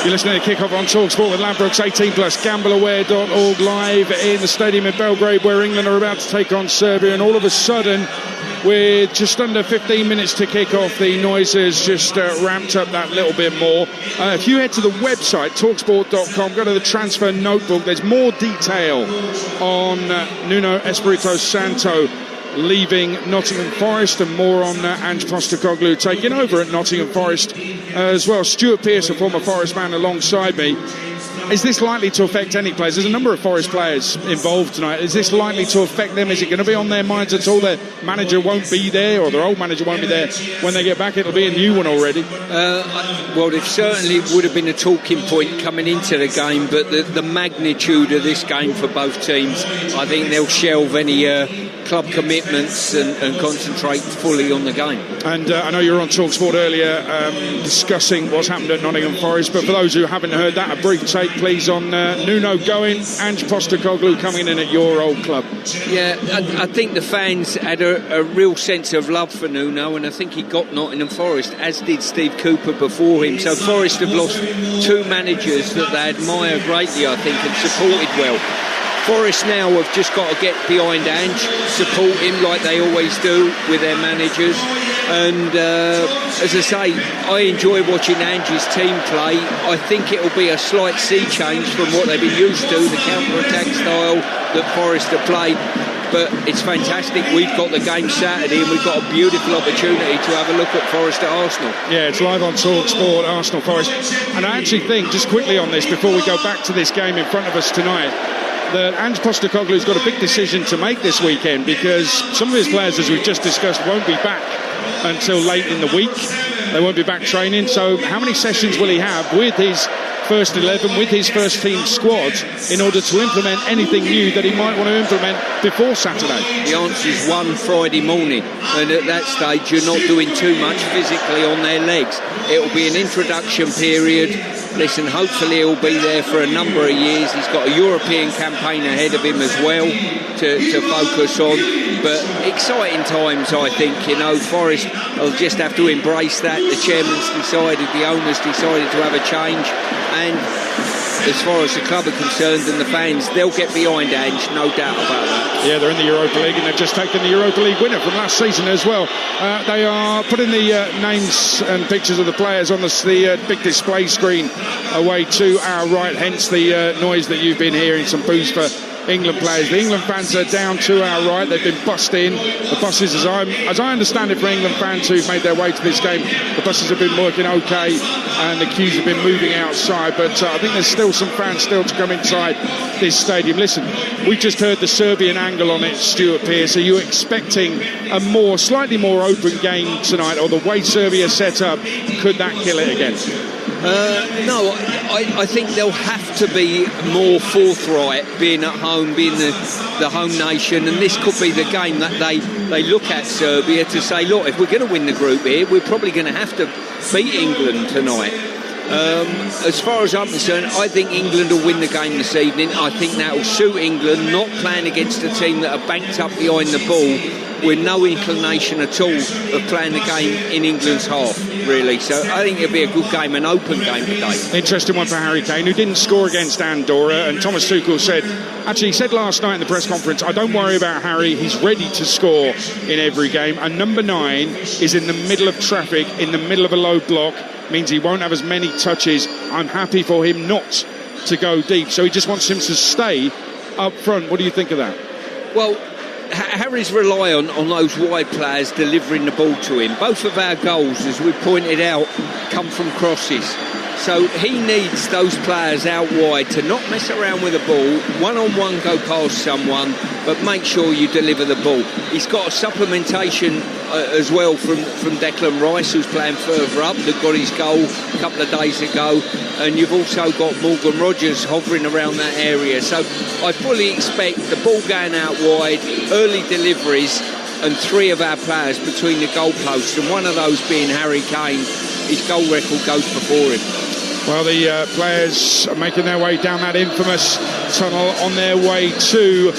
You're listening to Kickoff on TalkSport with Ladbrokes 18+, gambleaware.org, live in the stadium in Belgrade, where England are about to take on Serbia. And all of a sudden, with just under 15 minutes to kick off, the noise has just ramped up that little bit more. If you head to the website, talksport.com, go to the transfer notebook, there's more detail on Nuno Espirito Santo leaving Nottingham Forest, and more on Ange Postecoglou taking over at Nottingham Forest as well. Stuart Pearce, a former Forest man, alongside me. Is this likely to affect any players? There's a number of Forest players involved tonight. Is this likely to affect them? Is it going to be on their minds at all? Their manager won't be there, or their old manager won't be there. When they get back, it'll be a new one already. Well, it certainly would have been a talking point coming into the game, but the magnitude of this game for both teams, I think they'll shelve any club commitments and concentrate fully on the game. And I know you were on TalkSport earlier discussing what's happened at Nottingham Forest, but for those who haven't heard that, a brief take please on Nuno going, Ange Postecoglou coming in at your old club. Yeah, I think the fans had a real sense of love for Nuno, and I think he got Nottingham Forest, as did Steve Cooper before him. So Forest have lost two managers that they admire greatly, I think, and supported well. Forest now have just got to get behind Ange, support him like they always do with their managers. And as I say, I enjoy watching Ange's team play. I think it'll be a slight sea change from what they've been used to, the counter-attack style that Forest have played. But it's fantastic. We've got the game Saturday, and we've got a beautiful opportunity to have a look at Forest at Arsenal. Yeah, it's live on TalkSport, Arsenal Forest. And I actually think, just quickly on this, before we go back to this game in front of us tonight, that Ange Postecoglou's got a big decision to make this weekend, because some of his players, as we've just discussed, won't be back until late in the week. They won't be back training. So how many sessions will he have with his first 11, with his first team squad, in order to implement anything new that he might want to implement before Saturday? The answer is one Friday morning, and at that stage you're not doing too much physically on their legs. It'll be an introduction period. Listen, hopefully he'll be there for a number of years. He's got a European campaign ahead of him as well to focus on. But exciting times, I think. You know, Forest will just have to embrace that. The chairman's decided, the owner's decided to have a change. And as far as the club are concerned and the fans, they'll get behind Ange, no doubt about that. Yeah, they're in the Europa League, and they've just taken the Europa League winner from last season as well. They are putting the names and pictures of the players on the big display screen away to our right, hence the noise that you've been hearing, some boos for England players. The England fans are down to our right. They've been bussed in. The buses, as I understand it, for England fans who've made their way to this game, the buses have been working okay, and the queues have been moving outside. But I think there's still some fans still to come inside this stadium. Listen, we just heard the Serbian angle on it, Stuart Pearce. Are you expecting a slightly more open game tonight, or the way Serbia set up, could that kill it again? No, I think they'll have to be more forthright, being at home, being the home nation, and this could be the game that they look at Serbia to say, look, if we're going to win the group here, we're probably going to have to beat England tonight. As far as I'm concerned, I think England will win the game this evening. I think that will suit England, not playing against a team that are banked up behind the ball, with no inclination at all of playing the game in England's half, really. So I think it'll be a good game, an open game today. Interesting one for Harry Kane, who didn't score against Andorra, and Thomas Tuchel said last night in the press conference, I don't worry about Harry, he's ready to score in every game, and number 9 is in the middle of traffic, in the middle of a low block, means he won't have as many touches. I'm happy for him not to go deep, so he just wants him to stay up front. What do you think of that? Well, Harry's rely on those wide players delivering the ball to him. Both of our goals, as we pointed out, come from crosses. So he needs those players out wide to not mess around with the ball, one-on-one go past someone, but make sure you deliver the ball. He's got a supplementation as well from Declan Rice, who's playing further up, that got his goal a couple of days ago, and you've also got Morgan Rogers hovering around that area. So I fully expect the ball going out wide, early deliveries, and 3 of our players between the goalposts, and one of those being Harry Kane. His goal record goes before him. Well, the players are making their way down that infamous tunnel on their way to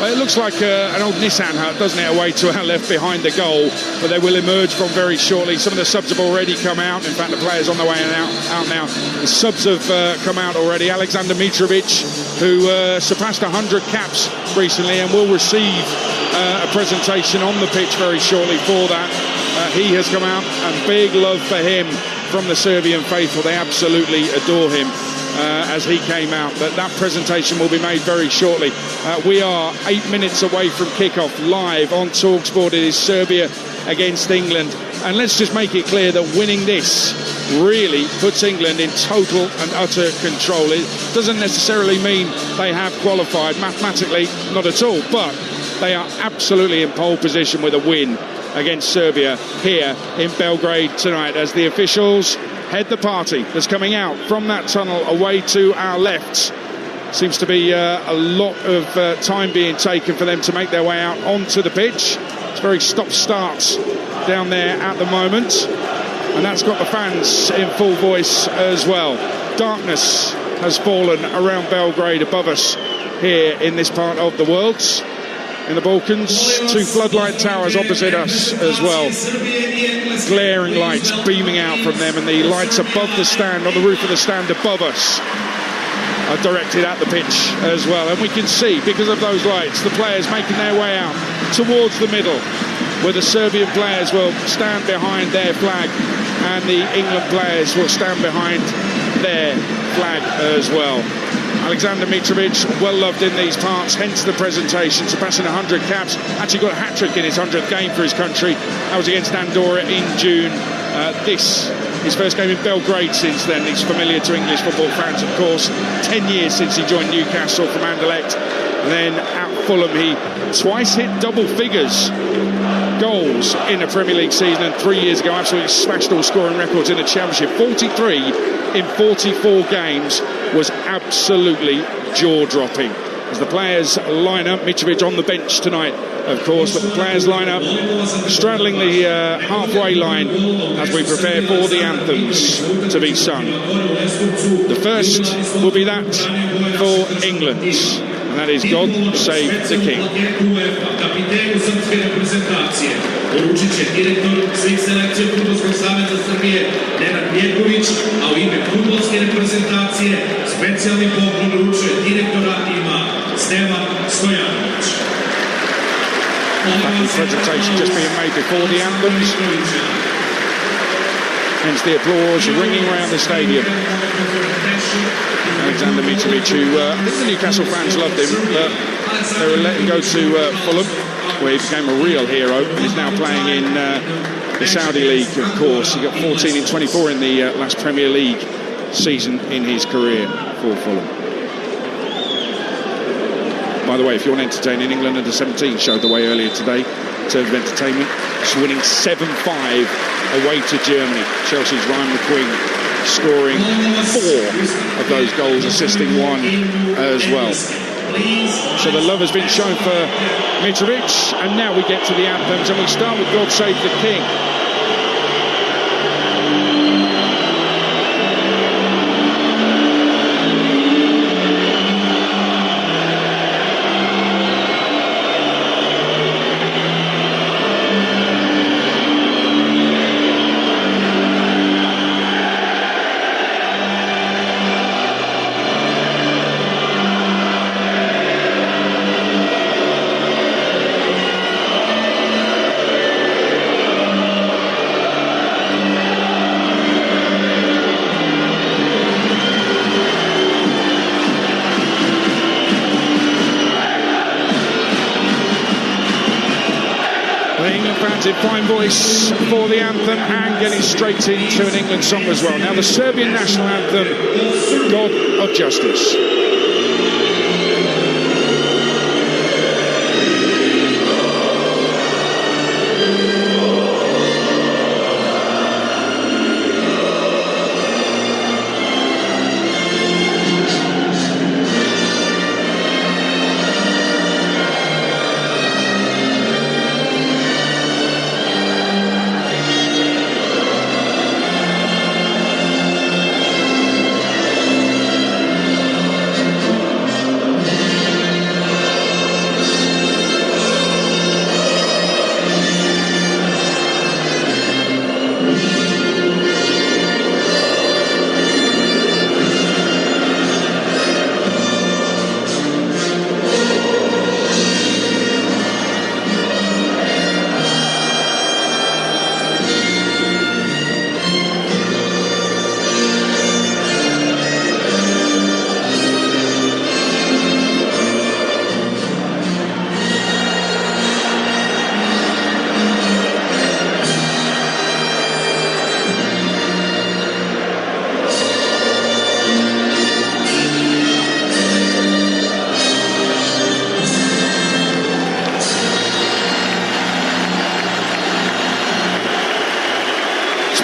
It looks like an old Nissan hut, doesn't it, away to our left behind the goal, but they will emerge from very shortly. Some of the subs have already come out. In fact, the players on the way out now. The subs have come out already. Alexander Mitrovic, who surpassed 100 caps recently and will receive a presentation on the pitch very shortly for that. He has come out, and big love for him from the Serbian faithful. They absolutely adore him. As he came out, that presentation will be made very shortly. We are 8 minutes away from kickoff, live on TalkSport. It is Serbia against England, and let's just make it clear that winning this really puts England in total and utter control. It doesn't necessarily mean they have qualified mathematically, not at all, but they are absolutely in pole position with a win against Serbia here in Belgrade tonight, as the officials head the party that's coming out from that tunnel away to our left. Seems to be a lot of time being taken for them to make their way out onto the pitch. It's very stop-start down there at the moment, and that's got the fans in full voice as well. Darkness has fallen around Belgrade above us here in this part of the world. In the Balkans, 2 floodlight towers opposite us as well. Glaring lights beaming out from them, and the lights above the stand, on the roof of the stand above us, are directed at the pitch as well. And we can see, because of those lights, the players making their way out towards the middle, where the Serbian players will stand behind their flag and the England players will stand behind their flag as well. Alexander Mitrovic, well loved in these parts, hence the presentation, surpassing 100 caps. Actually got a hat-trick in his 100th game for his country. That was against Andorra in June. This, his first game in Belgrade since then. He's familiar to English football fans, of course. 10 years since he joined Newcastle from Anderlecht. And then at Fulham, he twice hit double figures goals in a Premier League season, and 3 years ago absolutely smashed all scoring records in the Championship. 43 in 44 games was absolutely jaw-dropping. As the players line up, Mitrovic on the bench tonight, of course, but the players line up, straddling the halfway line as we prepare for the anthems to be sung. The first will be that for England, and that is God Save the King. Poručit će direktor svih selekcija Fudbalskog saveza Srbije Nenad Bjegović, a u ime fudbalske reprezentacije specijalni poklon uručuje direktora tima Stevan Stojanović. That presentation just being made before the anthems. Hence the applause ringing around the stadium. Alexander Mitrovic, who I think the Newcastle fans loved him, but they were letting go to Fulham, where he became a real hero. He's now playing in the Saudi League, of course. He got 14 in 24 in the last Premier League season in his career for Fulham. By the way, if you want entertaining, England under 17 showed the way earlier today in terms of entertainment. Just winning 7-5 away to Germany. Chelsea's Ryan McQueen scoring 4 of those goals, assisting 1 as well. So the love has been shown for Mitrovic, and now we get to the anthems, and we start with God Save the King. In fine voice for the anthem and getting straight into an England song as well. Now the Serbian national anthem, God of Justice.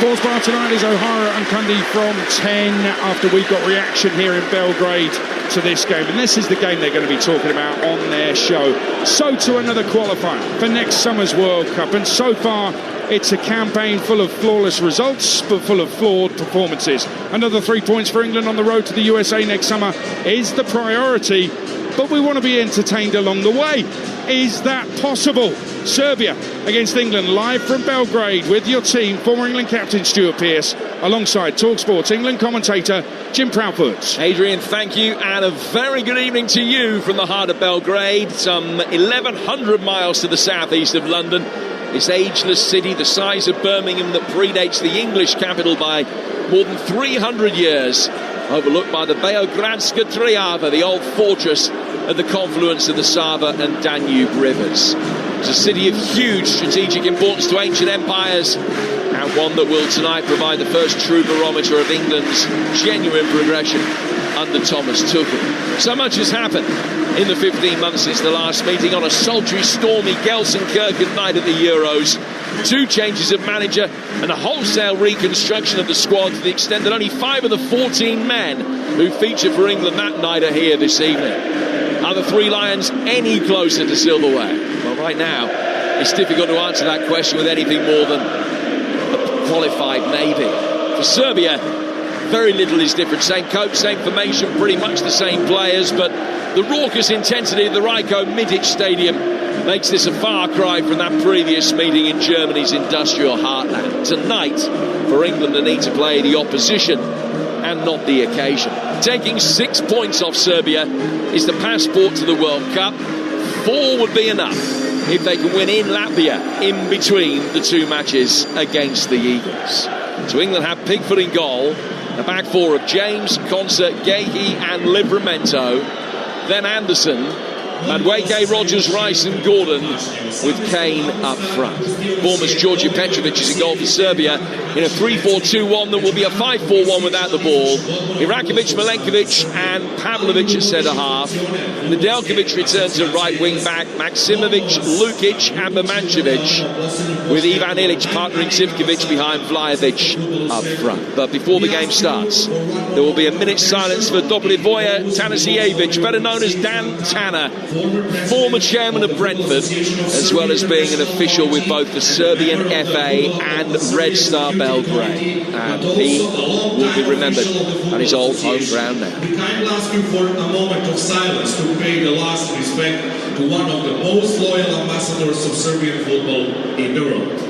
Sports Bar tonight is O'Hara and Cundy from 10 after we've got reaction here in Belgrade to this game. And this is the game they're going to be talking about on their show. So to another qualifier for next summer's World Cup. And so far, it's a campaign full of flawless results, but full of flawed performances. Another 3 points for England on the road to the USA next summer is the priority, but we want to be entertained along the way. Is that possible? Serbia against England, live from Belgrade with your team, former England captain Stuart Pearce, alongside TalkSport's England commentator Jim Proudfoot. Adrian, thank you, and a very good evening to you from the heart of Belgrade, some 1,100 miles to the southeast of London. This ageless city, the size of Birmingham, that predates the English capital by more than 300 years, overlooked by the Beogradska Triava, the old fortress at the confluence of the Sava and Danube rivers. It's a city of huge strategic importance to ancient empires, and one that will tonight provide the first true barometer of England's genuine progression under Thomas Tuchel. So much has happened in the 15 months since the last meeting. On a sultry, stormy Gelsenkirchen night at the Euros, 2 changes of manager and a wholesale reconstruction of the squad, to the extent that only 5 of the 14 men who featured for England that night are here this evening. Are the Three Lions any closer to silverware? Well, right now, it's difficult to answer that question with anything more than a qualified maybe. For Serbia, very little is different. Same coach, same formation, pretty much the same players, but the raucous intensity of the Rajko Mitic Stadium makes this a far cry from that previous meeting in Germany's industrial heartland. Tonight, for England to need to play the opposition and not the occasion. Taking 6 points off Serbia is the passport to the World Cup. 4 would be enough if they can win in Latvia in between the 2 matches against the Eagles. So England have Pickford in goal, a back 4 of James, Concert, Gahey and Livramento, then Anderson, Madueke, Rogers, Rice and Gordon, with Kane up front. Bournemouth's Georgi Petrovic is in goal for Serbia in a 3-4-2-1 that will be a 5-4-1 without the ball. Irakovic, Milenkovic and Pavlovic at centre-half. Nedeljkovic returns at right wing-back. Maksimovic, Lukic and Birmancevic, with Ivan Ilic partnering Zivkovic behind Vlahovic up front. But before the game starts, there will be a minute's silence for Dobrivoje Tanasijevic, better known as Dan Tanner, former chairman of Brentford, as well as being an official with both the Serbian FA and Red Star Belgrade. And he will be remembered on his old home ground now. We kindly ask you for a moment of silence to pay the last respect to one of the most loyal ambassadors of Serbian football in the world.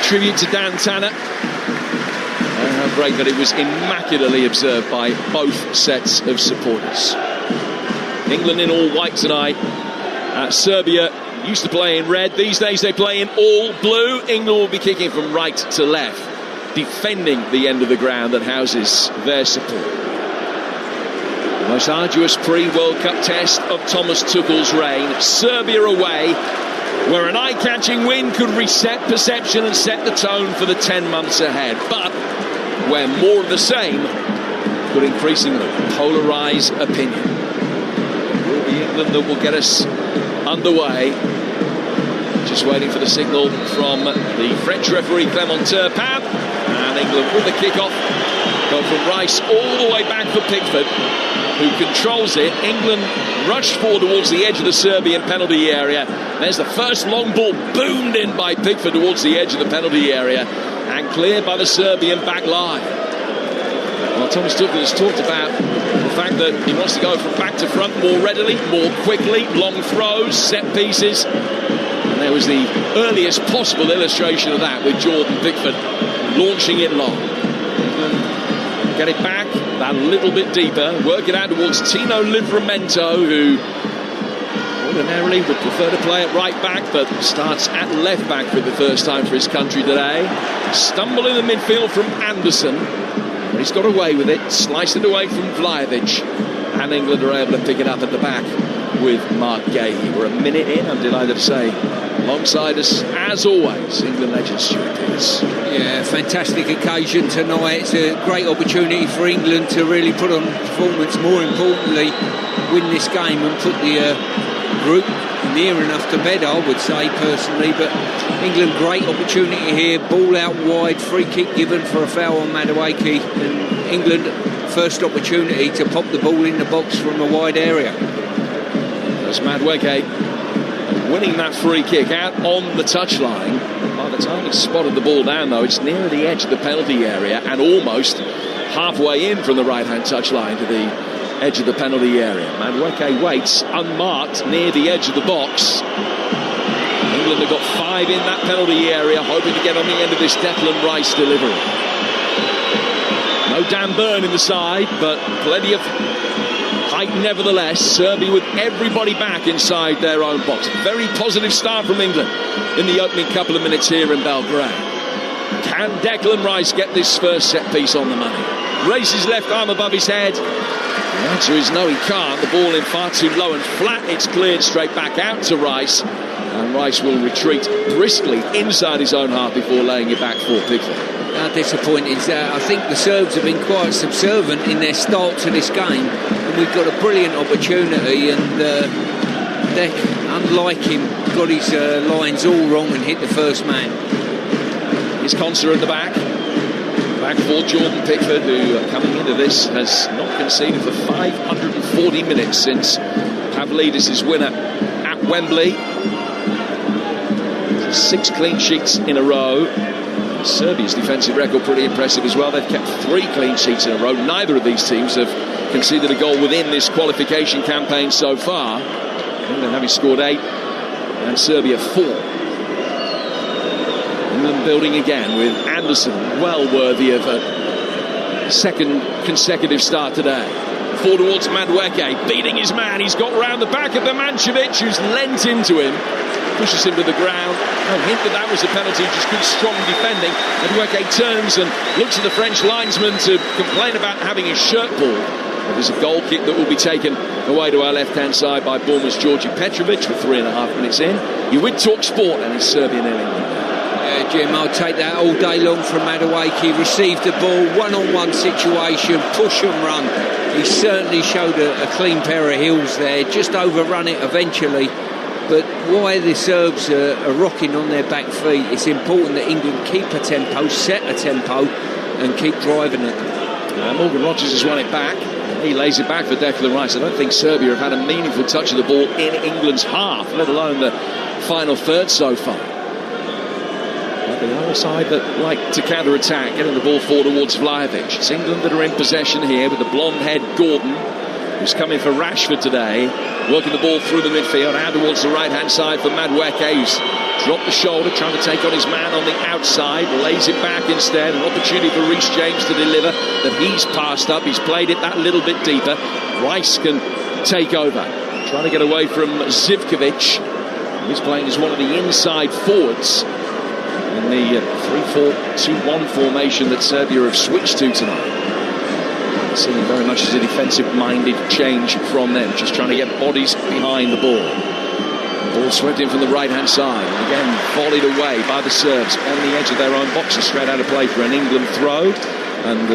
Tribute to Dan Tanner. And how great that it was immaculately observed by both sets of supporters. England in all white tonight. Serbia used to play in red. These days they play in all blue. England will be kicking from right to left, defending the end of the ground that houses their support. The most arduous pre-World Cup test of Thomas Tuchel's reign. Serbia away, where an eye-catching win could reset perception and set the tone for the 10 months ahead, but where more of the same could increasingly polarise opinion. It will be England that will get us underway. Just waiting for the signal from the French referee Clément Turpin, and England with the kick-off go from Rice all the way back for Pickford, who controls it. England rushed forward towards the edge of the Serbian penalty area. There's the first long ball boomed in by Pickford towards the edge of the penalty area and cleared by the Serbian back line. Well, Thomas Tuchel has talked about the fact that he wants to go from back to front more readily, more quickly, long throws, set pieces. And there was the earliest possible illustration of that with Jordan Pickford launching it long. Get it back that little bit deeper, work it out towards Tino Livramento, who ordinarily would prefer to play at right back, but starts at left back for the first time for his country today. Stumble in the midfield from Anderson, but he's got away with it, sliced it away from Vlahovic, and England are able to pick it up at the back with Mark Gahey. We're a minute in, I'm delighted to say. Alongside us, as always, England legend Stuart Pearce. Yeah, fantastic occasion tonight. It's a great opportunity for England to really put on performance, more importantly, win this game and put the group near enough to bed, I would say, personally. But England, great opportunity here. Ball out wide, free kick given for a foul on Madueke. And England, first opportunity to pop the ball in the box from a wide area. There's Madueke winning that free kick out on the touchline. By the time he spotted the ball down, though, it's near the edge of the penalty area and almost halfway in from the right-hand touchline to the edge of the penalty area. Madueke waits unmarked near the edge of the box. England have got 5 in that penalty area, hoping to get on the end of this Declan Rice delivery. No Dan Burn in the side, but plenty of height nevertheless. Serbia with everybody back inside their own box. Very positive start from England in the opening couple of minutes here in Belgrade. Can Declan Rice get this first set piece on the money? Races left arm above his head. The answer is no, he can't. The ball in far too low and flat. It's cleared straight back out to Rice, and Rice will retreat briskly inside his own half before laying it back for Pickford. How disappointing is that? I think the Serbs have been quite subservient in their start to this game, and we've got a brilliant opportunity, and Deck, unlike him, got his lines all wrong and hit the first man. Here's Konsa at the back. Back for Jordan Pickford, who coming into this has not conceded for 540 minutes since Pavlidis' winner at Wembley. 6 clean sheets in a row. Serbia's defensive record pretty impressive as well. They've kept 3 clean sheets in a row. Neither of these teams have conceded a goal within this qualification campaign so far. England having scored 8 and Serbia 4. England building again with Anderson, well worthy of a second consecutive start today. Forward towards Madueke, beating his man. He's got round the back of Birmancevic, who's lent into him. Pushes him to the ground. No hint that was a penalty, just good strong defending. Madueke turns and looks at the French linesman to complain about having his shirt pulled. But there's a goal kick that will be taken away to our left-hand side by Bournemouth's Georgi Petrovic with 3.5 minutes in. You're with TalkSport, and it's Serbia nil England. Jim, I'll take that all day long from Madueke. Received the ball, one-on-one situation, push and run. He certainly showed a clean pair of heels there, just overrun it eventually. But why the Serbs are rocking on their back feet, it's important that England keep a tempo, set a tempo, and keep driving it. Morgan Rogers has won it back. He lays it back for Declan Rice. I don't think Serbia have had a meaningful touch of the ball in England's half, let alone the final third so far. But the other side that like to counter-attack, getting the ball forward towards Vlahovic. It's England that are in possession here with the blonde-haired Gordon, who's coming for Rashford today, working the ball through the midfield, out towards the right-hand side for Madueke, who's dropped the shoulder, trying to take on his man on the outside, lays it back instead. An opportunity for Reece James to deliver that he's passed up. He's played it that little bit deeper. Rice can take over, trying to get away from Zivkovic. He's playing as one of the inside forwards in the 3-4-2-1 formation that Serbia have switched to tonight. Seen it very much as a defensive-minded change from them, just trying to get bodies behind the ball. Ball swept in from the right-hand side, and again volleyed away by the Serbs on the edge of their own box, straight out of play for an England throw. And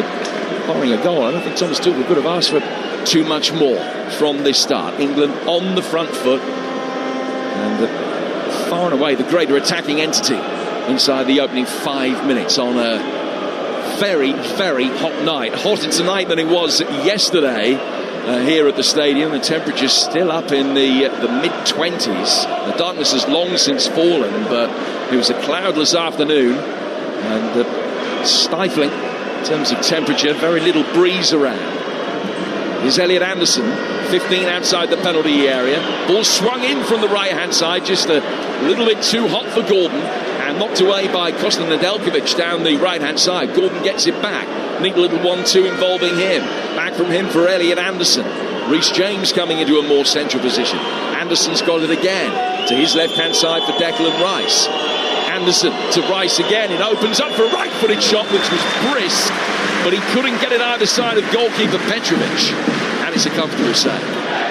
barring a goal, I don't think Thomas Tuchel could have asked for too much more from this start. England on the front foot, and far and away the greater attacking entity inside the opening 5 minutes on a very, very hot night. Hotter tonight than it was yesterday here at the stadium. The temperature's still up in the mid-20s. The darkness has long since fallen, but it was a cloudless afternoon and stifling in terms of temperature. Very little breeze around. Here's Elliot Anderson, 15 outside the penalty area. Ball swung in from the right-hand side, just a little bit too hot for Gordon. And knocked away by Kostan Nedeljkovic down the right-hand side. Gordon gets it back. Neat little 1-2 involving him. Back from him for Elliot Anderson. Reece James coming into a more central position. Anderson's got it again. To his left-hand side for Declan Rice. Anderson to Rice again. It opens up for a right-footed shot, which was brisk, but he couldn't get it either side of goalkeeper Petrovic. And it's a comfortable save.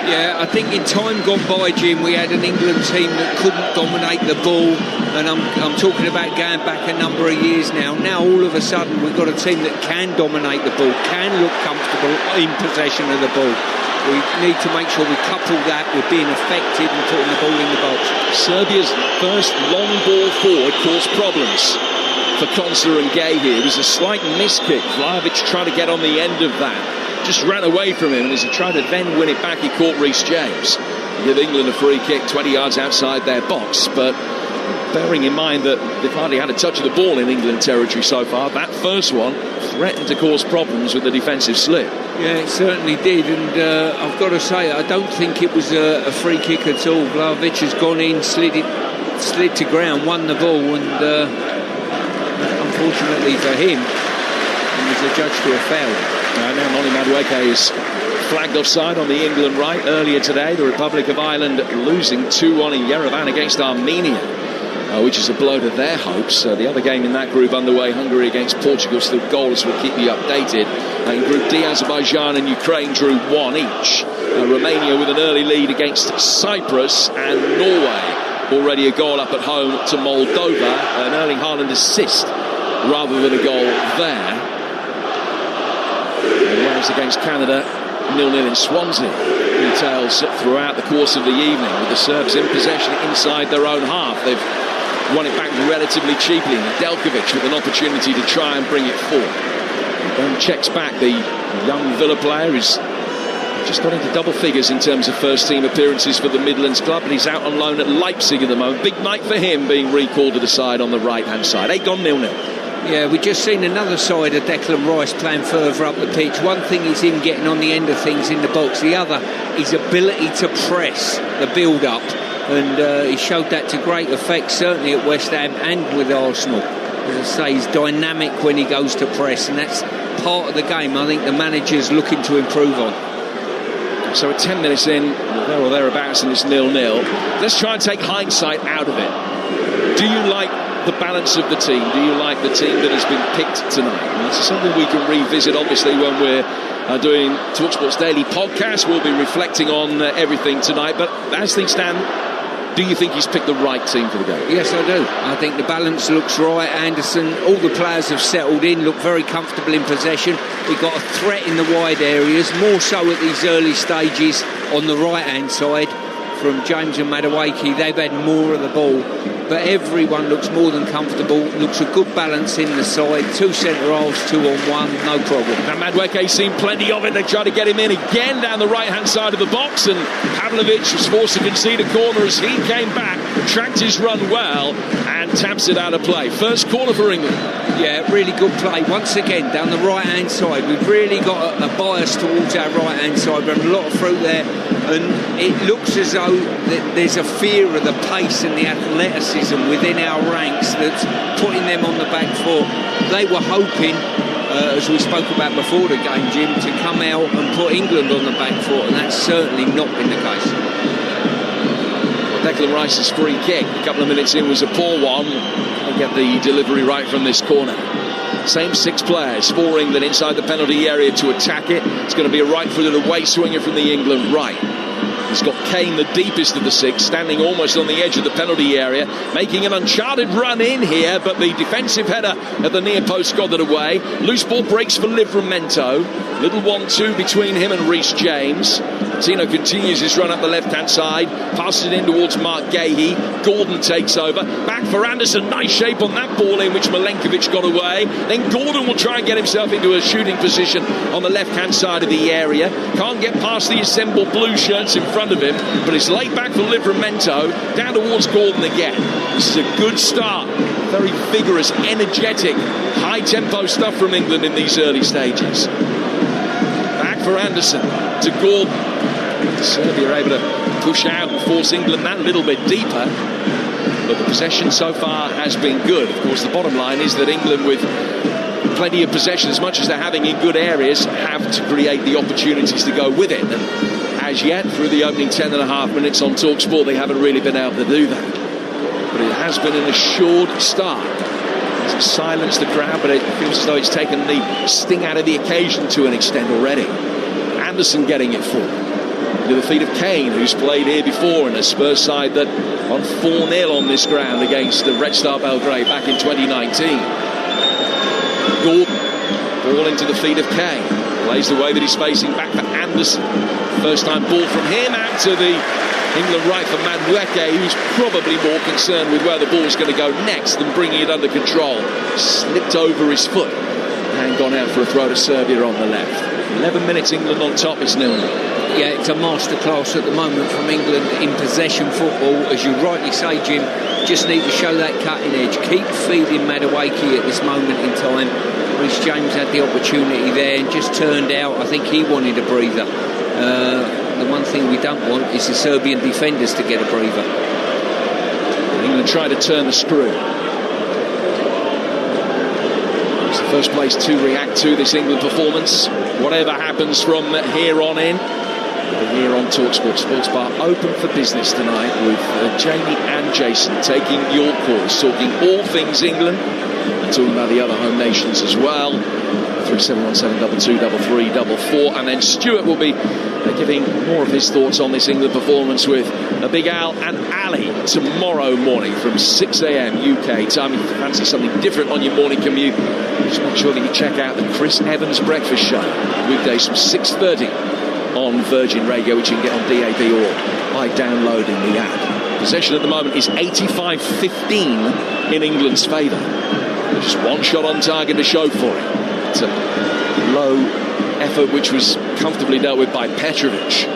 Yeah, I think in time gone by, Jim, we had an England team that couldn't dominate the ball, and I'm talking about going back a number of years now. Now all of a sudden we've got a team that can dominate the ball, can look comfortable in possession of the ball. We need to make sure we couple that with being effective and putting the ball in the box. Serbia's first long ball forward caused problems for Konsa and Gay here. It was a slight miskick. Vlahovic tried to get on the end of that. Just ran away from him, and as he tried to then win it back, he caught Reece James. Give England a free kick 20 yards outside their box, but bearing in mind that they've hardly had a touch of the ball in England territory so far, that first one threatened to cause problems with the defensive slip. Yeah, it certainly did, and I've got to say, I don't think it was a free kick at all. Vlahovic has gone in, slid to ground, won the ball, and unfortunately for him, it was adjudged to a foul. Now Noni Madueke is flagged offside on the England right. Earlier today, the Republic of Ireland losing 2-1 in Yerevan against Armenia, which is a blow to their hopes. The other game in that group underway, Hungary against Portugal, still goalless. We'll keep you updated. In Group D, Azerbaijan and Ukraine drew 1 each. Romania with an early lead against Cyprus, and Norway already a goal up at home to Moldova. An Erling Haaland assist rather than a goal there. Wales against Canada, 0-0 in Swansea. Details throughout the course of the evening with the Serbs in possession inside their own half. They've won it back relatively cheaply. Nedeljkovic with an opportunity to try and bring it forward. Then checks back. The young Villa player is just got into double figures in terms of first team appearances for the Midlands club, but he's out on loan at Leipzig at the moment. Big night for him, being recalled to the side on the right hand side. 8 gone 0-0. Yeah, we've just seen another side of Declan Rice playing further up the pitch. One thing is him getting on the end of things in the box. The other, his ability to press the build-up. And he showed that to great effect, certainly at West Ham and with Arsenal. As I say, he's dynamic when he goes to press, and that's part of the game I think the manager's looking to improve on. So at 10 minutes in, there or thereabouts, and it's 0-0. Let's try and take hindsight out of it. Do you like the balance of the team? Do you like the team that has been picked tonight? And this is something we can revisit, obviously, when we're doing TalkSport's daily podcast. We'll be reflecting on everything tonight. But as things stand, do you think he's picked the right team for the game? Yes, I do. I think the balance looks right. Anderson, all the players have settled in, look very comfortable in possession. We've got a threat in the wide areas, more so at these early stages on the right-hand side from James and Madueke. They've had more of the ball, but everyone looks more than comfortable. Looks a good balance in the side. 2 centre-halves, 2-on-1, no problem. Now Madueke's seen plenty of it. They try to get him in again down the right-hand side of the box, and Pavlovic was forced to concede a corner as he came back, tracked his run well, and taps it out of play. First corner for England. Yeah, really good play. Once again, down the right-hand side. We've really got a bias towards our right-hand side. We've had a lot of fruit there, and it looks as though there's a fear of the pace and the athleticism within our ranks that's putting them on the back foot. They were hoping, as we spoke about before the game, Jim, to come out and put England on the back foot, and that's certainly not been the case. Declan Rice's free kick a couple of minutes in was a poor one. They get the delivery right from this corner. Same 6 players for England inside the penalty area to attack it. It's going to be a right-footed away swinger from the England right. He's got Kane, the deepest of the 6, standing almost on the edge of the penalty area, making an uncharted run in here, but the defensive header at the near post got it away. Loose ball breaks for Livramento. Little 1-2 between him and Reece James. Tino continues his run up the left-hand side, passes it in towards Mark Gahey. Gordon takes over. Back for Anderson. Nice shape on that ball in which Milenkovic got away. Then Gordon will try and get himself into a shooting position on the left-hand side of the area. Can't get past the assembled blue shirts in front of him, but it's laid back for Livramento. Down towards Gordon again. This is a good start. Very vigorous, energetic, high-tempo stuff from England in these early stages. Back for Anderson to Gordon. Serbia are able to push out and force England that little bit deeper, but the possession so far has been good. Of course, the bottom line is that England, with plenty of possession, as much as they're having in good areas, have to create the opportunities to go with it. And as yet. Through the opening 10.5 minutes on TalkSport, they haven't really been able to do that. But it has been an assured start. It's silenced the crowd, but it feels as though it's taken the sting out of the occasion to an extent already. Anderson getting it forward. To the feet of Kane, who's played here before in a Spurs side that won 4-0 on this ground against the Red Star Belgrade back in 2019. Gordon, ball into the feet of Kane. Plays the way that he's facing back for Anderson. First time ball from him out to the England right for Madueke, who's probably more concerned with where the ball's going to go next than bringing it under control. Slipped over his foot and gone out for a throw to Serbia on the left. 11 minutes, England on top, it's 0-0. Yeah, it's a masterclass at the moment from England in possession football. As you rightly say, Jim, just need to show that cutting edge. Keep feeding Madueke at this moment in time. Reece James had the opportunity there and just turned out. I think he wanted a breather. The one thing we don't want is the Serbian defenders to get a breather. England try to turn the screw. It's the first place to react to this England performance. Whatever happens from here on in. Here on TalkSport Sports Bar, open for business tonight with Jamie and Jason taking your calls, talking all things England and talking about the other home nations as well. 3717 223344, and then Stuart will be giving more of his thoughts on this England performance with Big Al and Ali tomorrow morning from 6 a.m. UK time. If you fancy something different on your morning commute, just make sure that you check out the Chris Evans Breakfast Show weekdays from 6:30 on Virgin Radio, which you can get on DAB or by downloading the app. Possession at the moment is 85-15 in England's favour. Just one shot on target to show for it. It's a low effort which was comfortably dealt with by Petrovic.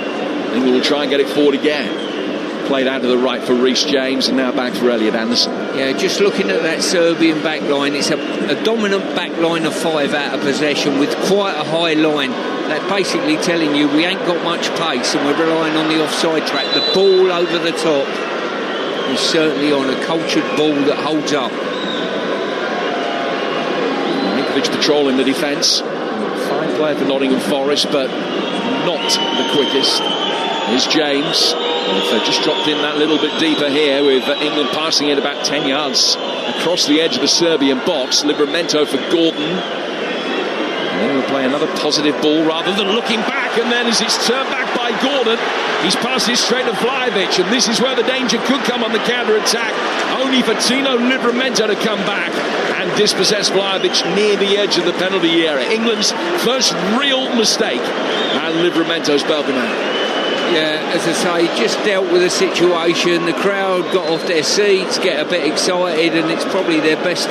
England will try and get it forward again. Played out to the right for Reece James and now back for Elliot Anderson. Yeah, just looking at that Serbian back line, it's a dominant back line of 5 out of possession with quite a high line. That basically telling you we ain't got much pace and we're relying on the offside track. The ball over the top is certainly on a cultured ball that holds up. Milinkovic patrolling the defence. Fine player for Nottingham Forest, but not the quickest. Here's James. They've just dropped in that little bit deeper here with England passing it about 10 yards across the edge of the Serbian box. Livramento for Gordon. And then we'll play another positive ball rather than looking back, and then as it's turned back by Gordon, he's passed it straight to Vlahovic, and this is where the danger could come on the counter-attack, only for Tino Livramento to come back and dispossess Vlahovic near the edge of the penalty area. England's first real mistake, and Livramento's bailed them out. Yeah, as I say, just dealt with the situation. The crowd got off their seats, get a bit excited, and it's probably their best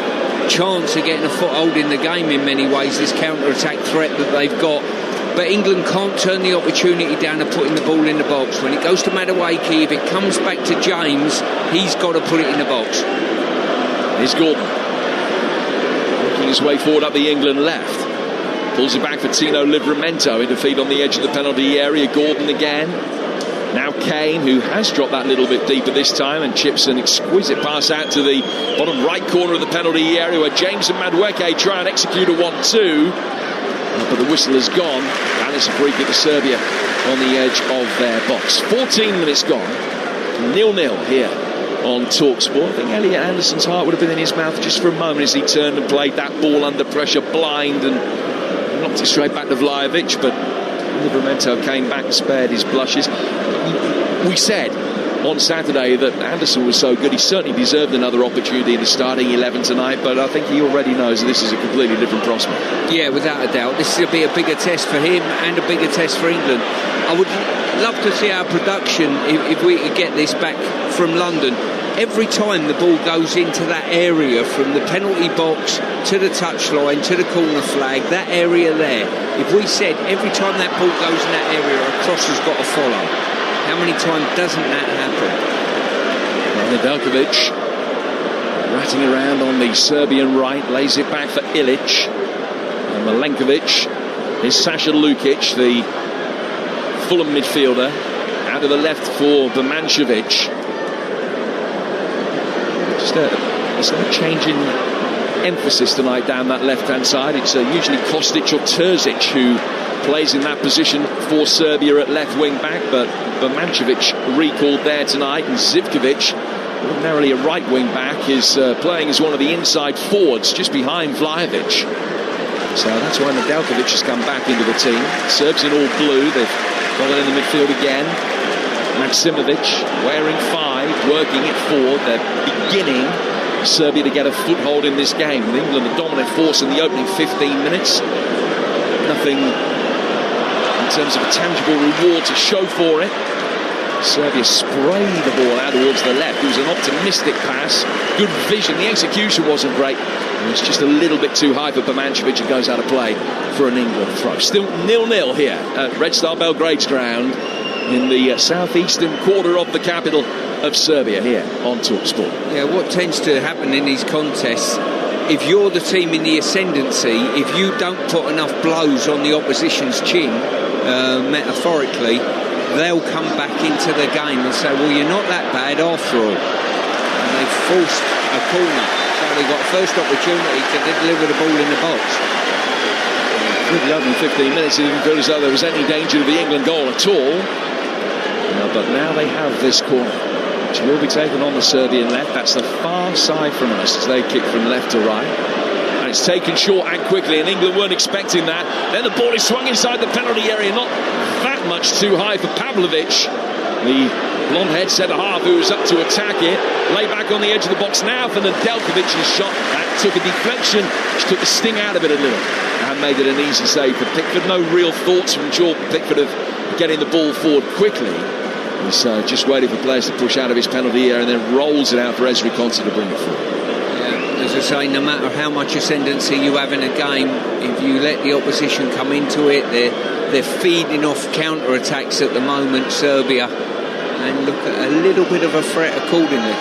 chance of getting a foothold in the game in many ways, this counter-attack threat that they've got. But England can't turn the opportunity down of putting the ball in the box. When it goes to Madueke, if it comes back to James, he's got to put it in the box. Here's Gordon. Making his way forward up the England left. Pulls it back for Tino Livramento in defeat on the edge of the penalty area. Gordon again. Now Kane, who has dropped that little bit deeper this time and chips an exquisite pass out to the bottom right corner of the penalty area where James and Madueke try and execute a 1-2. But the whistle has gone, and it's a free kick to Serbia on the edge of their box. 14 minutes gone. 0-0 here on TalkSport. I think Elliot Anderson's heart would have been in his mouth just for a moment as he turned and played that ball under pressure blind and knocked it straight back to Vlahovic, but Livramento came back and spared his blushes. We said on Saturday that Anderson was so good, he certainly deserved another opportunity in the starting 11 tonight, but I think he already knows that this is a completely different prospect. Yeah, without a doubt. This will be a bigger test for him and a bigger test for England. I would love to see our production, if we could get this back from London. Every time the ball goes into that area, from the penalty box to the touchline to the corner flag, that area there, if we said every time that ball goes in that area, a cross has got to follow, how many times doesn't that happen? Nedeljkovic ratting around on the Serbian right, lays it back for Ilic. And Milenkovic is Sasha Lukic, the Fulham midfielder, out of the left for Birmancevic. Just a slight change in emphasis tonight down that left-hand side. It's usually Kostic or Terzic who plays in that position for Serbia at left wing back, but Bermancevic recalled there tonight, and Zivkovic, ordinarily a right wing back, is playing as one of the inside forwards just behind Vlahovic. So that's why Nedeljkovic has come back into the team. Serbs in all blue, they've got it in the midfield again. Maksimovic wearing 5, working it forward. They're beginning, Serbia, to get a foothold in this game, with England the dominant force in the opening 15 minutes. Nothing in terms of a tangible reward to show for it. Serbia sprayed the ball out towards the left. It was an optimistic pass, good vision. The execution wasn't great. It was just a little bit too high for Bermancevic, and goes out of play for an England throw. Still 0-0 here at Red Star Belgrade's ground in the southeastern quarter of the capital of Serbia here on TalkSport. Yeah, what tends to happen in these contests, if you're the team in the ascendancy, if you don't put enough blows on the opposition's chin, metaphorically, they'll come back into the game and say, well, you're not that bad after all. And they've forced a corner, so they got a first opportunity to deliver the ball in the box. With the opening 15 minutes, it didn't feel as though there was any danger of the England goal at all. But now they have this corner, which will be taken on the Serbian left. That's the far side from us as they kick from left to right. And it's taken short and quickly, and England weren't expecting that. Then the ball is swung inside the penalty area, not that much too high for Pavlovic, the blonde-haired centre-half who was up to attack it. Lay back on the edge of the box now for Nedeljkovic's shot. That took a deflection, which took the sting out of it a little, and made it an easy save for Pickford. No real thoughts from Jordan Pickford of getting the ball forward quickly. He's just waiting for players to push out of his penalty area, and then rolls it out for Ezri Konsa to bring it forward. Yeah, as I say, no matter how much ascendancy you have in a game, if you let the opposition come into it, they're feeding off counter-attacks at the moment, Serbia, and look at a little bit of a threat accordingly.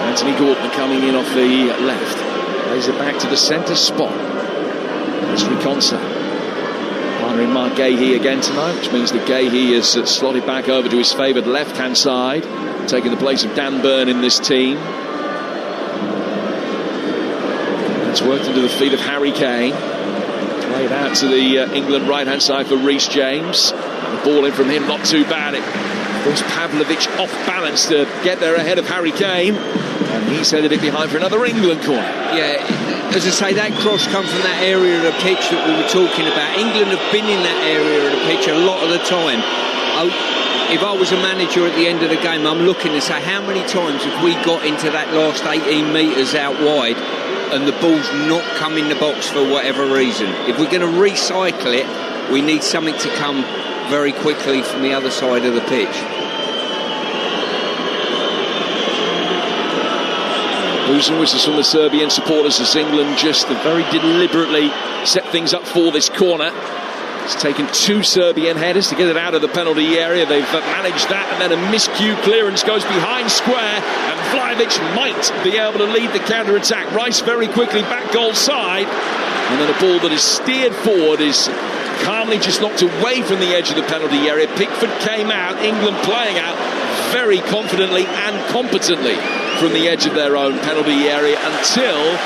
Anthony Gordon coming in off the left, plays it back to the centre spot. Ezri Konsa. Partnering Mark Gahey again tonight, which means that Gahey is slotted back over to his favoured left-hand side, taking the place of Dan Burn in this team. It's worked into the feet of Harry Kane. Played out to the England right-hand side for Reece James. The ball in from him, not too bad. It forced Pavlovic off balance to get there ahead of Harry Kane, and he's headed it behind for another England corner. Yeah, as I say, that cross comes from that area of the pitch that we were talking about. England have been in that area of the pitch a lot of the time. If I was a manager at the end of the game, I'm looking to say, how many times have we got into that last 18 metres out wide and the ball's not come in the box for whatever reason? If we're going to recycle it, we need something to come very quickly from the other side of the pitch. Boos and whistles from the Serbian supporters as England just very deliberately set things up for this corner. It's taken 2 Serbian headers to get it out of the penalty area. They've managed that, and then a miscue clearance goes behind square, and Vlahovic might be able to lead the counter-attack. Rice very quickly back goal side, and then a ball that is steered forward is calmly just knocked away from the edge of the penalty area. Pickford came out, England playing out very confidently and competently from the edge of their own penalty area until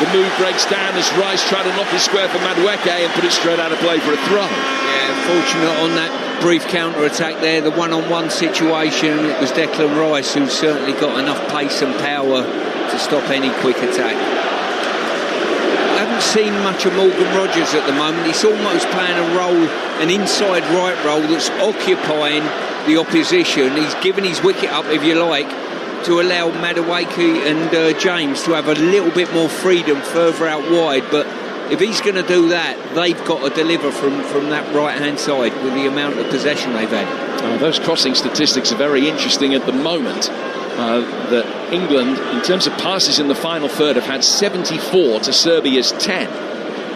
the move breaks down as Rice tried to knock his square for Madueke and put it straight out of play for a throw. Yeah, fortunate on that brief counter-attack there, the one-on-one situation. It was Declan Rice who certainly got enough pace and power to stop any quick attack. I haven't seen much of Morgan Rogers at the moment. He's almost playing a role, an inside right role that's occupying the opposition. He's given his wicket up, if you like, to allow Madueke and James to have a little bit more freedom further out wide. But if he's going to do that, they've got to deliver from that right-hand side with the amount of possession they've had. Those crossing statistics are very interesting at the moment. That England, in terms of passes in the final third, have had 74 to Serbia's 10,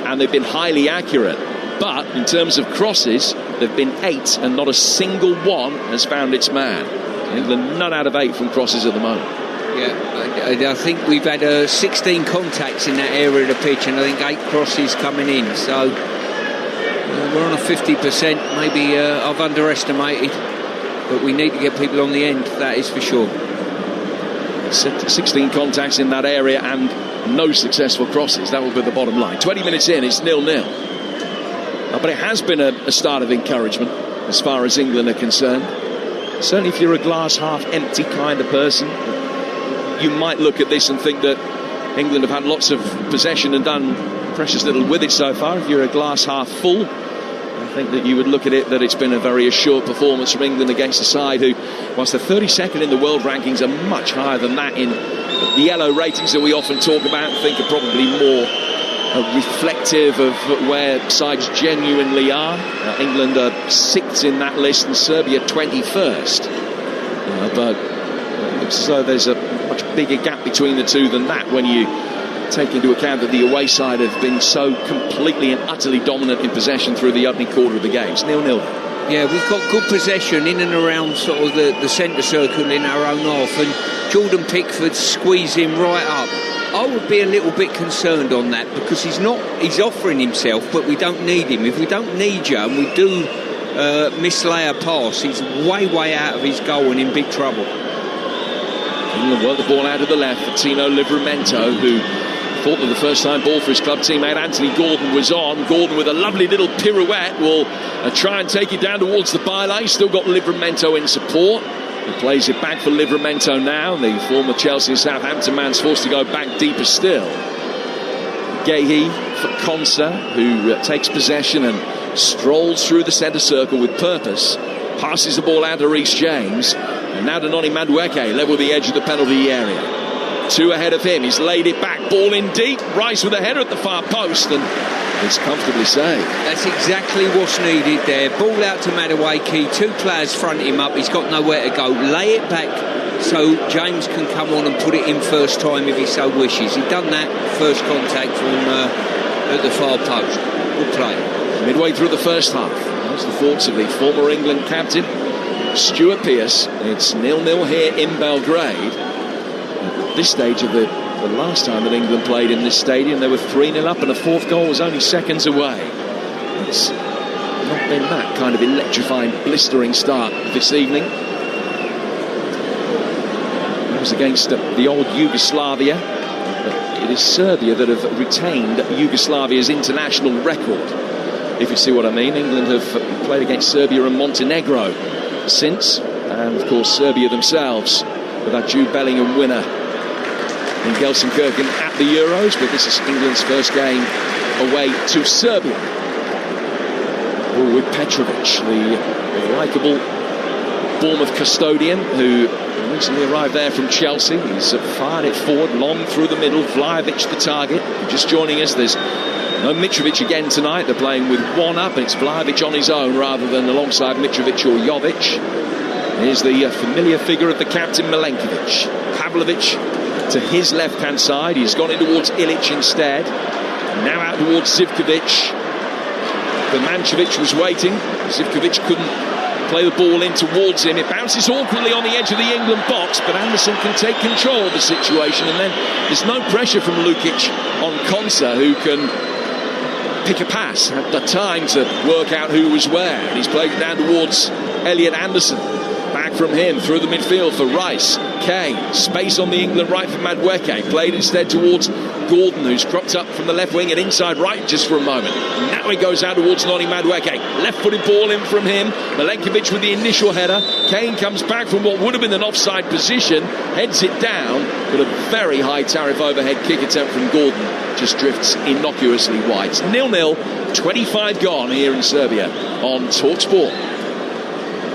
and they've been highly accurate. But in terms of crosses, they've been 8, and not a single one has found its man. England none out of 8 from crosses at the moment. Yeah, I think we've had 16 contacts in that area of the pitch, and I think 8 crosses coming in. So we're on a 50%. Maybe I've underestimated, but we need to get people on the end, that is for sure. 16 contacts in that area and no successful crosses. That will be the bottom line. 20 minutes in, it's 0-0. But it has been a start of encouragement as far as England are concerned. Certainly if you're a glass half empty kind of person, you might look at this and think that England have had lots of possession and done precious little with it so far. If you're a glass half full, I think that you would look at it that it's been a very assured performance from England against a side who, whilst they're 32nd in the world rankings, are much higher than that in the yellow ratings that we often talk about. I think are probably more reflective of where sides genuinely are. England are 6th in that list and Serbia 21st. But it looks as though there's a much bigger gap between the two than that when you take into account that the away side have been so completely and utterly dominant in possession through the opening quarter of the games. 0-0. Yeah, we've got good possession in and around sort of the centre circle in our own half, and Jordan Pickford squeezing right up. I would be a little bit concerned on that because he's offering himself, but we don't need him. If we don't need you and we do mislay a pass, he's way out of his goal and in big trouble. England work the ball out of the left for Tino Livramento, who thought that the first time ball for his club teammate Anthony Gordon was on. Gordon with a lovely little pirouette will try and take it down towards the byline. He's still got Livramento in support. He plays it back for Livramento now. The former Chelsea and Southampton man's forced to go back deeper still. Gahey for Konsa, who takes possession and strolls through the centre circle with purpose. Passes the ball out to Reece James. And now to Noni Madueke, level the edge of the penalty area. 2 ahead of him. He's laid it back. Ball in deep. Rice with a header at the far post. And it's comfortably saved. That's exactly what's needed there. Ball out to Madueke. 2 players front him up. He's got nowhere to go. Lay it back so James can come on and put it in first time if he so wishes. He'd done that first contact from at the far post. Good play. Midway through the first half. That's the thoughts of the former England captain, Stuart Pearce. It's 0-0 here in Belgrade. At this stage of the last time that England played in this stadium, they were 3-0 up and a 4th goal was only seconds away. It's not been that kind of electrifying, blistering start this evening. It was against the old Yugoslavia. It is Serbia that have retained Yugoslavia's international record, if you see what I mean. England have played against Serbia and Montenegro since, and of course Serbia themselves with that Jude Bellingham winner in Gelsenkirchen at the Euros, but this is England's first game away to Serbia. With Petrovic, the likeable Bournemouth custodian who recently arrived there from Chelsea. He's fired it forward, long through the middle. Vlahovic the target. Just joining us, there's no Mitrovic again tonight. They're playing with 1 up, and it's Vlahovic on his own rather than alongside Mitrovic or Jovic. Here's the familiar figure of the captain, Milenkovic. Pavlovic to his left-hand side. He's gone in towards Ilic instead. Now out towards Zivkovic. Birmancevic was waiting. Zivkovic couldn't play the ball in towards him. It bounces awkwardly on the edge of the England box, but Anderson can take control of the situation, and then there's no pressure from Lukic on Konsa, who can pick a pass, had the time to work out who was where, and he's played it down towards Elliot Anderson. Back from him through the midfield for Rice. Kane, space on the England right for Madueke, played instead towards Gordon, who's cropped up from the left wing and inside right just for a moment. Now he goes out towards Noni Madueke. Left-footed ball in from him. Milenkovic with the initial header. Kane comes back from what would have been an offside position, heads it down, but a very high tariff overhead kick attempt from Gordon just drifts innocuously wide. It's 0-0, 25 gone here in Serbia on TalkSport.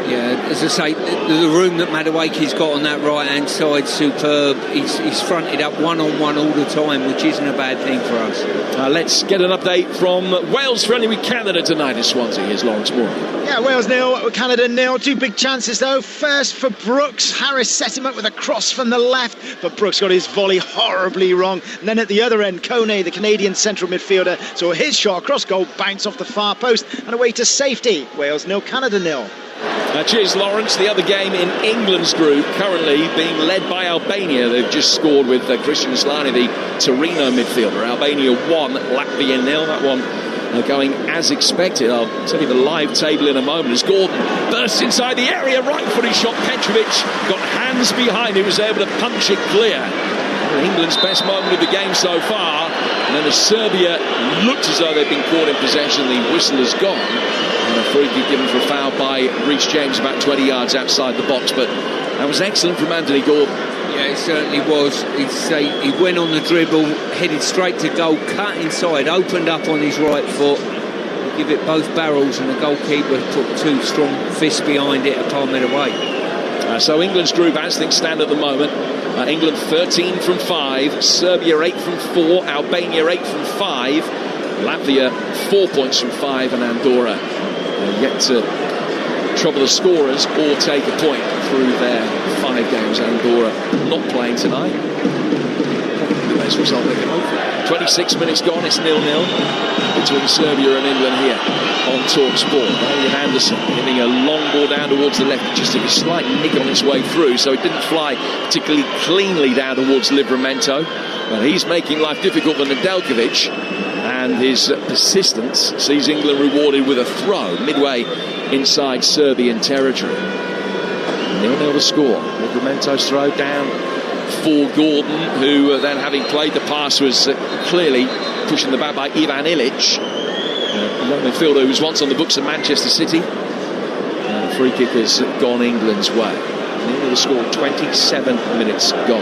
Yeah, as I say, the room that Madueke's got on that right-hand side, superb. He's fronted up one-on-one all the time, which isn't a bad thing for us. Let's get an update from Wales friendly with Canada tonight in Swansea. Here's Lawrence Moore. Yeah, Wales 0, Canada 0. 2 big chances though. First for Brooks. Harris set him up with a cross from the left, but Brooks got his volley horribly wrong. And then at the other end, Kone, the Canadian central midfielder, saw his shot across goal bounce off the far post and away to safety. Wales 0, Canada 0. Cheers, Lawrence. The other game in England's group, currently being led by Albania. They've just scored with Christian Slani, the Torino midfielder. Albania 1, Latvia 0. That one going as expected. I'll tell you the live table in a moment as Gordon bursts inside the area. Right-footed shot. Petrovic got hands behind. He was able to punch it clear. England's best moment of the game so far. And then as Serbia looked as though they'd been caught in possession, the whistle has gone. And a free kick given for a foul by Reece James about 20 yards outside the box. But that was excellent from Anthony Gordon. Yeah, it certainly was. He went on the dribble, headed straight to goal, cut inside, opened up on his right foot. Give it both barrels, and the goalkeeper put two strong fists behind it and palmed it away. So England's group, as things stand at the moment, England 13 from 5, Serbia 8 from 4, Albania 8 from 5, Latvia 4 points from 5, and Andorra yet to trouble the scorers or take a point through their 5 games. Andorra not playing tonight. Probably the best result they can hope for. 26 minutes gone, it's 0-0 between Serbia and England here on TalkSport. Elliot Anderson giving a long ball down towards the left, just took a slight nick on its way through, so it didn't fly particularly cleanly down towards Livramento. But he's making life difficult for Nedeljkovic, and his persistence sees England rewarded with a throw midway inside Serbian territory. 0-0 the score. Livramento's throw down for Gordon, who then, having played the pass, was clearly pushing the back by Ivan Ilic, a young midfielder who was once on the books of Manchester City. The free kick has gone England's way. The score, 27 minutes gone.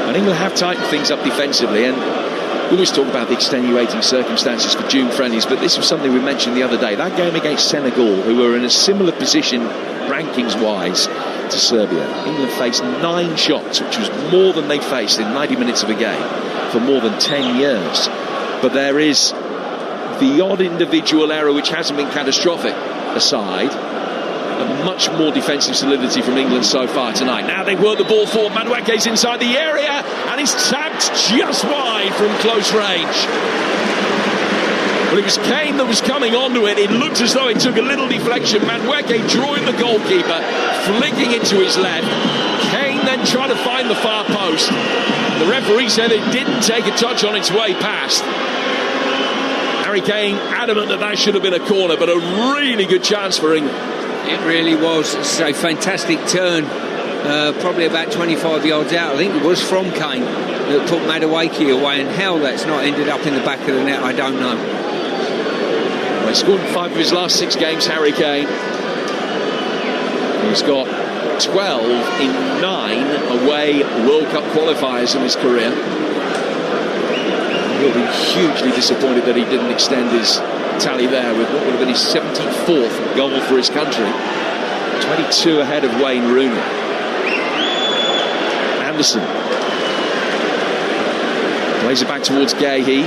And England have tightened things up defensively, and we always talk about the extenuating circumstances for June friendlies, but this was something we mentioned the other day. That game against Senegal, who were in a similar position rankings-wise to Serbia, England faced 9 shots, which was more than they faced in 90 minutes of a game for more than 10 years. But there is the odd individual error which hasn't been catastrophic aside, and much more defensive solidity from England so far tonight. Now they work the ball forward. Madueke's inside the area, and he's tapped just wide from close range. But it was Kane that was coming onto it. It looked as though it took a little deflection. Madueke drawing the goalkeeper, flicking it to his left. Kane then tried to find the far post. The referee said it didn't take a touch on its way past. Harry Kane adamant that should have been a corner, but a really good chance for England. It really was. It's a fantastic turn, probably about 25 yards out. I think it was from Kane that put Madueke away, and how that's not ended up in the back of the net, I don't know. Well, he scored in 5 of his last 6 games, Harry Kane. He's got 12 in 9 away World Cup qualifiers in his career. He'll be hugely disappointed that he didn't extend his tally there with what would have been his 74th goal for his country. 22 ahead of Wayne Rooney. Anderson plays it back towards Gahey.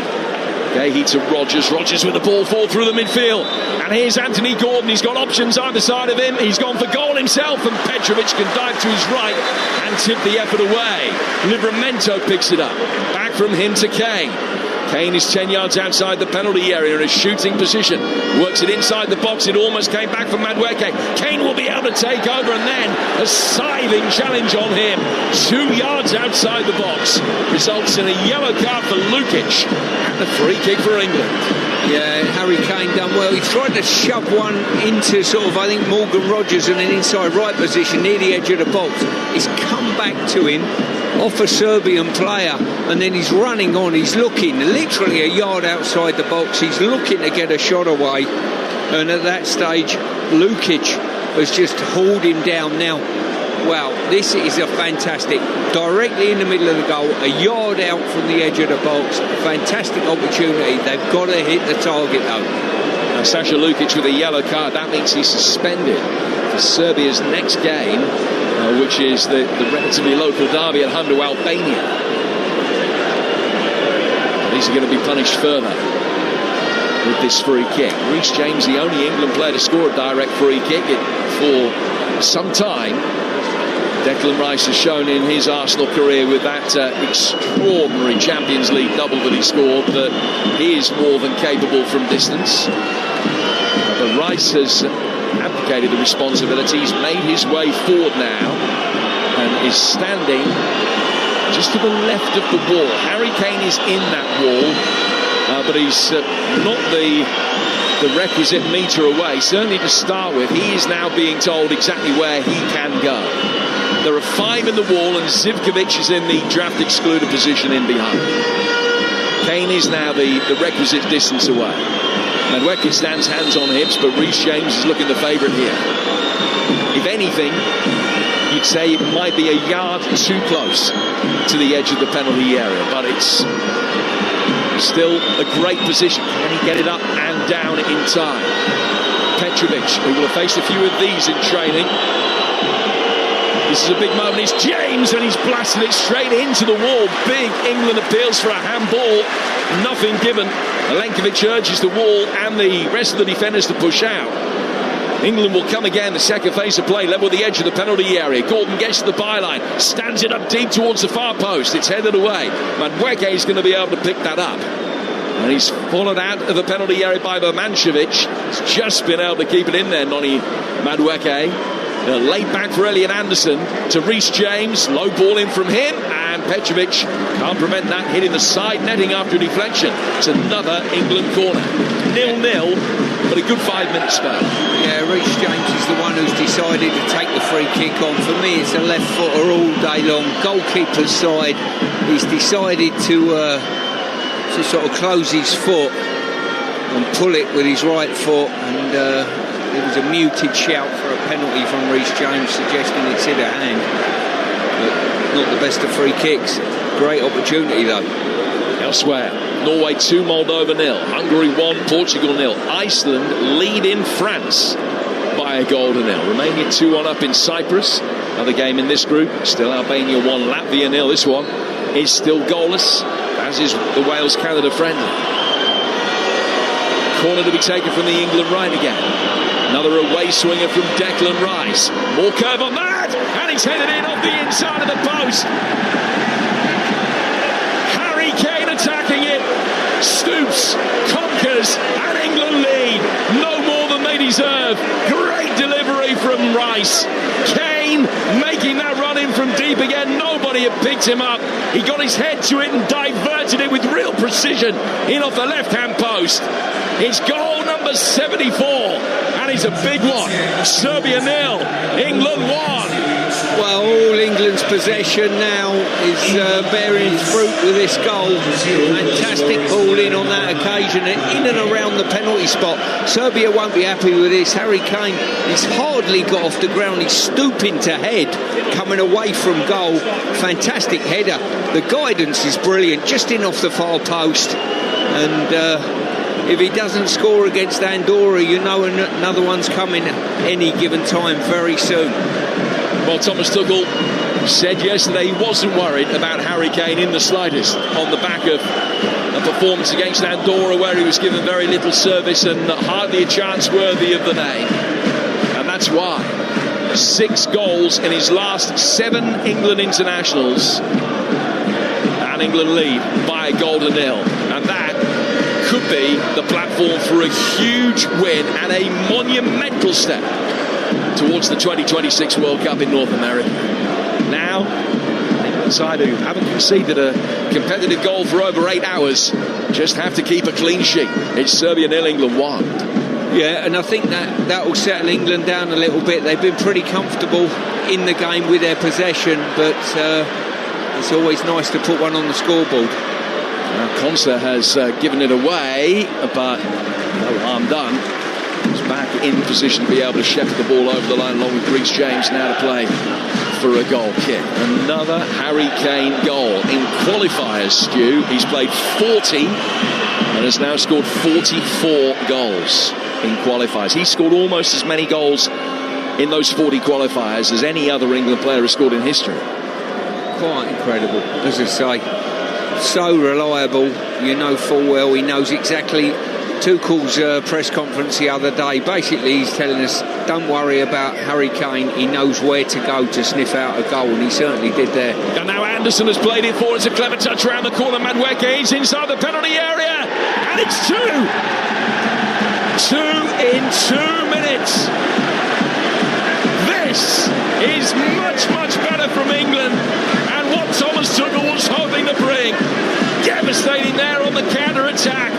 Gahey to Rodgers. Rodgers with the ball forward through the midfield. And here's Anthony Gordon. He's got options either side of him. He's gone for goal himself, and Petrovic can dive to his right and tip the effort away. Livramento picks it up. Back from him to Kane. Kane is 10 yards outside the penalty area in a shooting position. Works it inside the box. It almost came back from Madueke. Kane will be able to take over, and then a scything challenge on him. 2 yards outside the box. Results in a yellow card for Lukic and a free kick for England. Yeah, Harry Kane done well. He tried to shove one into sort of, I think, Morgan Rogers in an inside right position near the edge of the box. He's come back to him off a Serbian player, and then he's running on. He's looking literally a yard outside the box. He's looking to get a shot away, and at that stage Lukic has just hauled him down. Now, wow, this is a fantastic, directly in the middle of the goal, a yard out from the edge of the box. A fantastic opportunity. They've got to hit the target though. Now Sasha Lukic with a yellow card. That means he's suspended for Serbia's next game, which is the relatively local derby at home to Albania. But these are going to be punished further with this free kick. Reece James, the only England player to score a direct free kick for some time. Declan Rice has shown in his Arsenal career with that extraordinary Champions League double that he scored that he is more than capable from distance. But Rice has abdicated the responsibility. He's made his way forward now and is standing just to the left of the wall. Harry Kane is in that wall, but he's not the requisite metre away, certainly to start with. He is now being told exactly where he can go. There are 5 in the wall, and Zivkovic is in the draft excluded position in behind. Kane is now the requisite distance away. Madueke stands hands on hips, but Reece James is looking the favourite here. If anything, you'd say it might be a yard too close to the edge of the penalty area, but it's still a great position. Can he get it up and down in time? Petrovic, who will have faced a few of these in training. This is a big moment. It's James, and he's blasted it straight into the wall. Big England appeals for a handball. Nothing given. Alenkovic urges the wall and the rest of the defenders to push out. England will come again, the second phase of play, level with the edge of the penalty area. Gordon gets to the byline, stands it up deep towards the far post. It's headed away. Madueke is going to be able to pick that up. And he's followed out of the penalty area by Birmancevic. He's just been able to keep it in there, Noni Madueke. Laid back for Elliot Anderson to Reece James. Low ball in from him, and Petrovic can't prevent that hitting the side netting after a deflection. It's another England corner. 0-0, but a good 5-minute spell. Yeah, Reece James is the one who's decided to take the free kick on. For me, it's a left footer all day long. Goalkeeper's side, he's decided to sort of close his foot and pull it with his right foot, and there was a muted shout for a penalty from Reece James, suggesting it's hit a hand. But not the best of free kicks. Great opportunity though. Elsewhere, Norway 2, Moldova 0, Hungary 1, Portugal 0. Iceland lead in France by a goal to 0. Romania 2-1 up in Cyprus. Another game in this group. Still Albania 1, Latvia 0. This one is still goalless, as is the Wales-Canada friendly. Corner to be taken from the England right again. Another away swinger from Declan Rice. More curve on that, and he's headed in off the inside of the post. Harry Kane attacking it. Stoops, conquers, and England lead. No more than they deserve. Great delivery from Rice. Kane making that run in from deep again. Nobody had picked him up. He got his head to it and diverted it with real precision in off the left-hand post. It's goal number 74, and it's a big one. Serbia 0, England 1. Well, all England's possession now is bearing fruit with this goal. Fantastic ball in on that occasion, and in and around the penalty spot. Serbia won't be happy with this. Harry Kane, he's hardly got off the ground. He's stooping to head, coming away from goal. Fantastic header. The guidance is brilliant, just in off the far post. And if he doesn't score against Andorra, you know another one's coming any given time very soon. Well, Thomas Tuchel said yesterday he wasn't worried about Harry Kane in the slightest on the back of a performance against Andorra where he was given very little service and hardly a chance worthy of the name. And that's why 6 goals in his last 7 England internationals, and England lead by a goal to 0. And that could be the platform for a huge win and a monumental step towards the 2026 World Cup in North America. Now, the side who haven't conceded a competitive goal for over 8 hours just have to keep a clean sheet. It's Serbia 0, England 1. Yeah, and I think that will settle England down a little bit. They've been pretty comfortable in the game with their possession, but it's always nice to put one on the scoreboard. Konsa has given it away, but no harm done. He's back in position to be able to shepherd the ball over the line along with Reece James now to play for a goal kick. Another Harry Kane goal in qualifiers, Stu. He's played 40 and has now scored 44 goals in qualifiers. He scored almost as many goals in those 40 qualifiers as any other England player has scored in history. Quite incredible, as I say. So reliable, you know full well. He knows exactly. Tuchel's press conference the other day, basically he's telling us don't worry about Harry Kane, he knows where to go to sniff out a goal, and he certainly did there. And now Anderson has played it forward. It's a clever touch around the corner. Madueke is inside the penalty area, and it's 2 in 2 minutes. This is much better from England, and what Thomas Tuchel was hoping to bring. Devastating there on the counter-attack.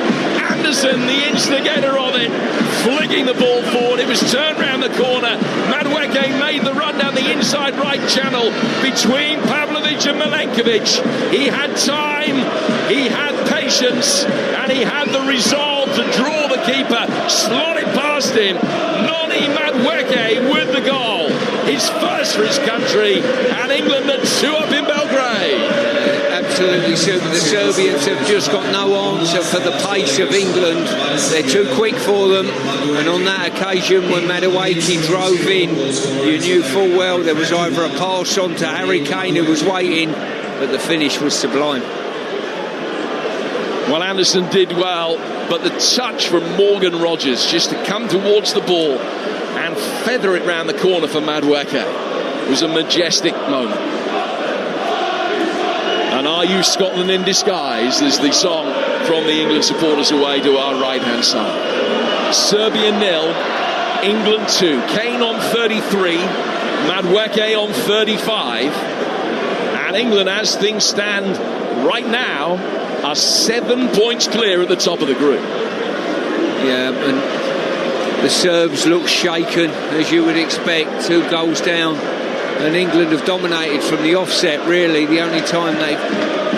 Anderson, the instigator of it, flicking the ball forward. It was turned round the corner. Madueke made the run down the inside right channel between Pavlovic and Milenkovic. He had time, he had patience. patience, and he had the resolve to draw the keeper, slot it past him. Noni Madueke with the goal. His first for his country, and England are 2 up in Belgrade. Absolutely super. The Serbians have just got no answer for the pace of England. They're too quick for them. And on that occasion, when Madueke drove in, you knew full well there was either a pass on to Harry Kane, who was waiting, but the finish was sublime. Well, Anderson did well, but the touch from Morgan Rogers just to come towards the ball and feather it round the corner for Madueke was a majestic moment. And Are You Scotland in Disguise is the song from the England supporters away to our right-hand side. Serbia 0, England 2. Kane on 33, Madueke on 35. And England, as things stand right now, are 7 points clear at the top of the group. Yeah, and the Serbs look shaken, as you would expect. 2 goals down. And England have dominated from the offset, really. The only time they've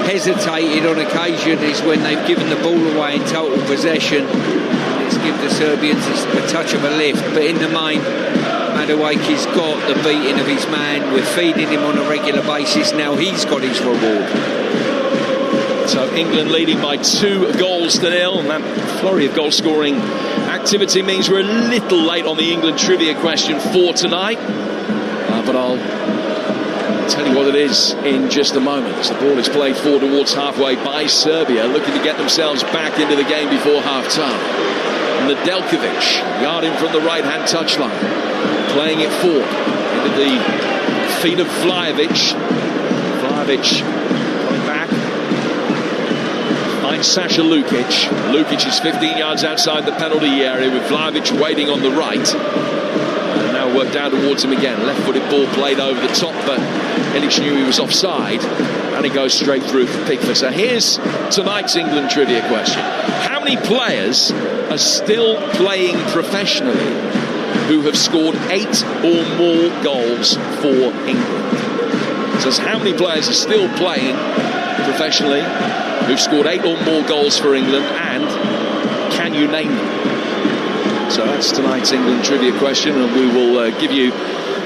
hesitated on occasion is when they've given the ball away in total possession. It's given the Serbians a touch of a lift. But in the main, Madueke's got the beating of his man. We're feeding him on a regular basis. Now he's got his reward. So England leading by 2 goals to 0. And that flurry of goal-scoring activity means we're a little late on the England trivia question for tonight. But I'll tell you what it is in just a moment. As the ball is played forward towards halfway by Serbia, looking to get themselves back into the game before half-time. Nedeljkovic, yarding from the right-hand touchline, playing it forward into the feet of Vlahovic. Vlahovic coming back. Finds Sasha Lukic. Lukic is 15 yards outside the penalty area with Vlahovic waiting on the right. Worked down towards him again. Left-footed ball played over the top, but Ilic knew he was offside, and he goes straight through for Pickford. So here's tonight's England trivia question. How many players are still playing professionally who have scored 8 or more goals for England? So it's how many players are still playing professionally who've scored 8 or more goals for England, and can you name them? So that's tonight's England trivia question, and we will give you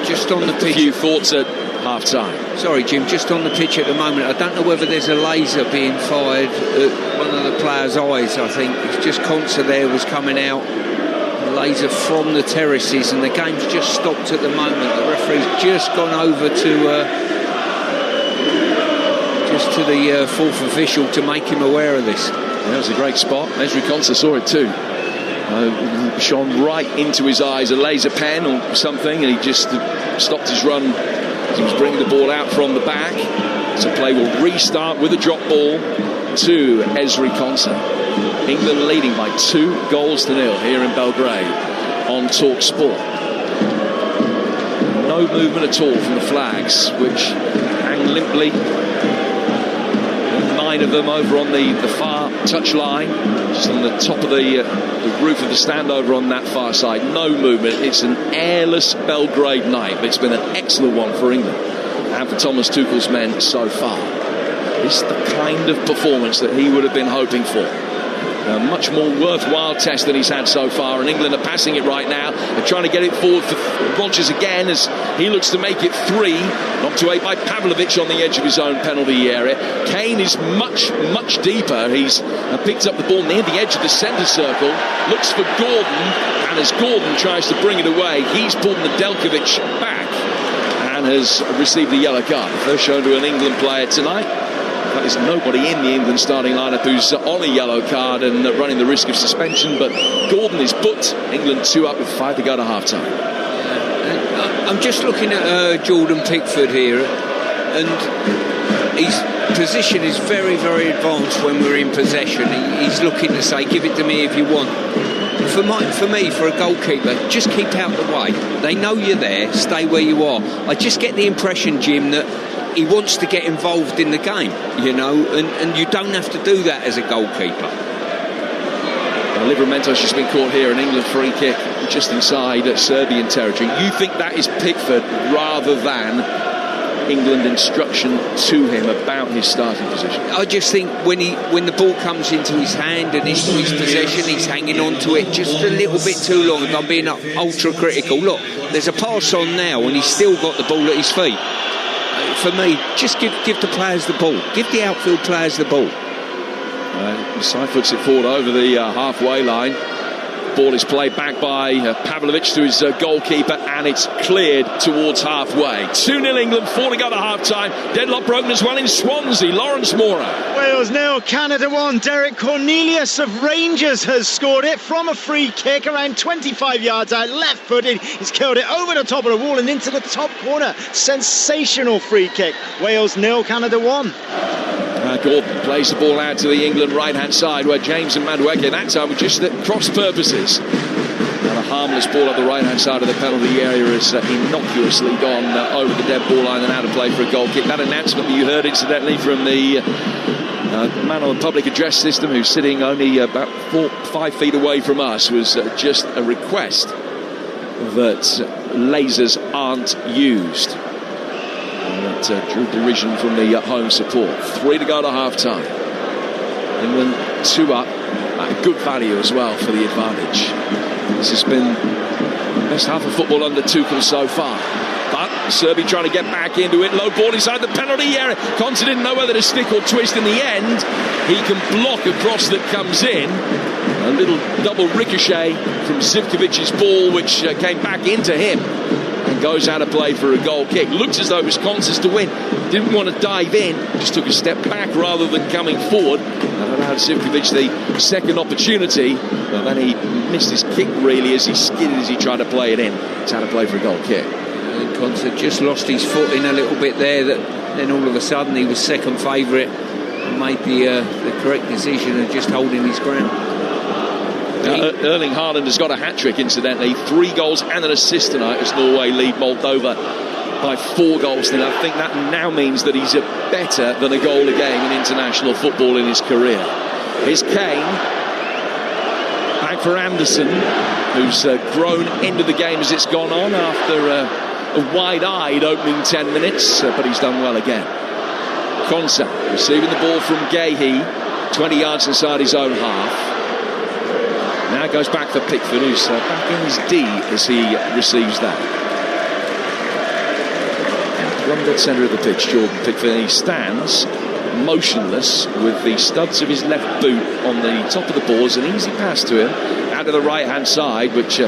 just on the pitch, a few thoughts at half-time. Sorry, Jim, just on the pitch at the moment, I don't know whether there's a laser being fired at one of the players' eyes. I think it's just Konsa there was coming out, a laser from the terraces, and the game's just stopped at the moment. The referee's just gone over to the fourth official to make him aware of this. That was a great spot. Ezri Konsa saw it too. Shone right into his eyes, a laser pen or something, and he just stopped his run as he was bringing the ball out from the back. So play will restart with a drop ball to Ezri Konsa. England leading by 2 goals to 0 here in Belgrade on TalkSport. No movement at all from the flags, which hang limply. 9 of them over on the far touch line, just on the top of the roof of the stand over on that far side. No movement. It's an airless Belgrade night, but it's been an excellent one for England and for Thomas Tuchel's men so far. It's the kind of performance that he would have been hoping for. A much more worthwhile test than he's had so far, and England are passing it right now. They're trying to get it forward for Rodgers again as he looks to make it 3. Knocked away by Pavlovic on the edge of his own penalty area. Kane is much, much deeper. He's picked up the ball near the edge of the centre circle, looks for Gordon, and as Gordon tries to bring it away, he's pulled Nedeljkovic back and has received a yellow card. First shown to an England player tonight. There's nobody in the England starting lineup who's on a yellow card and running the risk of suspension, but Gordon is booked. England 2 up with 5 to go to half-time. I'm just looking at Jordan Pickford here, and his position is very, very advanced when we're in possession. He's looking to say, give it to me if you want. For me, for a goalkeeper, just keep out the way. They know you're there, stay where you are. I just get the impression, Jim, that he wants to get involved in the game, you know, and you don't have to do that as a goalkeeper. Livramento's just been caught here, an England free kick just inside Serbian territory. You think that is Pickford rather than England instruction to him about his starting position? I just think when the ball comes into his hand and into his possession, he's hanging on to it just a little bit too long. And I'm being ultra critical. Look, there's a pass on now and he's still got the ball at his feet. For me, just give the players the ball. Give the outfield players the ball. Side foots it forward over the halfway line. Ball is played back by Pavlovic to his goalkeeper, and it's cleared towards halfway. 2-0 England, 4 to go to half-time. Deadlock broken as well in Swansea. Lawrence Mora. Wales 0, Canada 1. Derek Cornelius of Rangers has scored it from a free kick around 25 yards out, left-footed. He's killed it over the top of the wall and into the top corner. Sensational free kick. Wales 0, Canada 1. Gordon plays the ball out to the England right-hand side where James and Madueke, that time with just the cross purposes. And a harmless ball at the right-hand side of the penalty area has innocuously gone over the dead ball line and out of play for a goal kick. That announcement that you heard incidentally from the man on the public address system who's sitting only about 4-5 feet away from us was just a request that lasers aren't used. And that drew derision from the home support. 3 to go to half-time. England 2 up. Good value as well for the advantage. This has been the best half of football under Tuchel so far. But Serbia trying to get back into it. Low ball inside the penalty area. Konsa didn't know whether to stick or twist in the end. He can block a cross that comes in. A little double ricochet from Zivkovic's ball, which came back into him and goes out of play for a goal kick. Looks as though it was Konsa's to win. Didn't want to dive in, just took a step back rather than coming forward. That allowed Zivkovic the second opportunity, but then he missed his kick really as he skidded as he tried to play it in. It's out of play for a goal kick. Konsa just lost his foot in a little bit there, then all of a sudden he was second favourite and made the correct decision of just holding his ground. Erling Haaland has got a hat-trick, incidentally. 3 goals and an assist tonight as Norway lead Moldova by 4 goals. And I think that now means that he's better than a goal a game in international football in his career. Here's Kane. Back for Anderson, who's grown into the game as it's gone on after a wide-eyed opening 10 minutes, but he's done well again. Konsa receiving the ball from Gehi, 20 yards inside his own half. Now goes back for Pickford, who's back in his D as he receives that. And from the centre of the pitch, Jordan Pickford, and he stands motionless with the studs of his left boot on the top of the ball. It's an easy pass to him out of the right-hand side, which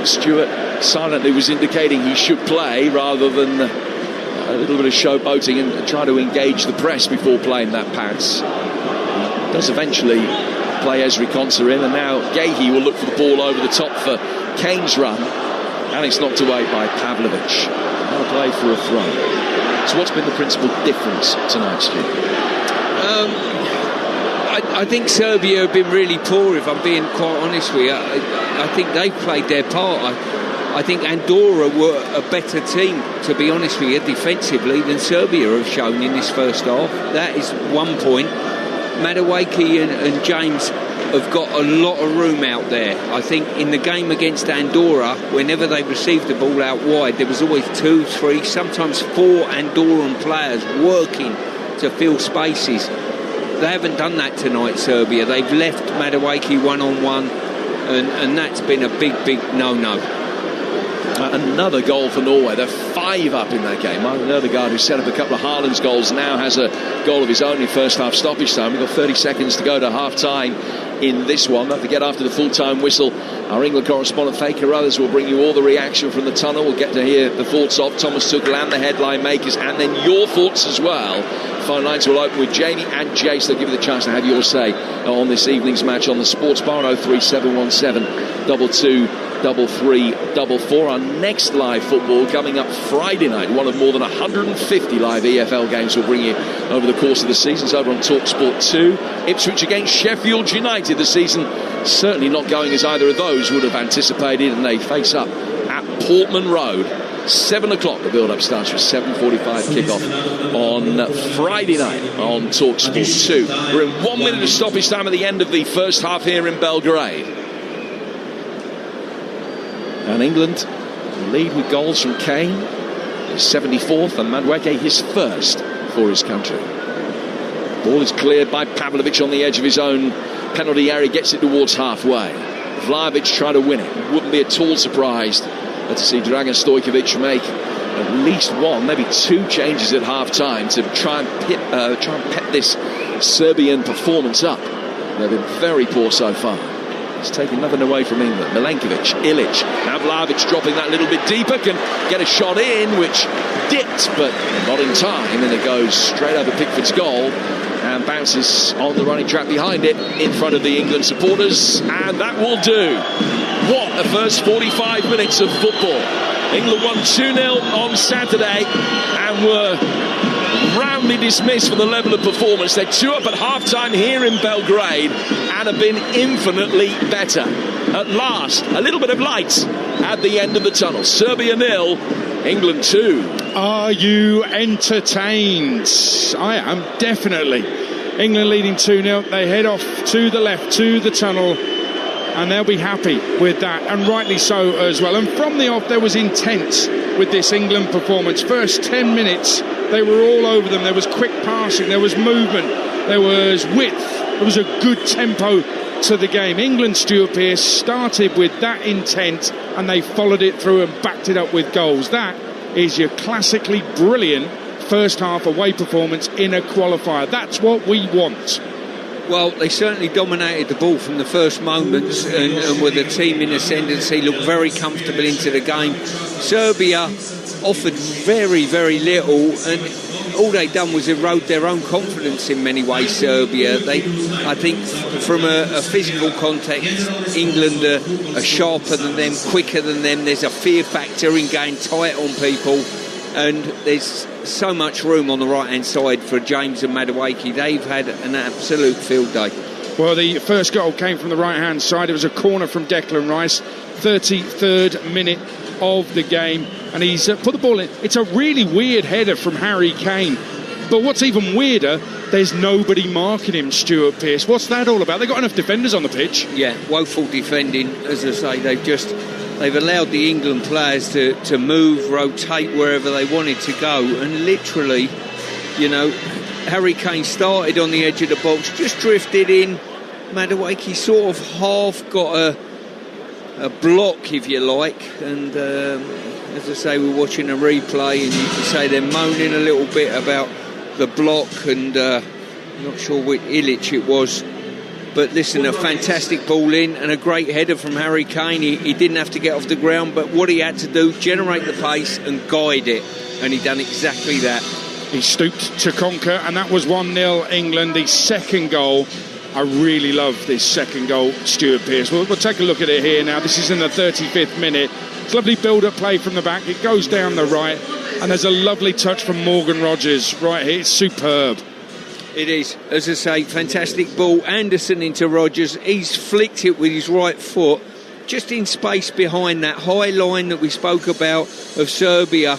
Stewart silently was indicating he should play rather than a little bit of showboating and try to engage the press before playing that pass. He does eventually play Ezri Konsa in, and now Gehi will look for the ball over the top for Kane's run, and it's knocked away by Pavlovic. Another play for a throw. So what's been the principal difference tonight, Stu? I think Serbia have been really poor, if I'm being quite honest with you. I think they've played their part. I think Andorra were a better team, to be honest with you, defensively than Serbia have shown in this first half. That is one point. Madueke and James have got a lot of room out there. I think in the game against Andorra, whenever they received the ball out wide, there was always 2, 3, sometimes 4 Andorran players working to fill spaces. They haven't done that tonight, Serbia. They've left Madueke one-on-one, and that's been a big no-no. Another goal for Norway. They're 5 up in that game. Another guy who set up a couple of Haaland's goals now has a goal of his own in first half stoppage time. We've got 30 seconds to go to half time in this one. Don't forget, after the full-time whistle, our England correspondent Faye Carruthers will bring you all the reaction from the tunnel. We'll get to hear the thoughts of Thomas Tuchel and the headline makers, and then your thoughts as well. Phone lines will open with Jamie and Jace. They'll give you the chance to have your say on this evening's match on the Sports Bar. 03717 22 3344. Our next live football coming up Friday night. One of more than 150 live EFL games we'll bring you over the course of the season. It's over on TalkSport 2. Ipswich against Sheffield United. The season certainly not going as either of those would have anticipated, and they face up at Portman Road. 7 o'clock the build-up starts with 7:45 kickoff on Friday night on TalkSport 2. We're in 1 minute of stoppage time at the end of the first half here in Belgrade. And England lead with goals from Kane, His 74th, and Madueke his first for his country. Ball is cleared by Pavlovic on the edge of his own penalty area, gets it towards halfway. Vlahovic trying to win it. Wouldn't be at all surprised to see Dragan Stojkovic make at least one, maybe two changes at half-time to try and pep this Serbian performance up. They've been very poor so far. It's taken nothing away from England. Milenkovic, Ilic, now Vlahovic dropping that little bit deeper, can get a shot in, which dipped, but not in time, and it goes straight over Pickford's goal and bounces on the running track behind it in front of the England supporters, and that will do. What a first 45 minutes of football. England won 2-0 on Saturday and were roundly dismissed for the level of performance. They're 2 up at half-time here in Belgrade and have been infinitely better. At last, a little bit of light at the end of the tunnel. Serbia 0, England 2. Are you entertained? I am, definitely. England leading 2-0. They head off to the left, to the tunnel, and they'll be happy with that, and rightly so as well. And from the off, there was intent with this England performance. First 10 minutes, they were all over them. There was quick passing, there was movement, there was width, there was a good tempo to the game. England, Stuart Pearce, started with that intent, and they followed it through and backed it up with goals. That is your classically brilliant first half away performance in a qualifier. That's what we want. Well, they certainly dominated the ball from the first moments and with the team in ascendancy, looked very comfortable into the game. Serbia offered very, very little, and all they'd done was erode their own confidence in many ways, Serbia. I think from a physical context, England are sharper than them, quicker than them. There's a fear factor in going tight on people, and there's so much room on the right-hand side for James and Madueke. They've had an absolute field day. Well, the first goal came from the right-hand side. It was a corner from Declan Rice, 33rd minute of the game, and he's put the ball in. It's a really weird header from Harry Kane, but what's even weirder, there's nobody marking him, Stuart Pearce. What's that all about? They've got enough defenders on the pitch. Yeah, woeful defending. As I say, they've allowed the England players to move, rotate wherever they wanted to go, and literally, you know, Harry Kane started on the edge of the box, just drifted in. Madueke sort of half got a block, if you like, and as I say, we're watching a replay, and you can say they're moaning a little bit about the block, and I'm not sure which Ilic it was. But listen, a fantastic ball in and a great header from Harry Kane. He didn't have to get off the ground, but what he had to do, generate the pace and guide it, and he done exactly that. He stooped to conquer, and that was 1-0 England. The second goal, I really love this second goal, Stuart Pearce. We'll take a look at it here now. This is in the 35th minute. It's lovely build-up play from the back. It goes down the right, and there's a lovely touch from Morgan Rogers right here. It's superb. It is, as I say, fantastic ball. Anderson into Rogers. He's flicked it with his right foot, just in space behind that high line that we spoke about of Serbia.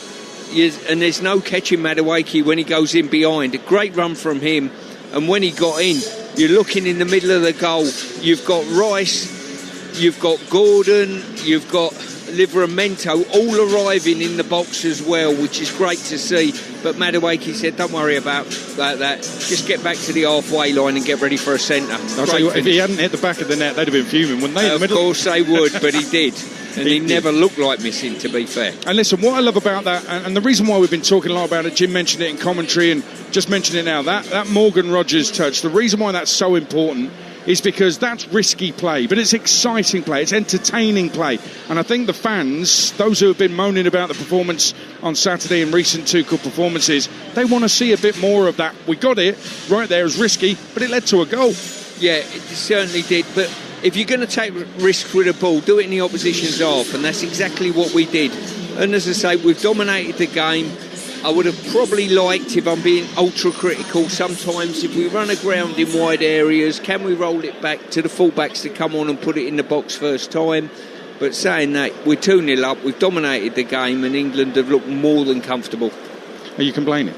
And there's no catching Madueke when he goes in behind. A great run from him. And when he got in, you're looking in the middle of the goal. You've got Rice, you've got Gordon, you've got Livramento all arriving in the box as well, which is great to see. But Madueke said, don't worry about that. Just get back to the halfway line and get ready for a centre. I'll tell you what, if he hadn't hit the back of the net, they'd have been fuming, wouldn't they? Of course they would, but he did. And he never looked like missing, to be fair. And listen, what I love about that, and the reason why we've been talking a lot about it, Jim mentioned it in commentary and just mentioned it now, that Morgan Rogers touch, the reason why that's so important is because that's risky play, but it's exciting play, it's entertaining play. And I think the fans, those who have been moaning about the performance on Saturday and recent Tuchel performances, they want to see a bit more of that. We got it right there, it was risky, but it led to a goal. Yeah, it certainly did, but if you're going to take risks with a ball, do it in the opposition's half, and that's exactly what we did. And as I say, we've dominated the game. I would have probably liked, if I'm being ultra critical, sometimes if we run aground in wide areas, can we roll it back to the fullbacks to come on and put it in the box first time? But saying that, we're 2-0 up, we've dominated the game, and England have looked more than comfortable. Are you complaining?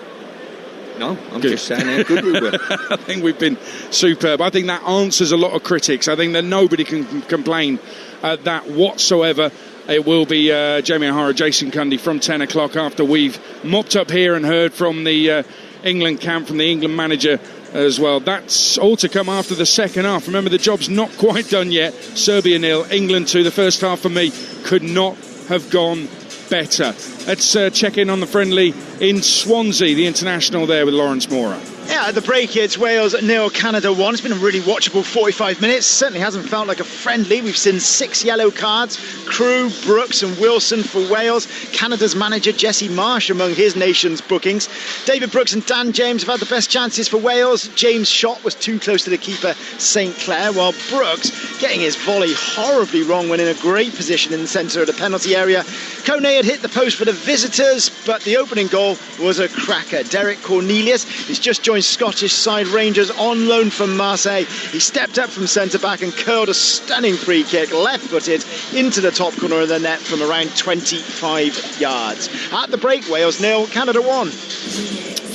No, I'm just saying how good we were. I think we've been superb. I think that answers a lot of critics. I think that nobody can complain at that whatsoever. it will be Jamie O'Hara, Jason Cundy from 10 o'clock after we've mopped up here and heard from the England camp, from the England manager as well. That's all to come after the second half. Remember, the job's not quite done yet. Serbia 0, England 2. The first half for me could not have gone better. Let's check in on the friendly in Swansea, the international there with Lawrence Mora. Yeah, at the break, it's Wales 0, Canada 1. It's been a really watchable 45 minutes. Certainly hasn't felt like a friendly. We've seen 6 yellow cards. Crew, Brooks and Wilson for Wales. Canada's manager, Jesse Marsh, among his nation's bookings. David Brooks and Dan James have had the best chances for Wales. James' shot was too close to the keeper, St. Clair, while Brooks getting his volley horribly wrong when in a great position in the centre of the penalty area. Kone had hit the post for the visitors, but the opening goal was a cracker. Derek Cornelius is just joined Scottish side Rangers on loan from Marseille. He stepped up from centre-back and curled a stunning free kick, left-footed, into the top corner of the net from around 25 yards. At the break, Wales 0, Canada 1.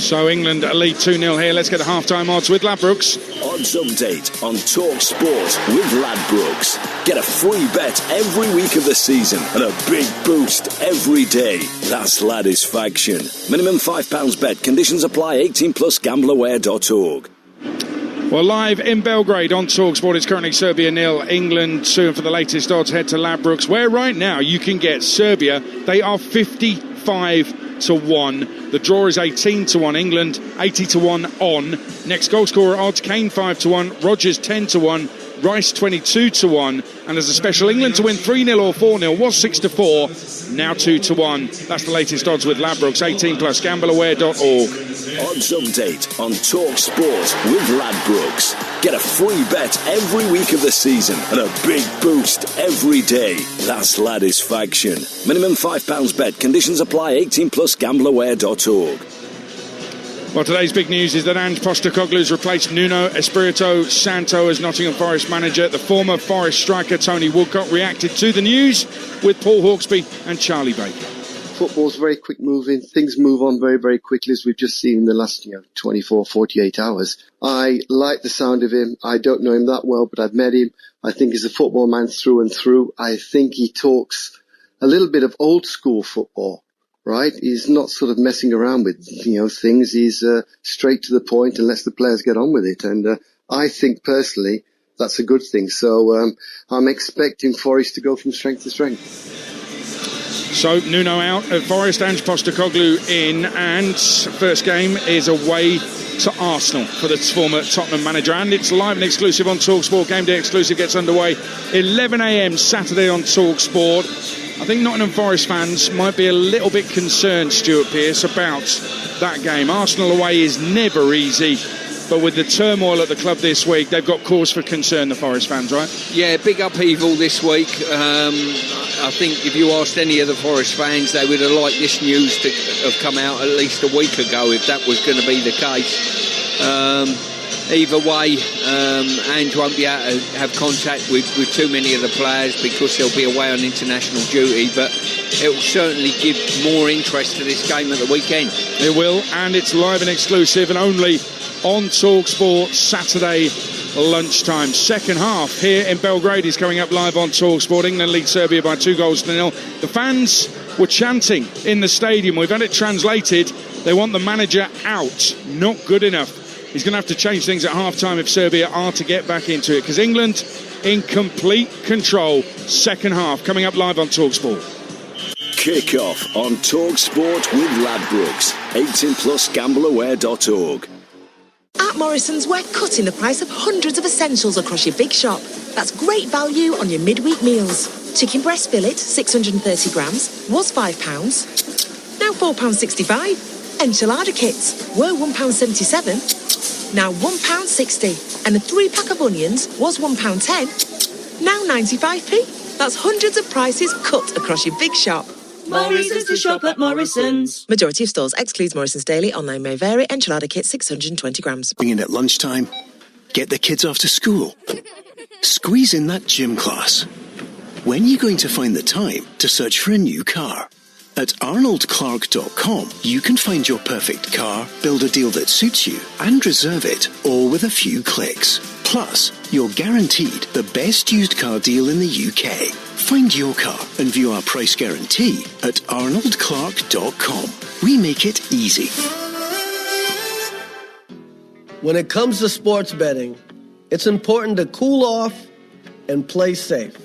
So England lead 2-0 here. Let's get the half-time odds with Ladbrokes. Odds update on TalkSport with Ladbrokes. Get a free bet every week of the season and a big boost every day. That's Ladisfaction. Minimum £5 bet. Conditions apply. 18 plus gambleaware.org. Well, live in Belgrade on TalkSport, it's currently Serbia 0, England 2. And for the latest odds, head to Ladbrokes, where right now you can get Serbia. They are 55-1. The draw is 18-1. England 80-1 on. Next goal scorer odds: Kane 5-1, Rodgers 10-1, Rice 22-1. And there's a special: England to win 3-0 or 4-0 was 6-4, now 2-1. That's the latest odds with Ladbrokes. 18 plus gambleaware.org. Odds update on TalkSport with Ladbrokes. Get a free bet every week of the season and a big boost every day. That's Ladisfaction. Minimum £5 bet. Conditions apply. 18 plus gambleaware.org. Well, today's big news is that Ange Postecoglou has replaced Nuno Espirito Santo as Nottingham Forest manager. The former Forest striker Tony Woodcock reacted to the news with Paul Hawksby and Charlie Baker. Football's very quick moving. Things move on very, very quickly, as we've just seen in the last 24, 48 hours. I like the sound of him. I don't know him that well, but I've met him. I think he's a football man through and through. I think he talks a little bit of old school football. Right? He's not sort of messing around with, things. He's straight to the point and lets the players get on with it. And I think personally that's a good thing. So I'm expecting Forest to go from strength to strength. So Nuno out at Forest, Ange Postecoglou in, and first game is away to Arsenal for the former Tottenham manager. And it's live and exclusive on TalkSport. Game day exclusive gets underway 11 a.m. Saturday on TalkSport. I think Nottingham Forest fans might be a little bit concerned, Stuart Pearce, about that game. Arsenal away is never easy, but with the turmoil at the club this week, they've got cause for concern, the Forest fans, right? Yeah, big upheaval this week. I think if you asked any of the Forest fans, they would have liked this news to have come out at least a week ago if that was going to be the case. Either way, Ange won't be able to have contact with too many of the players because they'll be away on international duty, but it will certainly give more interest to this game at the weekend. It will, and it's live and exclusive and only on TalkSport Saturday lunchtime. Second half here in Belgrade is coming up live on TalkSport. England lead Serbia by 2-0. The fans were chanting in the stadium. We've had it translated. They want the manager out. Not good enough. He's going to have to change things at half-time if Serbia are to get back into it, because England in complete control. Second half coming up live on TalkSport. Kick-off on TalkSport with Ladbrokes. 18 plus gambleaware.org. At Morrison's, we're cutting the price of hundreds of essentials across your big shop. That's great value on your midweek meals. Chicken breast fillet, 630 grams, was £5. Now £4.65. Enchilada kits were £1.77. Now £1.60. And a 3-pack of onions was £1.10. Now 95p. That's hundreds of prices cut across your big shop. Morrison's to shop at Morrison's. Majority of stores excludes Morrison's Daily. Online may vary. Enchilada kit 620 grams. Bring in at lunchtime. Get the kids off to school. Squeeze in that gym class. When are you going to find the time to search for a new car? At arnoldclark.com, you can find your perfect car, build a deal that suits you, and reserve it all with a few clicks. Plus, you're guaranteed the best used car deal in the UK. Find your car and view our price guarantee at arnoldclark.com. We make it easy. When it comes to sports betting, it's important to cool off and play safe.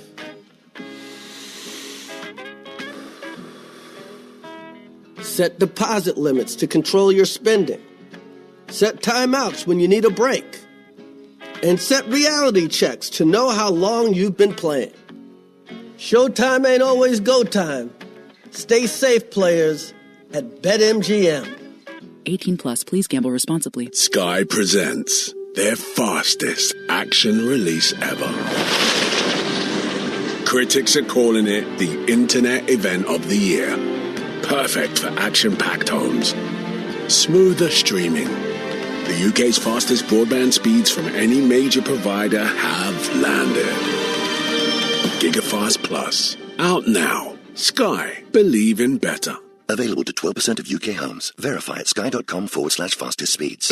Set deposit limits to control your spending. Set timeouts when you need a break. And set reality checks to know how long you've been playing. Showtime ain't always go time. Stay safe, players, at BetMGM. 18 plus, please gamble responsibly. Sky presents their fastest action release ever. Critics are calling it the internet event of the year. Perfect for action-packed homes. Smoother streaming. The UK's fastest broadband speeds from any major provider have landed. Gigafast Plus. Out now. Sky. Believe in better. Available to 12% of UK homes. Verify at sky.com/fastest speeds.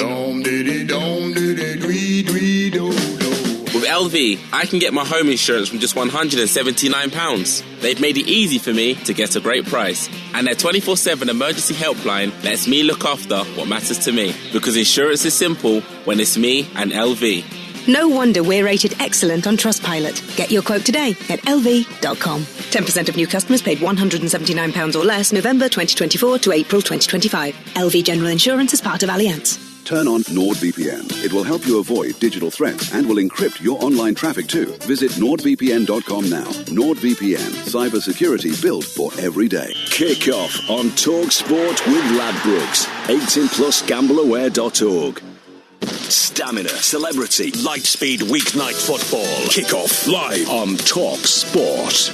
With LV, I can get my home insurance from just £179. They've made it easy for me to get a great price. And their 24/7 emergency helpline lets me look after what matters to me. Because insurance is simple when it's me and LV. No wonder we're rated excellent on Trustpilot. Get your quote today at lv.com. 10% of new customers paid £179 or less November 2024 to April 2025. LV General Insurance is part of Allianz. Turn on NordVPN. It will help you avoid digital threats and will encrypt your online traffic too. Visit nordvpn.com now. NordVPN. Cybersecurity built for every day. Kick off on TalkSport with Ladbrokes. 18plusgambleaware.org. Stamina, celebrity, Lightspeed weeknight football. Kick off live on TalkSport.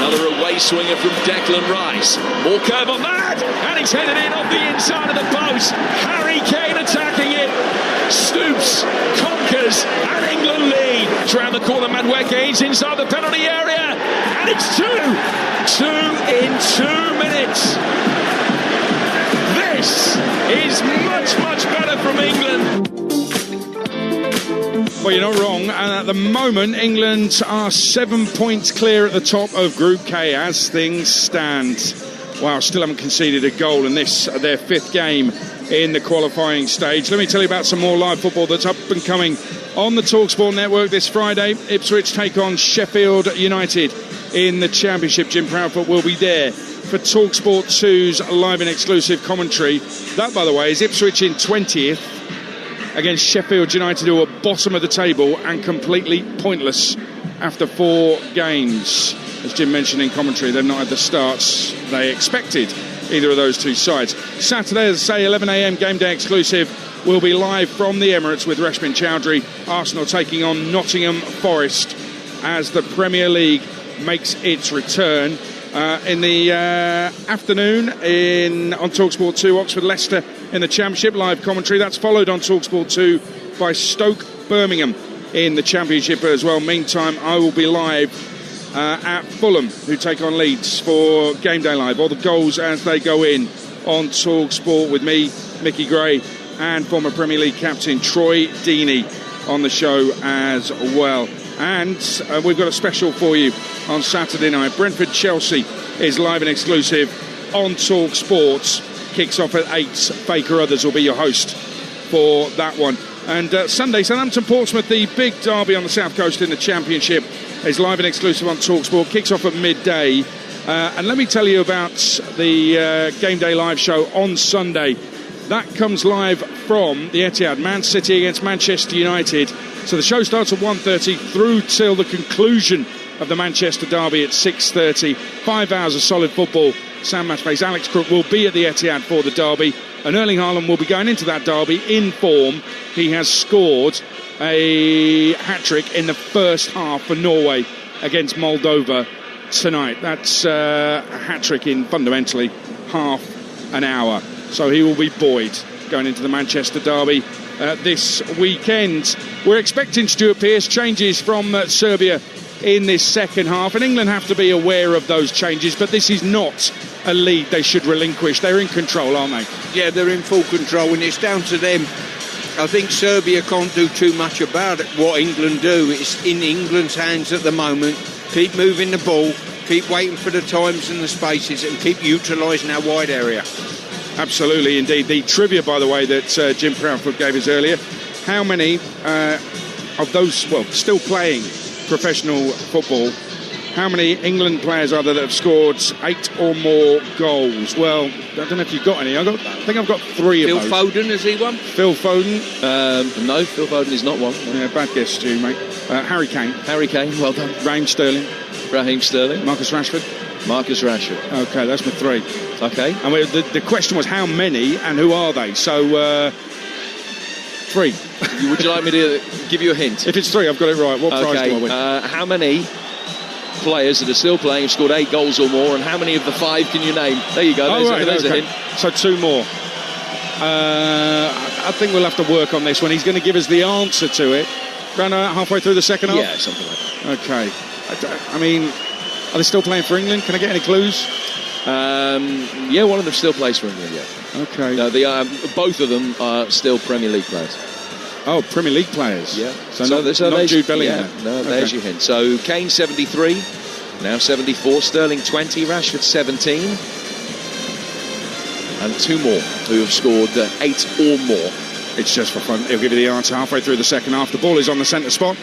Another away swinger from Declan Rice. More curve on that, and he's headed in off the inside of the post. Harry Kane attacking it. Stoops, conquers, and England lead. Round the corner, Madueke, he's inside the penalty area, and it's two. 2 in 2 minutes. This is much, much better from England. Well, you're not wrong, and at the moment England are 7 points clear at the top of Group K as things stand. Wow, still haven't conceded a goal in this, their 5th game in the qualifying stage. Let me tell you about some more live football that's up and coming on the TalkSport network this Friday. Ipswich take on Sheffield United in the Championship. Jim Proudfoot will be there for TalkSport 2's live and exclusive commentary. That, by the way, is Ipswich in 20th against Sheffield United, who are bottom of the table and completely pointless after 4 games. As Jim mentioned in commentary, they've not had the starts they expected, either of those two sides. Saturday, as I say, 11 a.m. game day exclusive, will be live from the Emirates with Rashmin Chowdhury. Arsenal taking on Nottingham Forest as the Premier League makes its return. In the afternoon on TalkSport 2, Oxford Leicester in the Championship live commentary. That's followed on TalkSport 2 by Stoke Birmingham in the Championship as well. Meantime, I will be live at Fulham, who take on Leeds for Game Day Live. All the goals as they go in on TalkSport with me, Mickey Gray, and former Premier League captain Troy Deeney on the show as well. And we've got a special for you on Saturday night. Brentford-Chelsea is live and exclusive on TalkSport. Kicks off at 8. Baker Others will be your host for that one. And Sunday, Southampton-Portsmouth, the big derby on the South Coast in the Championship, is live and exclusive on TalkSport. Kicks off at midday. And let me tell you about the Game Day Live show on Sunday. That comes live from the Etihad. Man City against Manchester United. So the show starts at 1:30 through till the conclusion of the Manchester derby at 6:30. 5 hours of solid football. Sam Matchface, Alex Crook will be at the Etihad for the derby, and Erling Haaland will be going into that derby in form. He has scored a hat-trick in the first half for Norway against Moldova tonight. That's a hat-trick in fundamentally half an hour. So he will be buoyed going into the Manchester derby this weekend. We're expecting Stuart Pearce changes from Serbia in this second half, and England have to be aware of those changes, but this is not a lead they should relinquish. They're in control, aren't they? Yeah, they're in full control, and it's down to them. I think Serbia can't do too much about it. What England do, it's in England's hands at the moment. Keep moving the ball, keep waiting for the times and the spaces, and keep utilising our wide area. Absolutely, indeed. The trivia, by the way, that Jim Proudfoot gave us earlier, how many of those, still playing professional football, how many England players are there that have scored 8 or more goals? Well, I don't know if you've got any. I think I've got 3 Phil of those. Foden, is he one? Phil Foden? No, Phil Foden is not one. Yeah, bad guess, Stu, mate. Harry Kane. Harry Kane, well done. Raheem Sterling. Marcus Rashford. Okay, that's my 3. Okay. And the question was how many and who are they? So, 3. Would you like me to give you a hint? If it's 3, I've got it right. What prize do I win? How many players that are still playing have scored 8 goals or more, and how many of the 5 can you name? There you go. There's a hint. So 2 more. I think we'll have to work on this one. He's going to give us the answer to it. Around halfway through the second half? Yeah, something like that. Okay. I mean, are they still playing for England? Can I get any clues? Yeah, one of them still plays for England, yeah. Okay. No, both of them are still Premier League players. Oh, Premier League players. Yeah. So not Jude Bellingham. Yeah, no, there's your hint. So Kane 73, now 74, Sterling 20, Rashford 17, and 2 more who have scored 8 or more. It's just for fun. He'll give you the answer halfway through the second half. The ball is on the centre spot.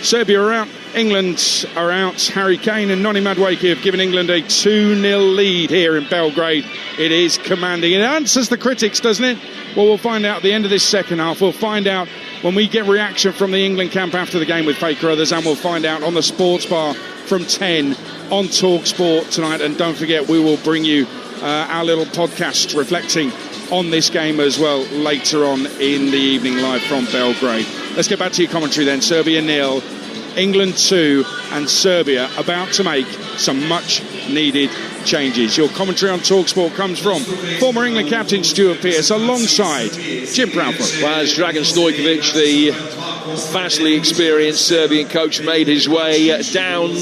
Serbia are out. England are out. Harry Kane and Noni Madueke have given England a 2-0 lead here in Belgrade. It is commanding. It answers the critics, doesn't it? Well, we'll find out at the end of this second half. We'll find out when we get reaction from the England camp after the game with Faye Carruthers, and we'll find out on the Sports Bar from 10 on TalkSport tonight. And don't forget, we will bring you our little podcast reflecting on this game as well later on in the evening, live from Belgrade. Let's get back to your commentary then. Serbia 0, England 2, and Serbia about to make some much needed changes. Your commentary on TalkSport comes from former England captain Stuart Pearce alongside Jim Proudfoot. Well, as Dragan Stojkovic, the vastly experienced Serbian coach, made his way down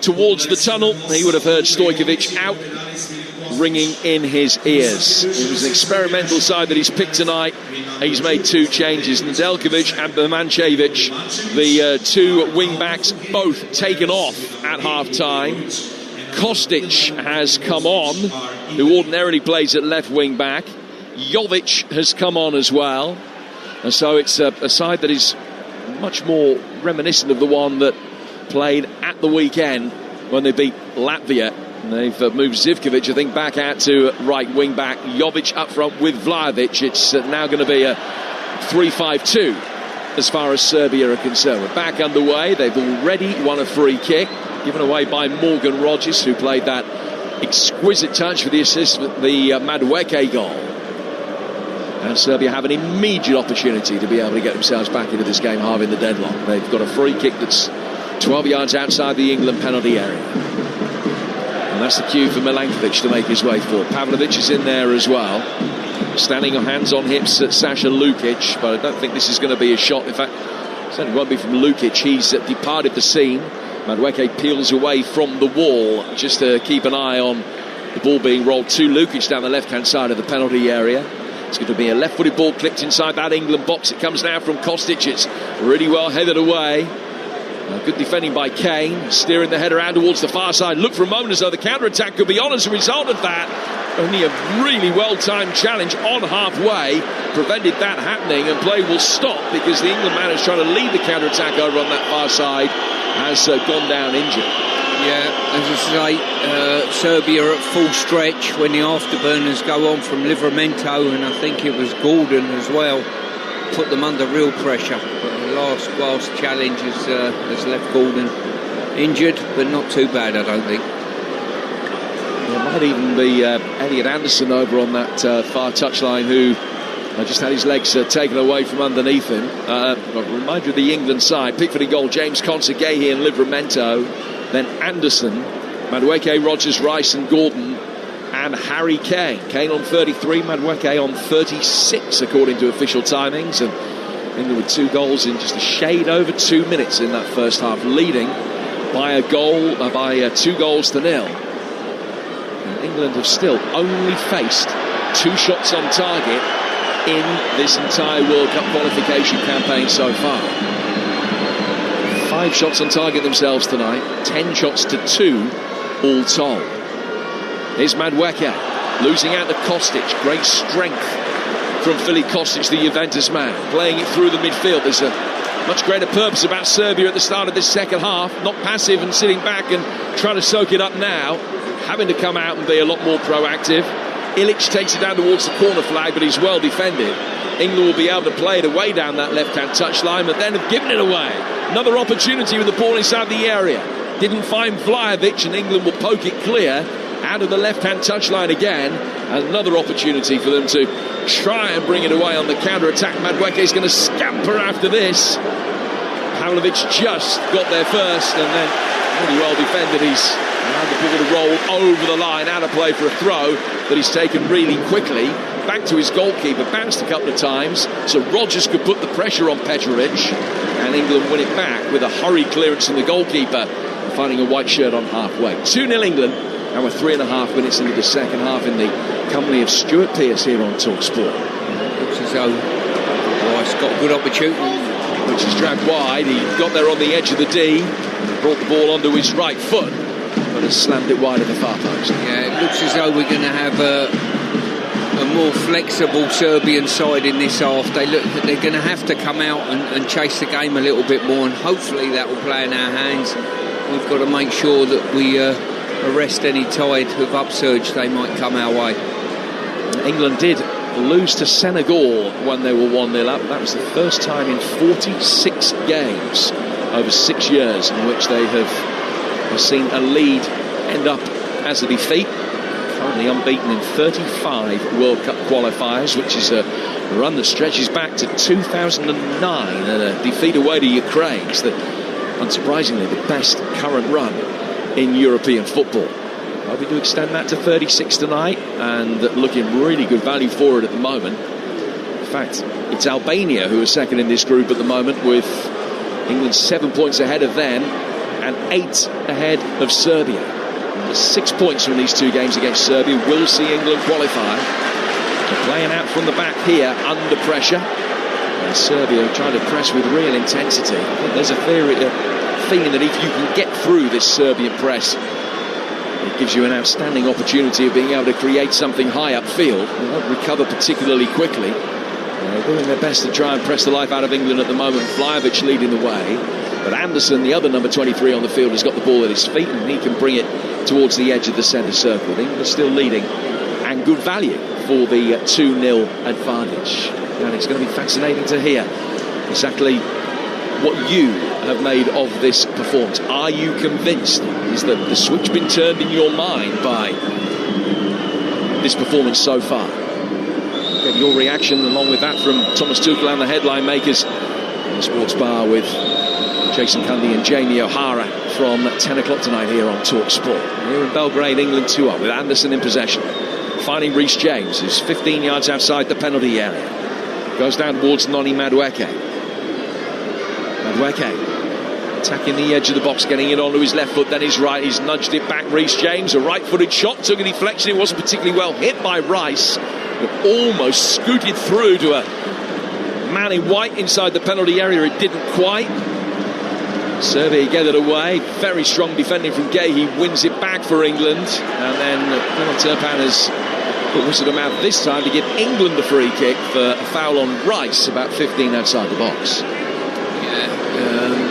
towards the tunnel, he would have heard Stojkovic out ringing in his ears. It was an experimental side that he's picked tonight. He's made 2 changes. Nedeljkovic and Birmancevic, the 2 wing-backs, both taken off at half-time. Kostic has come on, who ordinarily plays at left wing-back. Jovic has come on as well. And so it's a side that is much more reminiscent of the one that played at the weekend when they beat Latvia. And they've moved Zivkovic, I think, back out to right wing-back. Jovic up front with Vlahovic. It's now going to be a 3-5-2 as far as Serbia are concerned. We're back underway. They've already won a free kick, given away by Morgan Rogers, who played that exquisite touch for the assist for the Madueke goal. And Serbia have an immediate opportunity to be able to get themselves back into this game, halving the deadlock. They've got a free kick that's 12 yards outside the England penalty area. And that's the cue for Milankovic to make his way forward. Pavlovic is in there as well. Standing on hands on hips at Sasha Lukic, but I don't think this is going to be a shot. In fact, it certainly won't be from Lukic. He's departed the scene. Madueke peels away from the wall just to keep an eye on the ball being rolled to Lukic down the left-hand side of the penalty area. It's going to be a left-footed ball clipped inside that England box. It comes now from Kostic. It's really well headed away. Good defending by Kane, steering the header out towards the far side. Look for a moment as though the counter-attack could be on as a result of that. Only a really well-timed challenge on halfway prevented that happening, and play will stop because the England man is trying to lead the counter-attack over on that far side has gone down injured. Yeah, as I say, Serbia at full stretch when the afterburners go on from Livramento, and I think it was Gordon as well, put them under real pressure. But the last challenge has left Gordon injured, but not too bad, I don't think. It might even be Elliot Anderson over on that far touchline, who just had his legs taken away from underneath him. Reminder of the England side: Pickford in goal, James Conser-Gahey and Livramento, then Anderson, Madueke, Rogers, Rice and Gordon, and Harry Kane. Kane on 33, Madueke on 36 according to official timings, and England with 2 goals in just a shade over 2 minutes in that first half, leading by 2 goals to 0. England have still only faced 2 shots on target in this entire World Cup qualification campaign so far. 5 shots on target themselves tonight, 10 shots to 2 all told. Here's Madueke, losing out to Kostic. Great strength from Filip Kostic, the Juventus man, playing it through the midfield. There's a much greater purpose about Serbia at the start of this second half, not passive and sitting back and trying to soak it up now, having to come out and be a lot more proactive. Ilic takes it down towards the corner flag, but he's well defended. England will be able to play it away down that left-hand touchline, but then have given it away. Another opportunity with the ball inside the area. Didn't find Vlahovic, and England will poke it clear out of the left-hand touchline again. Another opportunity for them to try and bring it away on the counter-attack. Madueke is going to scamper after this. Pavlovic just got there first, and then really well defended. He's allowed the ball to roll over the line, out of play for a throw that he's taken really quickly. Back to his goalkeeper, bounced a couple of times, so Rodgers could put the pressure on Petrovic, and England win it back with a hurried clearance from the goalkeeper, finding a white shirt on halfway. 2-0 England, and we're 3.5 minutes into the second half in the company of Stuart Pearce here on TalkSport. Looks as though Rice got a good opportunity, which is dragged wide. He got there on the edge of the D, brought the ball onto his right foot, but has slammed it wide at the far post. Yeah, it looks as though we're going to have a more flexible Serbian side in this half. They're going to have to come out and chase the game a little bit more, and hopefully that will play in our hands. We've got to make sure that we arrest any tide of upsurge they might come our way. England did lose to Senegal when they were 1-0 up. That was the first time in 46 games over 6 years in which they have seen a lead end up as a defeat. Currently unbeaten in 35 World Cup qualifiers, which is a run that stretches back to 2009 and a defeat away to Ukraine. It's unsurprisingly the best current run in European football. Hoping to extend that to 36 tonight, and looking really good value for it at the moment. In fact, it's Albania who are second in this group at the moment, with England 7 points ahead of them and 8 ahead of Serbia. 6 points from these 2 games against Serbia will see England qualify. They're playing out from the back here under pressure, and Serbia trying to press with real intensity. I think there's a feeling that if you can get through this Serbian press, it gives you an outstanding opportunity of being able to create something high upfield. They won't recover particularly quickly. They're doing their best to try and press the life out of England at the moment. Vlahovic leading the way, but Anderson, the other number 23 on the field, has got the ball at his feet, and he can bring it towards the edge of the centre circle. England still leading, and good value for the 2-0 advantage. And it's going to be fascinating to hear exactly what you have made of this performance. Are you convinced? Is that the switch been turned in your mind by this performance so far? Get your reaction along with that from Thomas Tuchel and the headline makers in the Sports Bar with Jason Cundy and Jamie O'Hara from 10 o'clock tonight here on TalkSport. Here in Belgrade, England 2-up with Anderson in possession, finding Reece James, who's 15 yards outside the penalty area. Goes down towards Noni Madueke. Madueke attacking the edge of the box, getting it onto his left foot, then his right. He's nudged it back. Reece James, a right-footed shot, took a deflection. It wasn't particularly well hit by Rice, but almost scooted through to a man in white inside the penalty area. It didn't quite. Serbia get it away. Very strong defending from Gay. He wins it back for England, and then Turpan has put whistle to mouth this time to give England the free kick for a foul on Rice about 15 outside the box.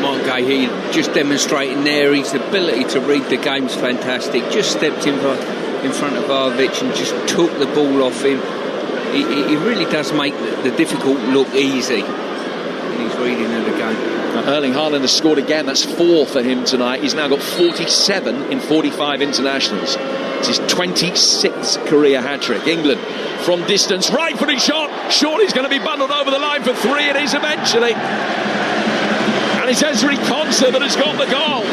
Mark Gay here just demonstrating there his ability to read the game's fantastic. Just stepped in front of Vlahovic and just took the ball off him. He really does make the difficult look easy in his reading of the game. Erling Haaland has scored again. That's 4 for him tonight. He's now got 47 in 45 internationals. It's his 26th career hat-trick. England from distance, right-footed shot. Shorty's going to be bundled over the line for 3. It is eventually. And it's Ezri Konsa that has got the goal.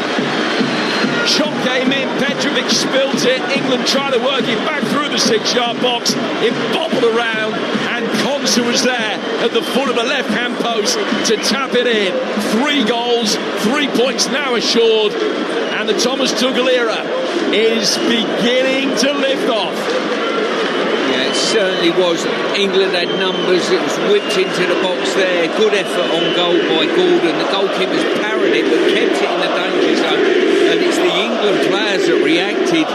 Shot came in, Petrovic spilt it. England trying to work it back through the 6-yard box. It bobbled around, and Konsa was there at the foot of the left-hand post to tap it in. 3 goals, 3 points now assured, and the Thomas Tuchel era is beginning to lift off. Yeah, it certainly was. England had numbers. It was whipped into the box there. Good effort on goal by Gordon. The goalkeeper's parried it, but kept it in the danger zone. And it's the England players that reacted.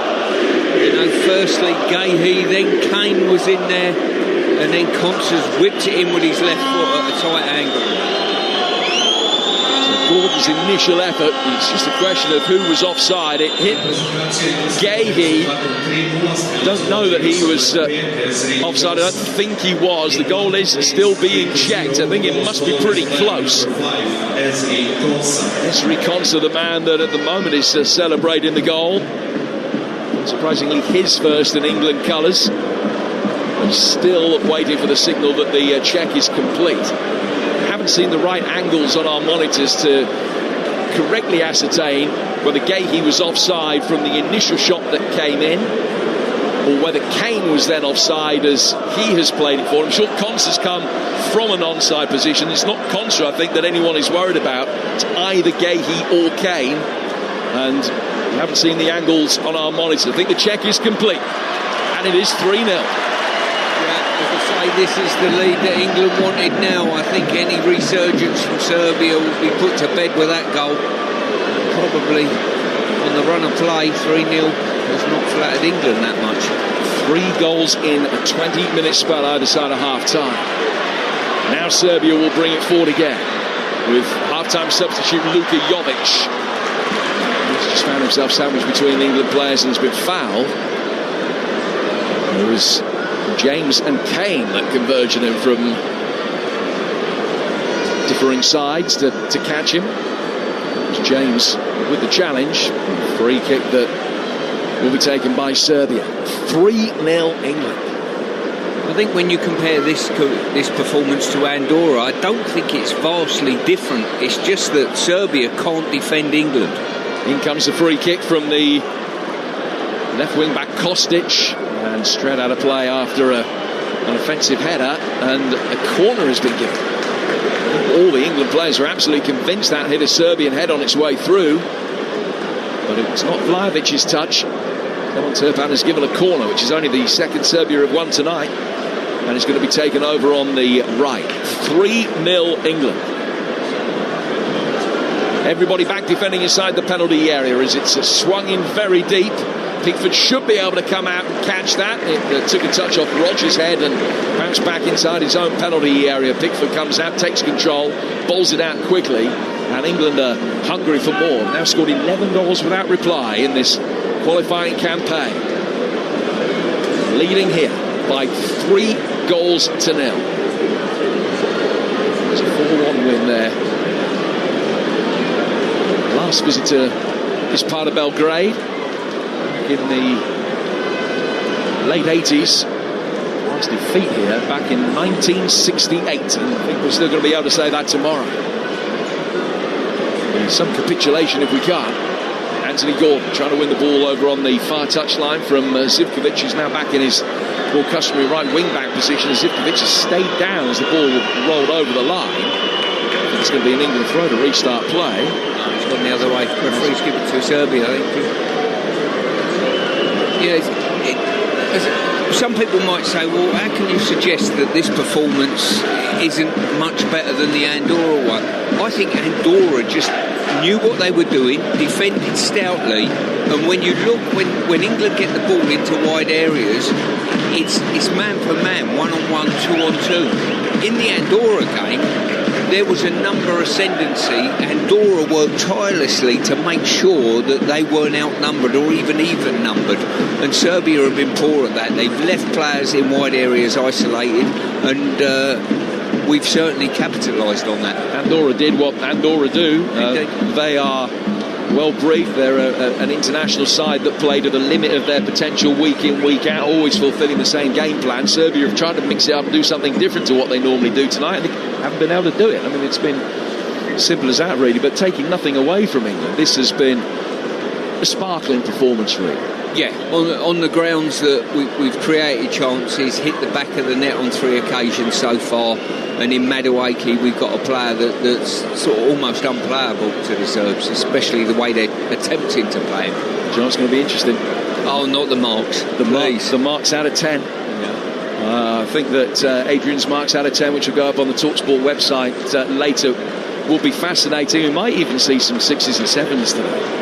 You know, firstly Gahey, then Kane was in there, and then Constance whipped it in with his left foot at a tight angle. Gordon's initial effort, it's just a question of who was offside. It hit Gahey. Don't know that he was offside. I don't think he was. The goal is still being checked. I think it must be pretty close. Esri Konsa, the man that at the moment is celebrating the goal. Surprisingly his first in England colours. I'm still waiting for the signal that the check is complete. Haven't seen the right angles on our monitors to correctly ascertain whether Gahey was offside from the initial shot that came in, or whether Kane was then offside as he has played it for him. Sure, Konsa's come from an onside position. It's not Konsa, I think, that anyone is worried about. It's either Gahey or Kane, and we haven't seen the angles on our monitor. I think the check is complete, and it is 3-0. This is the lead that England wanted now. I think any resurgence from Serbia will be put to bed with that goal. Probably on the run of play, 3-0 has not flattered England that much. 3 goals in a 20-minute spell either side of half-time. Now Serbia will bring it forward again with half-time substitute Luka Jovic. He's just found himself sandwiched between England players and has been fouled. There was James and Kane that converged him from differing sides to catch him. It was James with the challenge. Free kick that will be taken by Serbia. 3-0 England. I think when you compare this performance to Andorra, I don't think it's vastly different. It's just that Serbia can't defend England. In comes the free kick from the left wing back Kostic. And straight out of play after an offensive header, and a corner has been given. All the England players are absolutely convinced that hit a Serbian head on its way through, but it was not Vlahovic's touch. Kevin Turpan has given a corner, which is only the second Serbia have won tonight, and it's going to be taken over on the right. 3-0 England. Everybody back defending inside the penalty area as it's swung in very deep. Pickford should be able to come out and catch that. It took a touch off Rodgers' head and bounced back inside his own penalty area. Pickford comes out, takes control, bowls it out quickly, and England are hungry for more. Now scored 11 goals without reply in this qualifying campaign. Leading here by 3 goals to 0. It's a 4-1 win there. Last visit to this part of Belgrade in the late 80s. Last defeat here back in 1968, and I think we're still going to be able to say that tomorrow. Some capitulation if we can't. Anthony Gordon trying to win the ball over on the far touchline from Zivkovic, who's now back in his more customary right wing back position. Zivkovic has stayed down as the ball rolled over the line. It's going to be an England throw to restart play. It's gone the other way. Referee's give it to Serbia, I think. Yeah, some people might say, well, how can you suggest that this performance isn't much better than the Andorra one? I think Andorra just knew what they were doing, defended stoutly, and when you look, when England get the ball into wide areas, it's man for man, 1-on-1, 2-on-2. In the Andorra game, there was a number ascendancy. Andorra worked tirelessly to make sure that they weren't outnumbered or even numbered, and Serbia have been poor at that. They've left players in wide areas isolated, and we've certainly capitalised on that. Andorra did what Andorra do. They are well briefed. They're an international side that played to the limit of their potential week in, week out, always fulfilling the same game plan. Serbia have tried to mix it up and do something different to what they normally do tonight, and they haven't been able to do it. I mean, it's been simple as that, really, but taking nothing away from England, this has been a sparkling performance, really. Yeah, on the grounds that we've created chances, hit the back of the net on 3 occasions so far, and in Madueke we've got a player that's sort of almost unplayable to the Serbs, especially the way they're attempting to play him. John, it's going to be interesting. Oh, not the marks. The marks out of 10. I think that Adrian's marks out of 10, which will go up on the TalkSport website later, will be fascinating. We might even see some 6s and 7s today.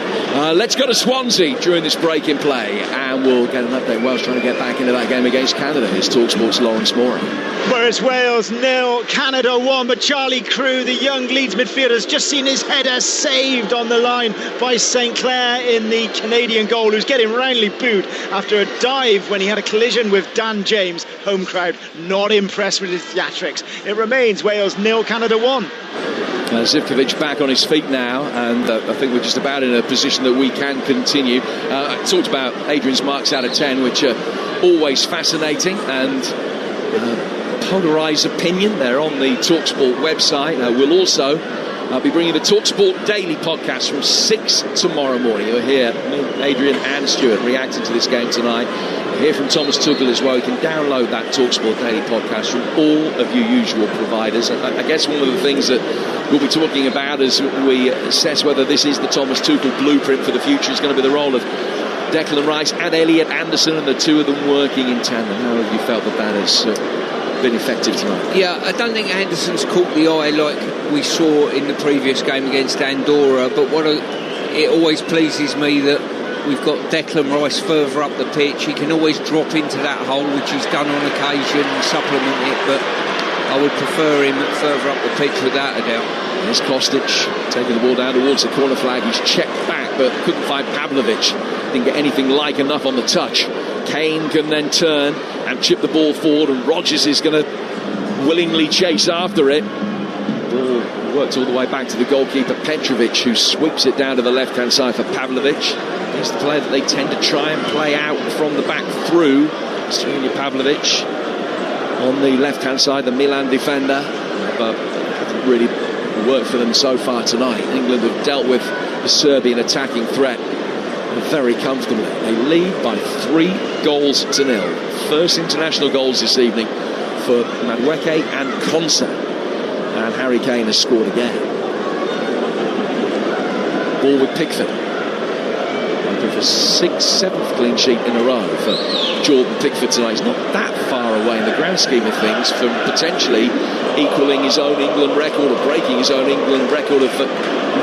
Let's go to Swansea during this break in play, and we'll get an update. Wales trying to get back into that game against Canada. Here's TalkSport's Lawrence Moran. Whereas Wales 0, Canada 1, but Charlie Crew, the young Leeds midfielder, has just seen his header saved on the line by St Clair in the Canadian goal, who's getting roundly booed after a dive when he had a collision with Dan James. Home crowd not impressed with his theatrics. It remains Wales 0, Canada 1. Zivkovic back on his feet now, and I think we're just about in a position that we can continue. I talked about Adrian's marks out of 10, which are always fascinating, and polarised opinion. They're on the TalkSport website. We'll also be bringing the TalkSport Daily podcast from 6 tomorrow morning. You'll hear me, Adrian and Stuart reacting to this game tonight. You'll hear from Thomas Tuchel as well. You can download that TalkSport Daily podcast from all of your usual providers. I guess one of the things that we'll be talking about as we assess whether this is the Thomas Tuchel blueprint for the future is going to be the role of Declan Rice and Elliot Anderson, and the two of them working in tandem. How have you felt that has been effective tonight? Yeah, I don't think Anderson's caught the eye like we saw in the previous game against Andorra, but it always pleases me that we've got Declan Rice further up the pitch. He can always drop into that hole, which he's done on occasion, and supplement it, but I would prefer him further up the pitch without a doubt. There's Kostic taking the ball down towards the corner flag. He's checked back but couldn't find Pavlovic. Didn't get anything like enough on the touch. Kane can then turn and chip the ball forward, and Rodgers is going to willingly chase after it. Ball worked all the way back to the goalkeeper Petrovic, who sweeps it down to the left-hand side for Pavlovic. He's the player that they tend to try and play out from the back through. Sriniar Pavlovic on the left-hand side, the Milan defender, but it hasn't really worked for them so far tonight. England have dealt with the Serbian attacking threat very comfortably. They lead by 3 goals to 0. First international goals this evening for Madueke and Konsa, and Harry Kane has scored again. Ball with Pickford. Hoping for 7th clean sheet in a row for Jordan Pickford tonight. He's not that far away in the grand scheme of things from potentially equaling his own England record, or breaking his own England record of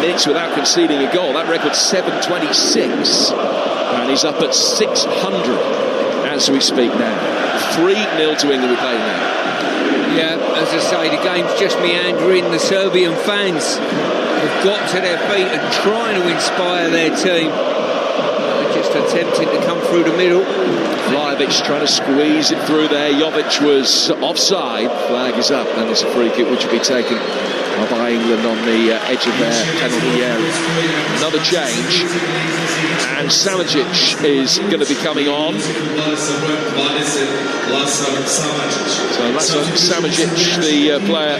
minutes without conceding a goal. That record's 726, and he's up at 600 as we speak now. 3-0 to England we play now. Yeah, as I say, the game's just meandering. The Serbian fans have got to their feet and trying to inspire their team. Just attempting to come through the middle. Vlahovic trying to squeeze it through there. Jovic was offside. Flag is up, and it's a free kick which will be taken by England on the edge of their penalty area. Another change, and Samicic is going to be coming on. So Lasa Samicic, the player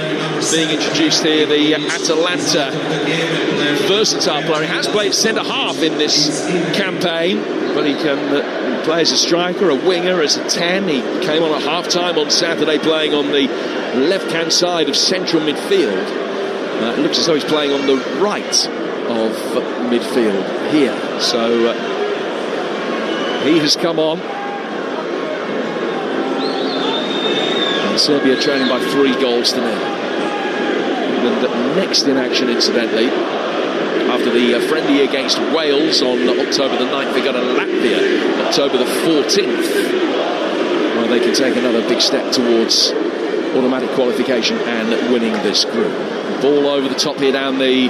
being introduced here, the Atalanta versatile player. He has played centre half in this campaign, but he can play as a striker, a winger, as a 10. He came on at half-time on Saturday playing on the left-hand side of central midfield. It looks as though he's playing on the right of midfield here. So he has come on. And Serbia trailing by 3 goals to 0. England next in action, incidentally. After the friendly against Wales on October the 9th, they got a Latvia October the 14th. Well, they can take another big step towards automatic qualification and winning this group. Ball over the top here down the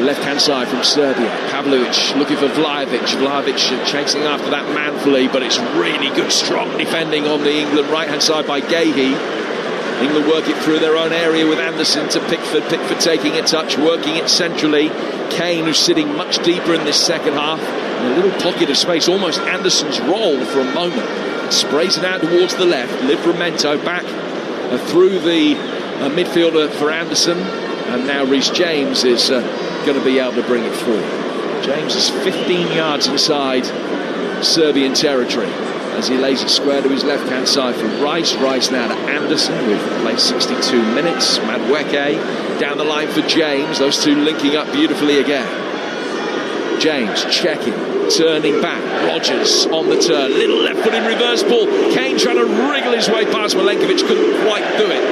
left-hand side from Serbia. Pavlovic looking for Vlahovic. Vlahovic chasing after that manfully, but it's really good, strong defending on the England right-hand side by Gahey. England work it through their own area with Anderson to Pickford. Pickford taking a touch, working it centrally. Kane, who's sitting much deeper in this second half, in a little pocket of space, almost Anderson's role for a moment. Sprays it out towards the left. Livramento back through the midfielder for Anderson, and now Reece James is going to be able to bring it forward. James is 15 yards inside Serbian territory as he lays it square to his left-hand side for Rice. Rice now to Anderson. We've played 62 minutes. Madueke down the line for James. Those two linking up beautifully again. James checking, turning back. Rodgers on the turn. Little left foot in reverse ball. Kane trying to wriggle his way past Milenkovic. Couldn't quite do it.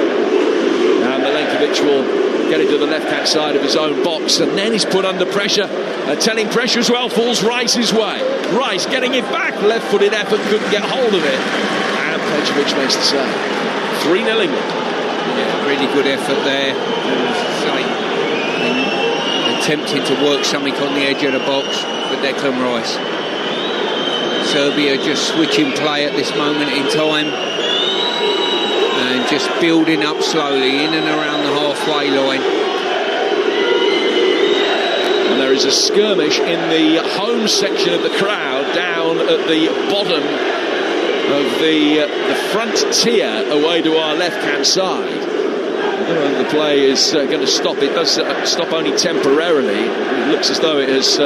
And Milenkovic will get it to the left-hand side of his own box. And then he's put under pressure. Telling pressure as well. Falls Rice's way. Rice getting it back. Left-footed effort. Couldn't get hold of it. And Petrovic makes the save. 3-0 England. Yeah, really good effort there. Attempting to work something on the edge of the box with Declan Rice. Serbia just switching play at this moment in time and just building up slowly in and around the halfway line. And there is a skirmish in the home section of the crowd down at the bottom of the front tier away to our left-hand side. I don't know if the play is going to stop. It does stop only temporarily. It looks as though it has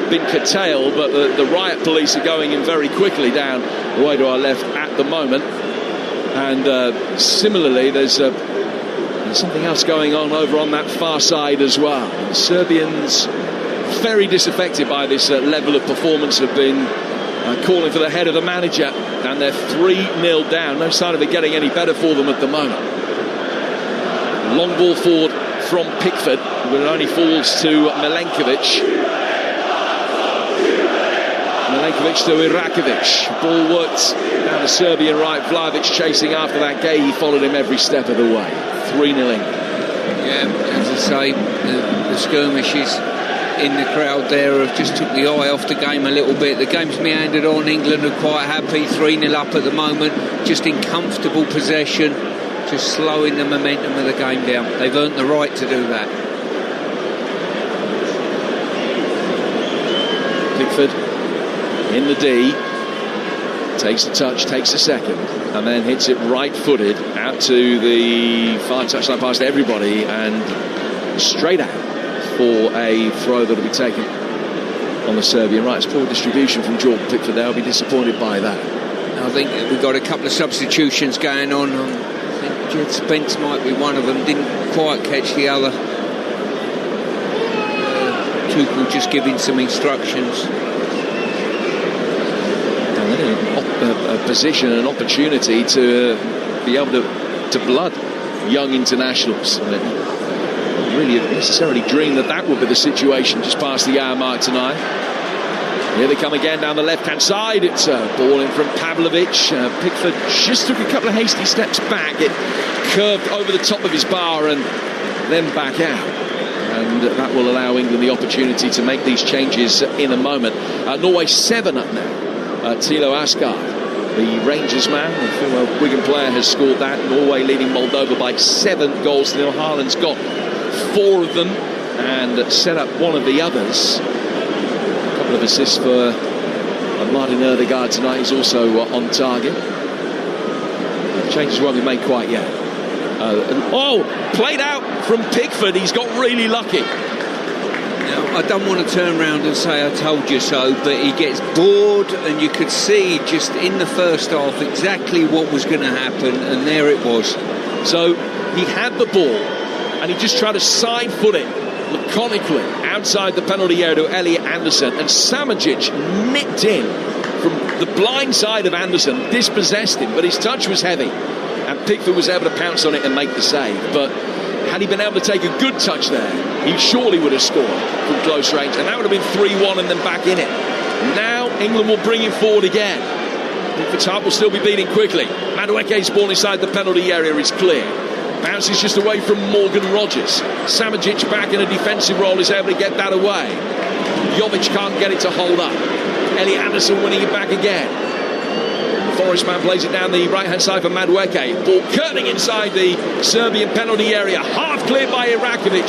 been curtailed, but the riot police are going in very quickly down the way to our left at the moment. And similarly, there's something else going on over on that far side as well. The Serbians, very disaffected by this level of performance, have been calling for the head of the manager, and they're 3-0 down. No sign of it getting any better for them at the moment. Long ball forward from Pickford, but it only falls to Milenkovic. Milenkovic to Irakovic. Ball worked down the Serbian right. Vlahovic chasing after that. Gay followed him every step of the way. 3-0. Yeah, as I say, the skirmishes in the crowd there have just took the eye off the game a little bit. The game's meandered on. England are quite happy. 3-0 up at the moment. Just in comfortable possession. Just slowing the momentum of the game down. They've earned the right to do that. Pickford in the D. Takes a touch, takes a second, and then hits it right-footed out to the far touchline pass to everybody, and straight out for a throw that will be taken on the Serbian right. It's poor distribution from Jordan Pickford. They'll be disappointed by that. I think we've got a couple of substitutions going on. I think Jed Spence might be one of them. Didn't quite catch the other. Tuchel just giving some instructions. A position, an opportunity to be able to blood young internationals. I mean, really necessarily dreamed that would be the situation just past the hour mark tonight. Here they come again down the left-hand side. It's a ball in from Pavlovic. Pickford just took a couple of hasty steps back. It curved over the top of his bar and then back out. And that will allow England the opportunity to make these changes in a moment. Norway 7 up now. Thilo Asgard, the Rangers man, the former Wigan player, has scored that. Norway leading Moldova by 7 goals to 0. Haaland's got 4 of them and set up one of the others. A couple of assists for Martin Ødegaard tonight. He's also on target. Changes won't be made quite yet. Played out from Pickford. He's got really lucky. Now, I don't want to turn around and say I told you so, but he gets bored, and you could see just in the first half exactly what was going to happen, and there it was. So he had the ball and he just tried to side foot it laconically outside the penalty area to Elliot Anderson, and Samajic nipped in from the blind side of Anderson, dispossessed him, but his touch was heavy and Pickford was able to pounce on it and make the save. But had he been able to take a good touch there, he surely would have scored from close range, and that would have been 3-1 and then back in it. Now England will bring him forward again. Pickford's heart will still be beating quickly. Madueke's ball inside the penalty area is clear. Bounces just away from Morgan Rogers. Samajic back in a defensive role is able to get that away. Jovic can't get it to hold up. Elliot Anderson winning it back again. Forest man plays it down the right-hand side for Madueke. Ball curling inside the Serbian penalty area. Half cleared by Irakovic.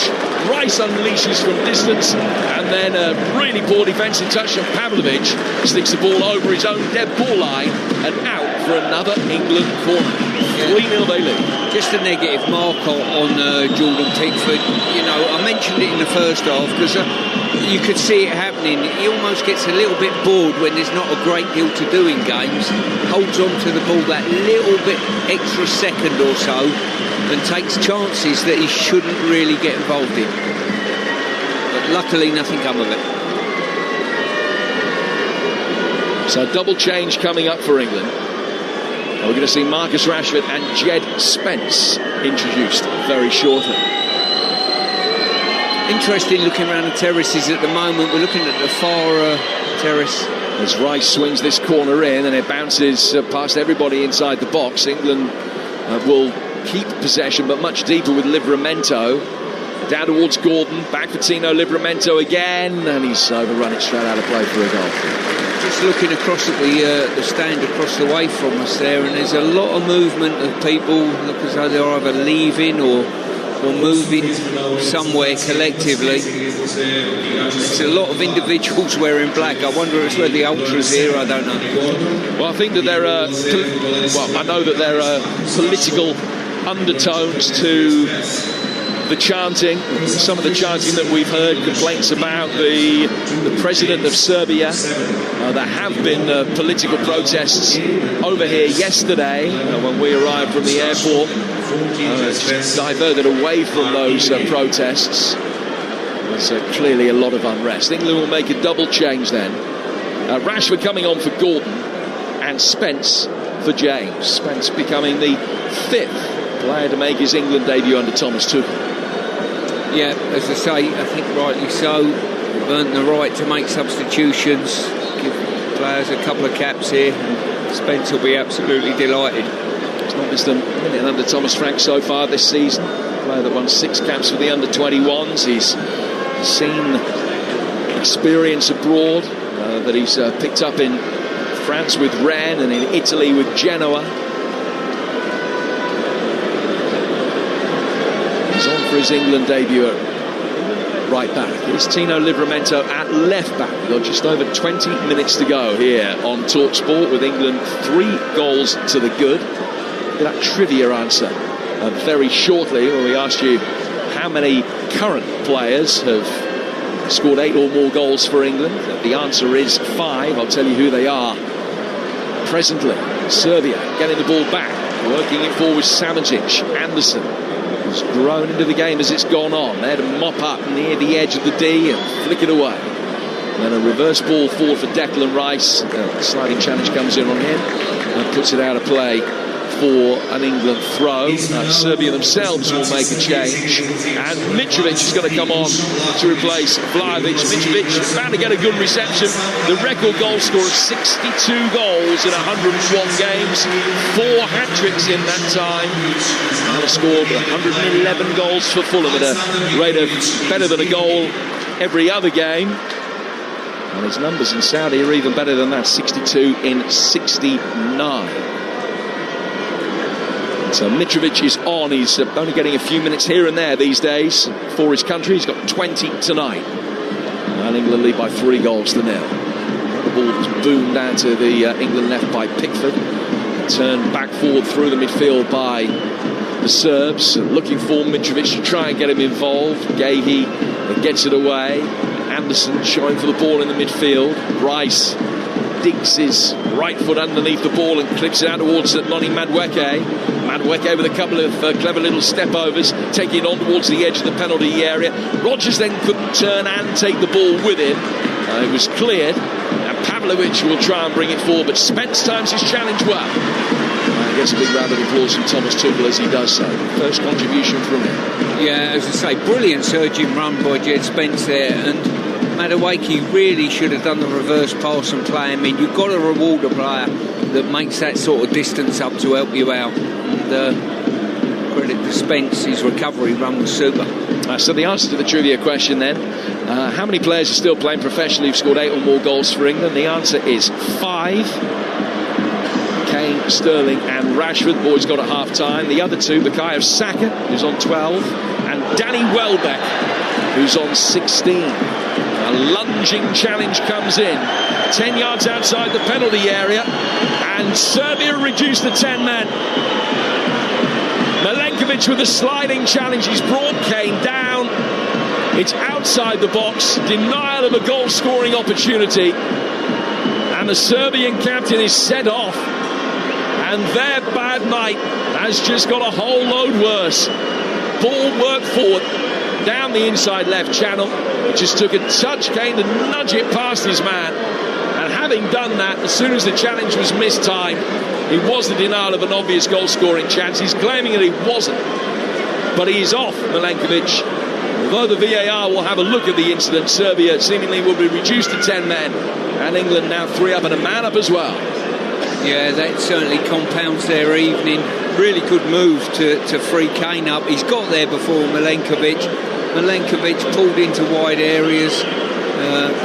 Rice unleashes from distance. And then a really poor defensive touch from Pavlovic. Sticks the ball over his own dead ball line and out for another England corner. 3-0 they lead. Just a negative mark on Jordan Pickford. You know, I mentioned it in the first half because you could see it happening. He almost gets a little bit bored when there's not a great deal to do in games. Holds on to the ball that little bit extra second or so and takes chances that he shouldn't really get involved in. But luckily nothing come of it. So double change coming up for England. And we're going to see Marcus Rashford and Jed Spence introduced very shortly. Interesting looking around the terraces at the moment. We're looking at the far terrace. As Rice swings this corner in and it bounces past everybody inside the box. England will keep possession, but much deeper with Livramento. Down towards Gordon, back for Tino Livramento again, and he's overrun it straight out of play for a goal. Just looking across at the stand across the way from us there, and there's a lot of movement of people. Look as though they're either leaving or moving somewhere collectively. There's a lot of individuals wearing black. I wonder if it's where the ultras here, I don't know. Well, I think that there are, I know that there are political undertones to the chanting. Some of the chanting that we've heard, complaints about the president of Serbia. There have been political protests over here yesterday when we arrived from the airport. Diverted away from those protests. There's clearly a lot of unrest. England will make a double change then. Rashford coming on for Gordon and Spence for James. Spence becoming the 5th player to make his England debut under Thomas Tuchel. Yeah, as I say, I think rightly so. Earned the right to make substitutions, give players a couple of caps here, and Spence will be absolutely delighted. He's not missed a minute under Thomas Frank so far this season. A player that won 6 caps for the under-21s. He's seen experience abroad that he's picked up in France with Rennes and in Italy with Genoa. He's on for his England debut at right back. Here's Tino Livramento at left back. We've got just over 20 minutes to go here on TalkSport with England 3 goals to the good. That trivia answer very shortly when we asked you how many current players have scored 8 or more goals for England. The answer is 5. I'll tell you who they are presently. Serbia getting the ball back, working it forward with Samicic. Anderson has grown into the game as it's gone on. There to mop up near the edge of the D and flick it away. And then a reverse ball forward for Declan Rice. Sliding challenge comes in on him and puts it out of play for an England throw. Serbia themselves will make a change, and Mitrovic is going to come on to replace Vlahovic. Mitrovic bound to get a good reception. The record goal scorer of 62 goals in 101 games, 4 hat-tricks in that time, and scored 111 goals for Fulham at a rate of better than a goal every other game. And his numbers in Saudi are even better than that, 62 in 69. So Mitrovic is on. He's only getting a few minutes here and there these days for his country. He's got 20 tonight. And England lead by 3 goals to 0. The ball was boomed down to the England left by Pickford. Turned back forward through the midfield by the Serbs. Looking for Mitrovic to try and get him involved. Gahey gets it away. Anderson showing for the ball in the midfield. Rice digs his right foot underneath the ball and clips it out towards Lonnie Madueke. Madueke with a couple of clever little step-overs, taking it on towards the edge of the penalty area. Rodgers then couldn't turn and take the ball with him. It was cleared, and Pavlovic will try and bring it forward, but Spence times his challenge well. And gets a big round of applause from Thomas Tuchel as he does so. First contribution from him. Yeah, as I say, brilliant surging run by Jed Spence there, and Madueke really should have done the reverse pass and play him in. You've got to reward a player that makes that sort of distance up to help you out. And credit to Spence, his recovery run was super. So the answer to the trivia question then, how many players are still playing professionally who've scored 8 or more goals for England? The answer is 5. Kane, Sterling and Rashford, boys got at half-time. The other 2, Bukayo Saka, who's on 12, and Danny Welbeck, who's on 16. A lunging challenge comes in 10 yards outside the penalty area, and Serbia reduced to 10 men. Milenkovic with a sliding challenge. He's brought Kane down. It's outside the box. Denial of a goal scoring opportunity, and the Serbian captain is sent off, and their bad night has just got a whole load worse. Ball worked forward down the inside left channel. It just took a touch, Kane, to nudge it past his man, and having done that, as soon as the challenge was mistimed, he was the denial of an obvious goal-scoring chance. He's claiming that he wasn't, but he is off, Milenkovic. Although the VAR will have a look at the incident, Serbia seemingly will be reduced to 10 men, and England now 3 up and a man up as well. Yeah, that certainly compounds their evening. Really good move to free Kane up. He's got there before Milenkovic. Milenkovic pulled into wide areas,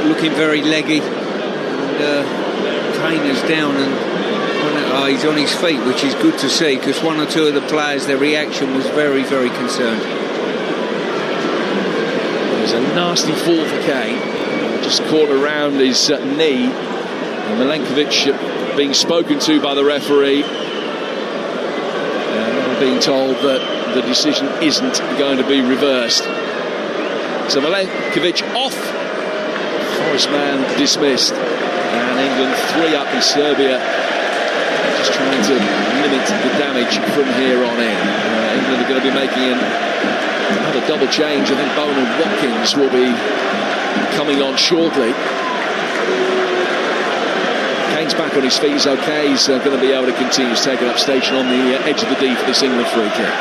looking very leggy. And Kane is down and he's on his feet, which is good to see, because one or two of the players, their reaction was very, very concerned. There's a nasty fall for Kane. Just caught around his knee. And Milenkovic being spoken to by the referee. Being told that the decision isn't going to be reversed. So Milenkovic off. Forest man dismissed. And England 3 up in Serbia. Just trying to limit the damage from here on in. England are going to be making another double change. I think Bowen and Watkins will be coming on shortly. Kane's back on his feet, he's okay. He's going to be able to continue to take up station on the edge of the D for this England free kick.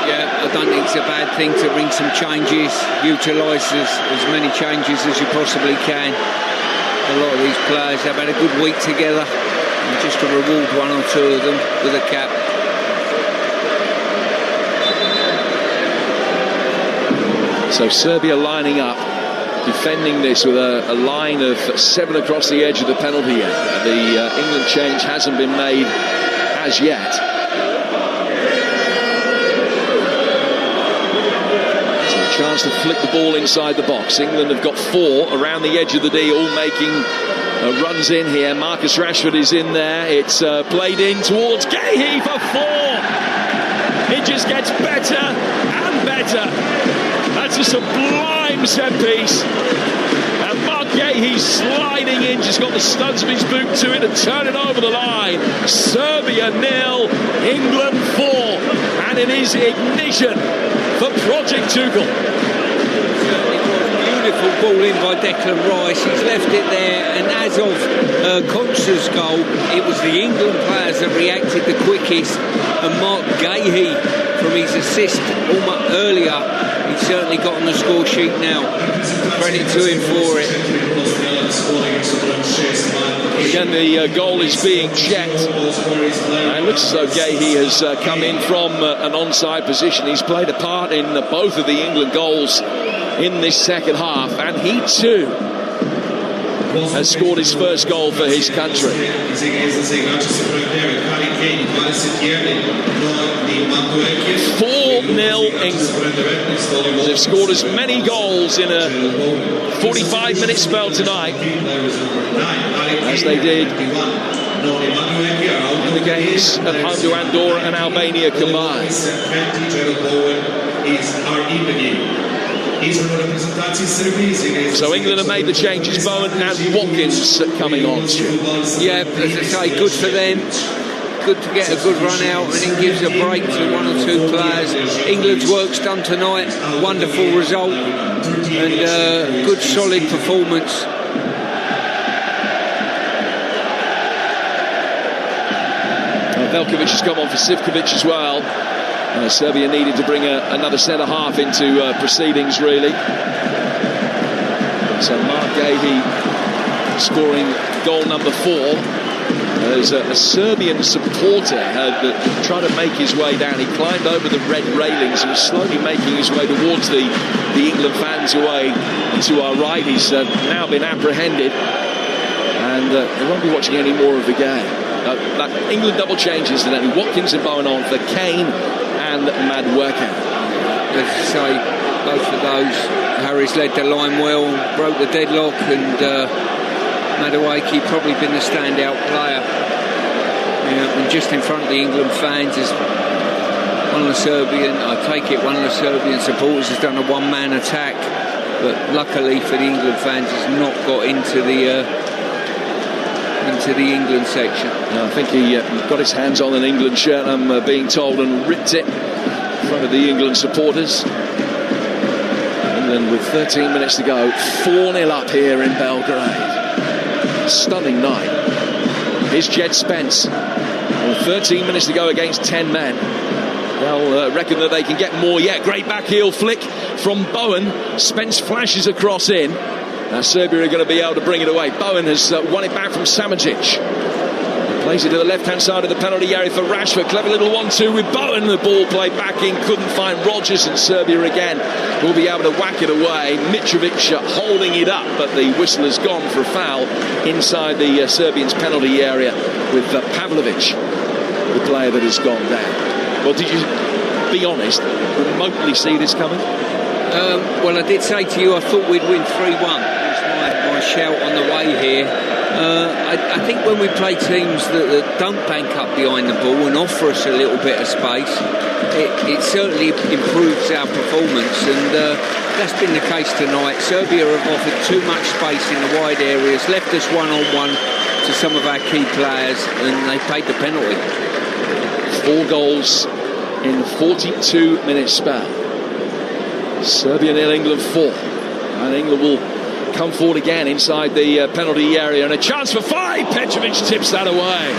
Yeah, I don't think it's a bad thing to bring some changes, utilise as many changes as you possibly can. A lot of these players have had a good week together, and just to reward one or two of them with a cap. So Serbia lining up, defending this with a line of 7 across the edge of the penalty area. The England change hasn't been made as yet. So a chance to flick the ball inside the box. England have got 4 around the edge of the D, all making runs in here. Marcus Rashford is in there. It's played in towards Gahey for 4. It just gets better and better. That's a sublime set piece. And Mark Gahey sliding in, just got the studs of his boot to it and turn it over the line. Serbia 0, England 4. And it is ignition for Project Tuchel. Beautiful ball in by Declan Rice. He's left it there, and as of Concha's goal, it was the England players that reacted the quickest, and Mark Gahey from his assist almost earlier, he's certainly got on the score sheet now. Credit to him for it. Again, the goal is being checked. It looks as though Gahey has come in from an onside position. He's played a part in both of the England goals in this second half, and he too has scored his first goal for his country. 4-0 England. They've scored as many goals in a 45-minute spell tonight as they did in the games at home to Andorra and Albania combined. So England have made the changes. Bowen and Watkins coming on. Yeah, as I say, good for them. Good to get a good run out, and it gives a break to one or two players. England's work's done tonight. Wonderful result and good solid performance. Velkovic has come on for Sivkovic as well. Serbia needed to bring another centre-half into proceedings, really. So Mark Gahey scoring goal number 4. There's a Serbian supporter trying to make his way down. He climbed over the red railings and was slowly making his way towards the England fans away to our right. He's now been apprehended, and they won't be watching any more of the game. England double changes today. Watkins and Bowen on for Kane and Madueke. As I say, both of those, Harris led the line well, broke the deadlock, and Madueke probably been the standout player. And just in front of the England fans is one of the Serbian supporters has done a one-man attack, but luckily for the England fans has not got into the England section. I think he got his hands on an England shirt, I'm being told, and ripped it in front of the England supporters. England with 13 minutes to go, 4-0 up here in Belgrade. stunning night. Here's Jed Spence. 13 minutes to go against 10 men. They'll reckon that they can get more yet. Great back heel flick from Bowen. Spence flashes across in. Now Serbia are going to be able to bring it away. Bowen has won it back from Samajic. Plays it to the left-hand side of the penalty area for Rashford. Clever little 1-2 with Bowen. The ball played back in. Couldn't find Rodgers, and Serbia again will be able to whack it away. Mitrovic holding it up, but the whistle has gone for a foul inside the Serbians' penalty area with Pavlovic, the player that has gone down. Well, did you, be honest, remotely see this coming? Well, I did say to you I thought we'd win 3-1. That's my shout on the way here. I think when we play teams that don't bank up behind the ball and offer us a little bit of space, it certainly improves our performance, and that's been the case tonight. Serbia have offered too much space in the wide areas, left us one-on-one to some of our key players, and they paid the penalty. 4 goals in 42 minutes spell. Serbia 0, England 4. And England will come forward again inside the penalty area, and a chance for 5. Petrovic tips that away.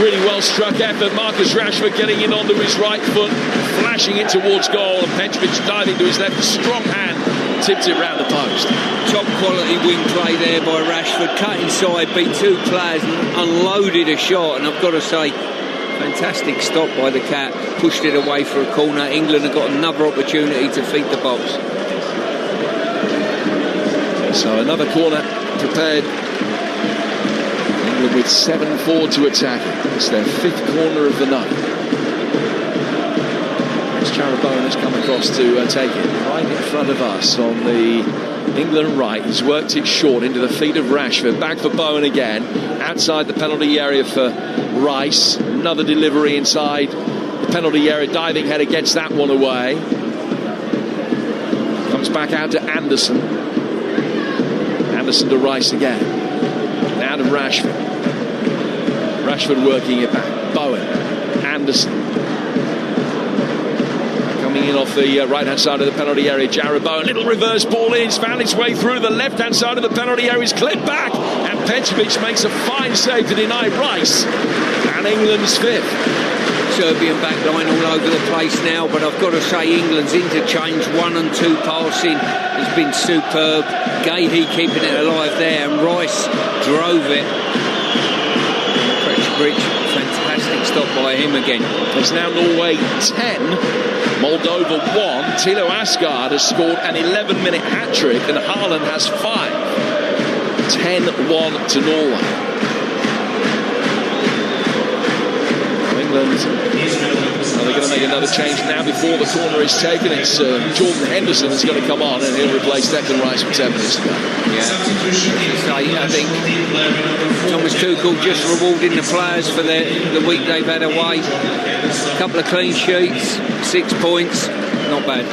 Really well struck effort. Marcus Rashford getting in onto his right foot, flashing it towards goal, and Petrovic diving to his left. Strong hand tipped it round the post. Top quality wing play there by Rashford. Cut inside, beat 2 players and unloaded a shot, and I've got to say, fantastic stop by the Cat. Pushed it away for a corner. England have got another opportunity to feed the box. So another corner prepared. England with 7-4 to attack it. It's their 5th corner of the night. As Jared Bowen has come across to take it right in front of us on the England right. He's worked it short into the feet of Rashford. Back for Bowen again. Outside the penalty area for Rice. Another delivery inside the penalty area. Diving header gets that one away. Comes back out to Anderson. Anderson to Rice again. Now to Rashford. Rashford working it back. Bowen. Anderson. Coming in off the right-hand side of the penalty area. Jared Bowen. Little reverse ball in. It's found its way through the left-hand side of the penalty area. It's clipped back. And Petrovic makes a fine save to deny Rice. And England's 5th. Serbian back line all over the place now, but I've got to say England's interchange 1 and 2 passing has been superb. Gahey keeping it alive there, and Rice drove it. Petrovic, fantastic stop by him again. It's now Norway 10, Moldova 1. Tilo Asgard has scored an 11-minute hat-trick, and Haaland has 5. 10-1 to Norway. England, they're going to make another change now before the corner is taken. It's Jordan Henderson is going to come on, and he'll replace Declan Rice with 10 minutes to go. Yeah, I think Thomas Tuchel just rewarding the players for the week they've had away. A couple of clean sheets, 6 points, not bad.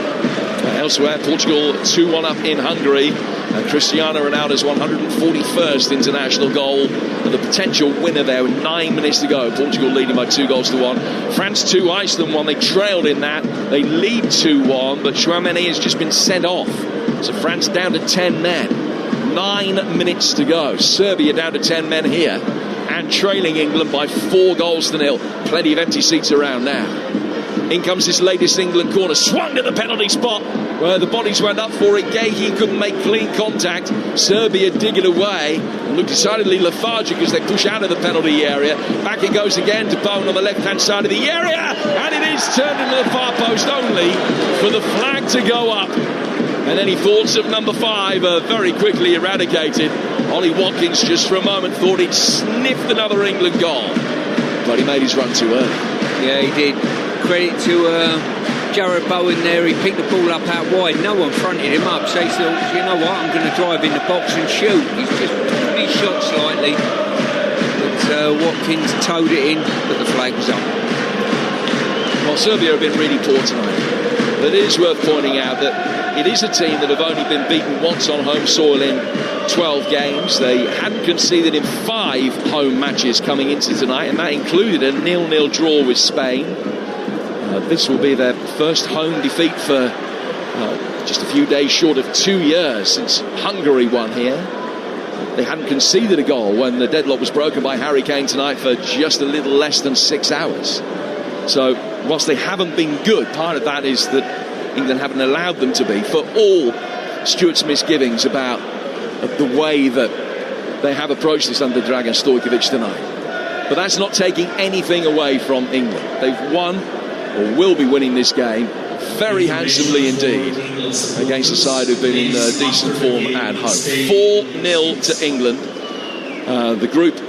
Elsewhere, Portugal 2-1 up in Hungary. And Cristiano Ronaldo's 141st international goal, and the potential winner there with 9 minutes to go. Portugal leading by 2-1. France 2, Iceland 1. They trailed in that. They lead 2-1, but Chouameni has just been sent off. So France down to 10 men. 9 minutes to go. Serbia down to 10 men here, and trailing England by 4-0. Plenty of empty seats around now. In comes this latest England corner, swung to the penalty spot where the bodies went up for it. Gahey couldn't make clean contact. Serbia dig it away and look decidedly lethargic as they push out of the penalty area. Back it goes again to Bowen on the left-hand side of the area, and it is turned into the far post only for the flag to go up. And any thoughts of number 5 are very quickly eradicated. Ollie Watkins just for a moment thought he'd sniffed another England goal, but he made his run too early. Yeah, he did. Credit to Jared Bowen there. He picked the ball up out wide. No one fronted him up, so he thought, you know what, I'm going to drive in the box and shoot. He's just pulled his shot slightly, but Watkins towed it in, but the flag was up. Well, Serbia have been really poor tonight. But it is worth pointing out that it is a team that have only been beaten once on home soil in 12 games. They hadn't conceded in 5 home matches coming into tonight, and that included a 0-0 draw with Spain. This will be their first home defeat for just a few days short of 2 years since Hungary won here. they hadn't conceded a goal when the deadlock was broken by Harry Kane tonight for just a little less than 6 hours. So whilst they haven't been good, part of that is that England haven't allowed them to be, for all Stuart's misgivings about the way that they have approached this under Dragan Stojkovic tonight. But that's not taking anything away from England. They've won, or will be winning this game, very handsomely indeed, against a side who've been in decent form at home. 4-0 to England. The group,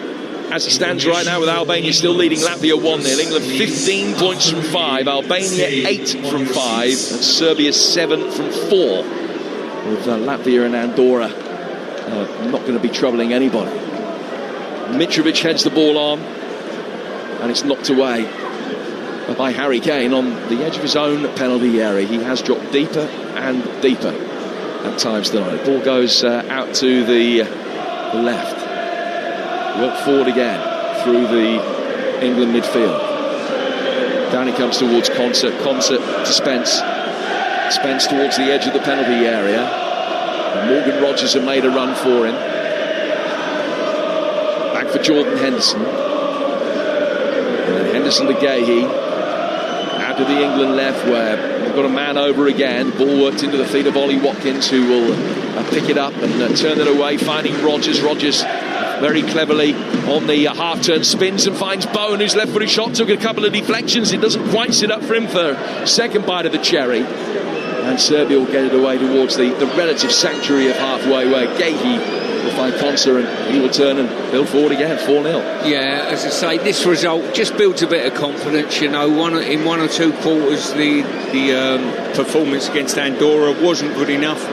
as it stands right now, with Albania still leading Latvia 1-0. England 15 points from 5, Albania 8 from 5, and Serbia 7 from 4. With Latvia and Andorra not going to be troubling anybody. Mitrovic heads the ball on, and it's knocked away by Harry Kane on the edge of his own penalty area. He has dropped deeper and deeper at times tonight. Ball goes out to the left. Work forward again through the England midfield. Down he comes towards Concert. Concert to Spence. Spence towards the edge of the penalty area. And Morgan Rogers have made a run for him. Back for Jordan Henderson. And then Henderson to Gahey. Out to the England left, where they've got a man over again. Ball worked into the feet of Ollie Watkins, who will pick it up and turn it away, finding Rogers. Rogers very cleverly on the half-turn spins and finds Bowen, whose left-footed shot took a couple of deflections. It doesn't quite sit up for him for second bite of the cherry. And Serbia will get it away towards the relative sanctuary of halfway, where Gahey will find Konsa, and he will turn and build forward again, 4-0. Yeah, as I say, this result just builds a bit of confidence. You know, in one or two quarters, the performance against Andorra wasn't good enough.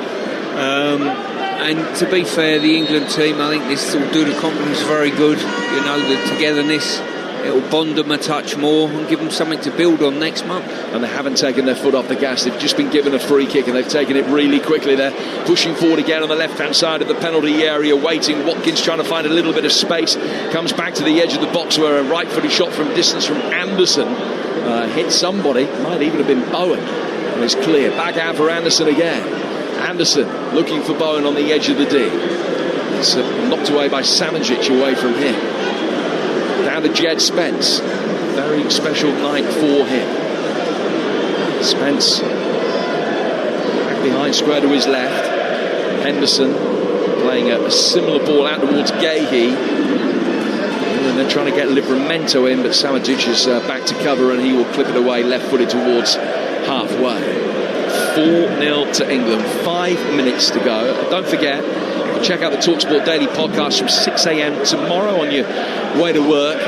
And to be fair, the England team, I think this will do the confidence very good. You know, the togetherness, it will bond them a touch more and give them something to build on next month. And they haven't taken their foot off the gas. They've just been given a free kick and they've taken it really quickly. They're pushing forward again on the left-hand side of the penalty area, waiting. Watkins trying to find a little bit of space. Comes back to the edge of the box, where a right-footed shot from distance from Anderson hit somebody. Might even have been Bowen. And it's clear. Back out for Anderson again. Anderson looking for Bowen on the edge of the D. It's knocked away by Samanjic away from him. Down to Jed Spence. Very special night for him. Spence back behind, square to his left. Henderson playing a similar ball out towards Gahey. And they're trying to get Livramento in, but Samanjic is back to cover, and he will clip it away left-footed towards halfway. 4-0 to England. 5 minutes to go. Don't forget, check out the TalkSport Daily podcast from 6 a.m. tomorrow on your way to work.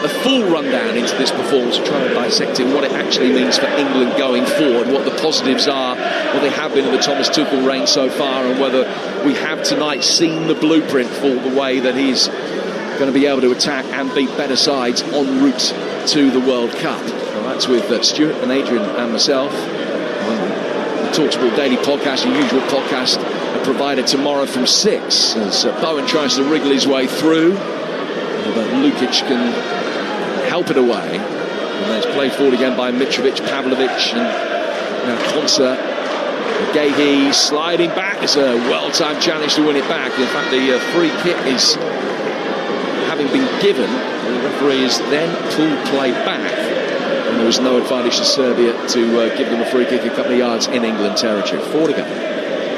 A full rundown into this performance, trying to dissect it, what it actually means for England going forward, what the positives are, what they have been in the Thomas Tuchel reign so far, and whether we have tonight seen the blueprint for the way that he's going to be able to attack and beat better sides en route to the World Cup. Well, that's with Stuart and Adrian and myself. The TalkSport Daily podcast, your usual podcast provided tomorrow from 6, as Bowen tries to wriggle his way through, but Lukic can help it away. And then it's played forward again by Mitrovic, Pavlovic, and now Konsa. Gahey sliding back. It's a well-timed challenge to win it back. In fact, the free kick is having been given. The referee has then pulled play back, and there was no advantage to Serbia to give them a free kick a couple of yards in England territory. 4 to go.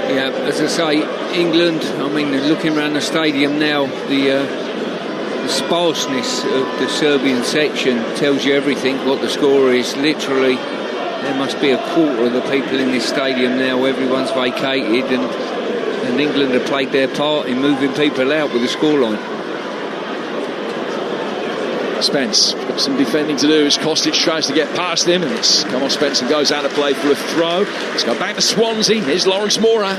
Yeah, as I say, England, I mean, looking around the stadium now, the sparseness of the Serbian section tells you everything, what the score is. Literally, there must be a quarter of the people in this stadium now. Everyone's vacated, and England have played their part in moving people out with the scoreline. Spence got some defending to do as Kostic tries to get past him, and it's come on Spence and goes out of play for a throw. Let's go back to Swansea. Here's Lawrence Mora.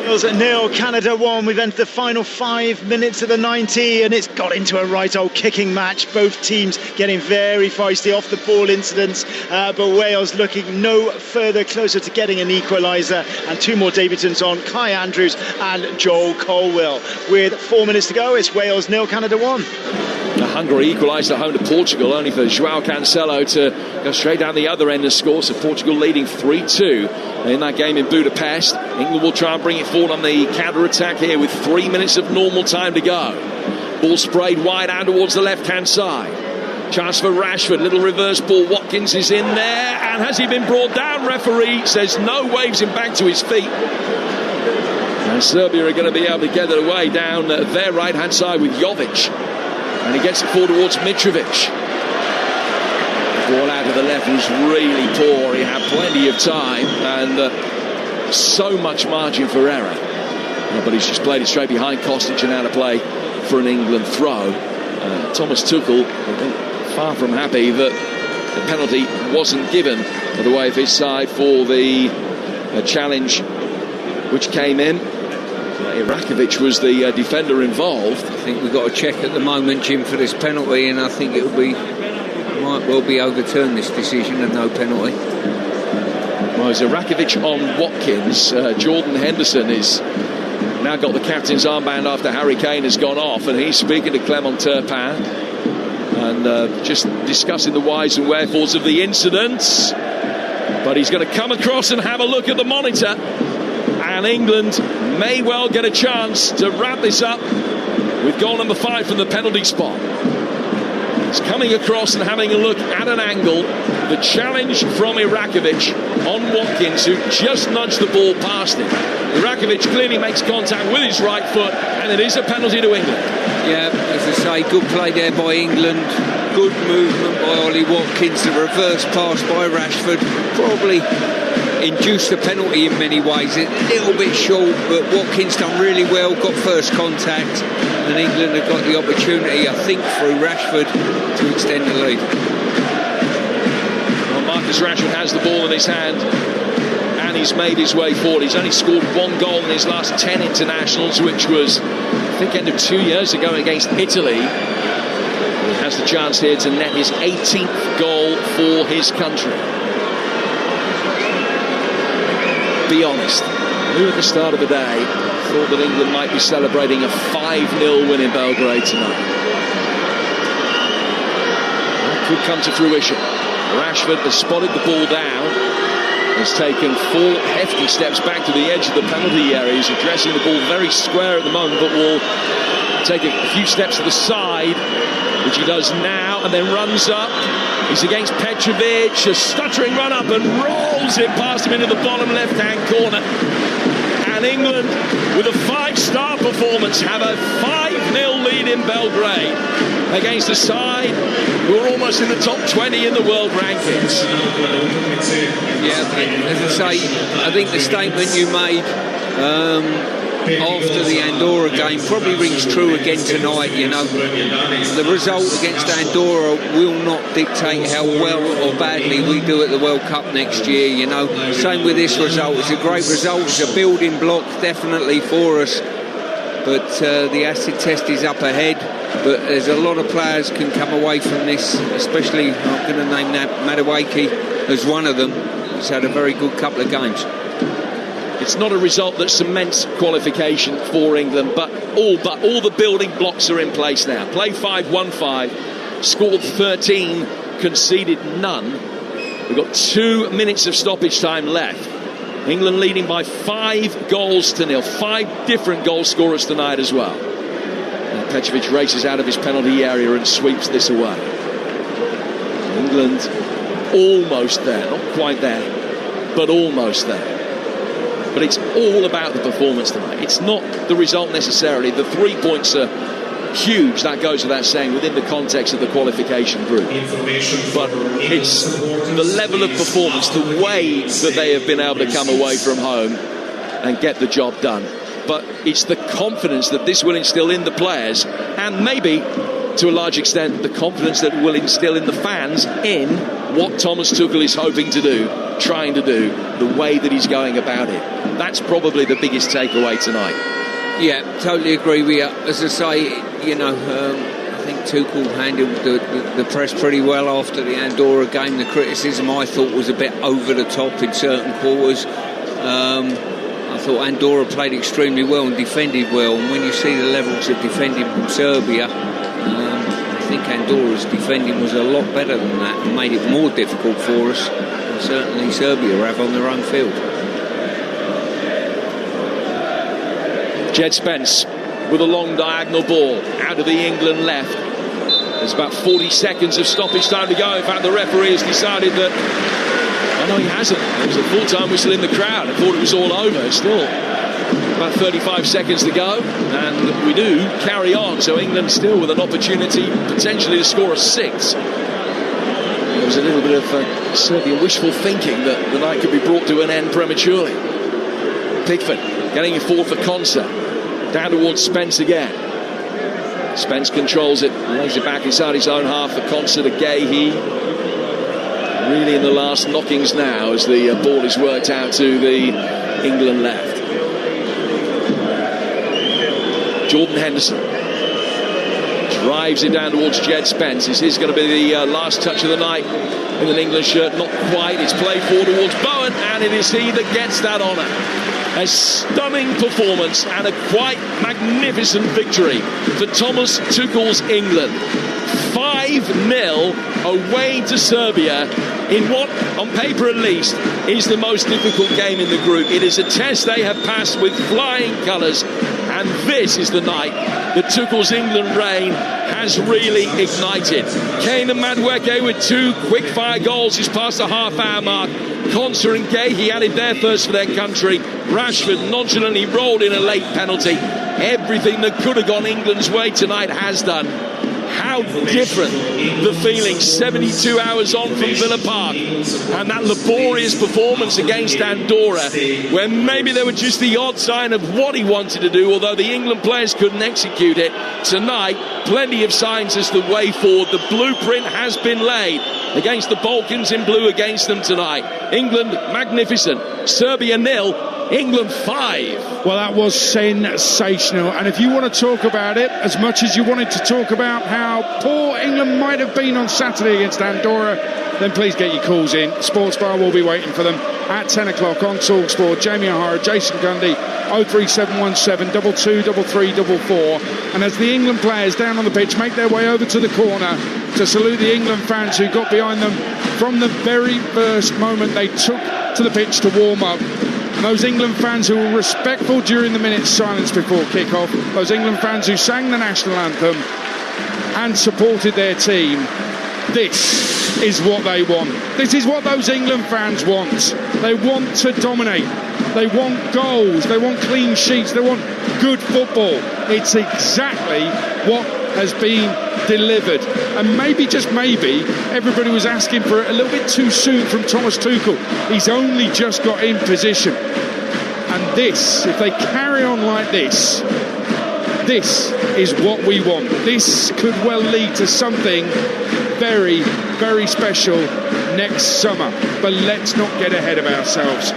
Wales 0, Canada 1. We've entered the final 5 minutes of the 90, and it's got into a right old kicking match. Both teams getting very feisty off the ball incidents, but Wales looking no further closer to getting an equaliser. And 2 more debutantes on, Kai Andrews and Joel Colwell. With 4 minutes to go, it's Wales 0, Canada 1. Hungary equalised at home to Portugal, only for João Cancelo to go straight down the other end and score. So Portugal leading 3-2 in that game in Budapest. England will try and bring it forward on the counter-attack here with 3 minutes of normal time to go. Ball sprayed wide out towards the left-hand side. Chance for Rashford, little reverse ball. Watkins is in there, and has he been brought down? Referee says no, waves him back to his feet. And Serbia are going to be able to get it away down their right-hand side with Jovic. And he gets it forward towards Mitrovic. The ball out of the left was really poor. He had plenty of time and so much margin for error. But he's just played it straight behind Kostic and out of play for an England throw. Thomas Tuchel, I think, far from happy that the penalty wasn't given for the way of his side for the challenge which came in. Irakovic was the defender involved. I think we've got a check at the moment, Jim, for this penalty, and I think might well be overturned, this decision of no penalty. Well, it's Irakovic on Watkins. Jordan Henderson is now got the captain's armband after Harry Kane has gone off, and he's speaking to Clement Turpin and just discussing the whys and wherefores of the incident. But he's going to come across and have a look at the monitor, and England may well get a chance to wrap this up with goal number 5 from the penalty spot. He's coming across and having a look at an angle. The challenge from Irakovic on Watkins, who just nudged the ball past him. Irakovic clearly makes contact with his right foot, and it is a penalty to England. Yeah, as I say, good play there by England. Good movement by Ollie Watkins. The reverse pass by Rashford probably induced the penalty in many ways. A little bit short, but Watkins done really well, got first contact, and England have got the opportunity, I think, through Rashford to extend the lead. Well, Marcus Rashford has the ball in his hand, and he's made his way forward. He's only scored 1 goal in his last 10 internationals, which was, I think, end of 2 years ago against Italy. He has the chance here to net his 18th goal for his country. Be honest, who at the start of the day thought that England might be celebrating a 5-0 win in Belgrade tonight? Well, it could come to fruition. Rashford has spotted the ball down, has taken 4 hefty steps back to the edge of the penalty area. He's addressing the ball very square at the moment, but will take a few steps to the side, which he does now, and then runs up. He's against Petrovic, a stuttering run up and rolls it past him into the bottom left-hand corner. And England, with a 5-star performance, have a 5-0 lead in Belgrade against a side who are almost in the top 20 in the world rankings. Yeah, as I say, I think the statement you made after the Andorra game probably rings true again tonight. You know, the result against Andorra will not dictate how well or badly we do at the World Cup next year. You know, same with this result. It's a great result. It's a building block definitely for us, but the acid test is up ahead. But there's a lot of players can come away from this, especially I'm going to name Madueke as one of them. He's had a very good couple of games. It's not a result that cements qualification for England, but all the building blocks are in place now. Play 5, won 5, scored 13, conceded none. We've got 2 minutes of stoppage time left. England leading by 5 goals to nil. 5 different goal scorers tonight as well. And Petrovic races out of his penalty area and sweeps this away. England almost there, not quite there, but almost there. But it's all about the performance tonight. It's not the result necessarily. The 3 points are huge, that goes without saying, within the context of the qualification group. But it's the level of performance, the way that they have been able to come away from home and get the job done. But it's the confidence that this will instill in the players, and maybe, to a large extent, the confidence that will instill in the fans in what Thomas Tuchel is hoping to do, trying to do, the way that he's going about it. That's probably the biggest takeaway tonight. Yeah, totally agree with you. As I say, you know, I think Tuchel handled the press pretty well after the Andorra game. The criticism, I thought, was a bit over the top in certain quarters. I thought Andorra played extremely well and defended well. And when you see the levels of defending from Serbia, I Andorra's defending was a lot better than that and made it more difficult for us than certainly Serbia have on their own field. Jed Spence with a long diagonal ball out of the England left. There's about 40 seconds of stoppage time to go. In fact, the referee has decided that... Oh, no, he hasn't. There was a full-time whistle in the crowd. I thought it was all over. Still about 35 seconds to go, and we do carry on. So England still with an opportunity potentially to score a sixth. There was a little bit of Serbian wishful thinking that the night could be brought to an end prematurely. Pickford getting it forward for Konsa. Down towards Spence again. Spence controls it, lays it back inside his own half for Konsa to Gahey. Really in the last knockings now as the ball is worked out to the England left. Jordan Henderson drives it down towards Jed Spence. Is his going to be the last touch of the night in an England shirt? Not quite. It's played forward towards Bowen, and it is he that gets that honour. A stunning performance and a quite magnificent victory for Thomas Tuchel's England. 5-0 away to Serbia in what, on paper at least, is the most difficult game in the group. It is a test they have passed with flying colours, and this is the night that Tuchel's England reign has really ignited. Kane and Madueke with 2 quick-fire goals just past the half-hour mark. Konsa and Gahey added their first for their country. Rashford nonchalantly rolled in a late penalty. Everything that could have gone England's way tonight has done. How different the feeling 72 hours on from Villa Park, and that laborious performance against Andorra, where maybe there were just the odd sign of what he wanted to do, although the England players couldn't execute it. Tonight, plenty of signs as the way forward. The blueprint has been laid against the Balkans in blue against them tonight. England magnificent. Serbia 0. England 5. Well, that was sensational. And if you want to talk about it as much as you wanted to talk about how poor England might have been on Saturday against Andorra, then please get your calls in. Sports Bar will be waiting for them at 10 o'clock on TalkSport. Jamie O'Hara, Jason Gundy, 03717 223344. And as the England players down on the pitch make their way over to the corner to salute the England fans who got behind them from the very first moment they took to the pitch to warm up. Those England fans who were respectful during the minute's silence before kick-off, those England fans who sang the national anthem and supported their team, this is what they want. This is what those England fans want. They want to dominate. They want goals. They want clean sheets. They want good football. It's exactly what has been delivered. And maybe, just maybe, everybody was asking for it a little bit too soon from Thomas Tuchel. He's only just got in position. And this, if they carry on like this is what we want. This could well lead to something very, very special next summer. But let's not get ahead of ourselves.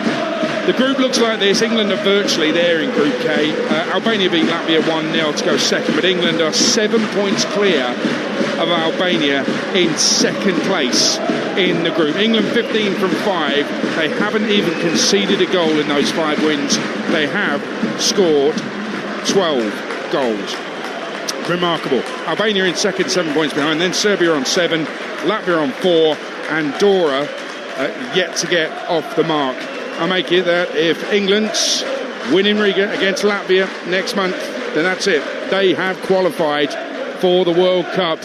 The group looks like this. England are virtually there in Group K. Albania beat Latvia 1-0 to go second, but England are 7 points clear of Albania in second place in the group. England 15 from 5. They haven't even conceded a goal in those 5 wins. They have scored 12 goals. Remarkable. Albania in second, 7 points behind. Then Serbia on 7, Latvia on 4, Andorra yet to get off the mark. I make it that if England's win in Riga against Latvia next month, then that's it. They have qualified for the World Cup,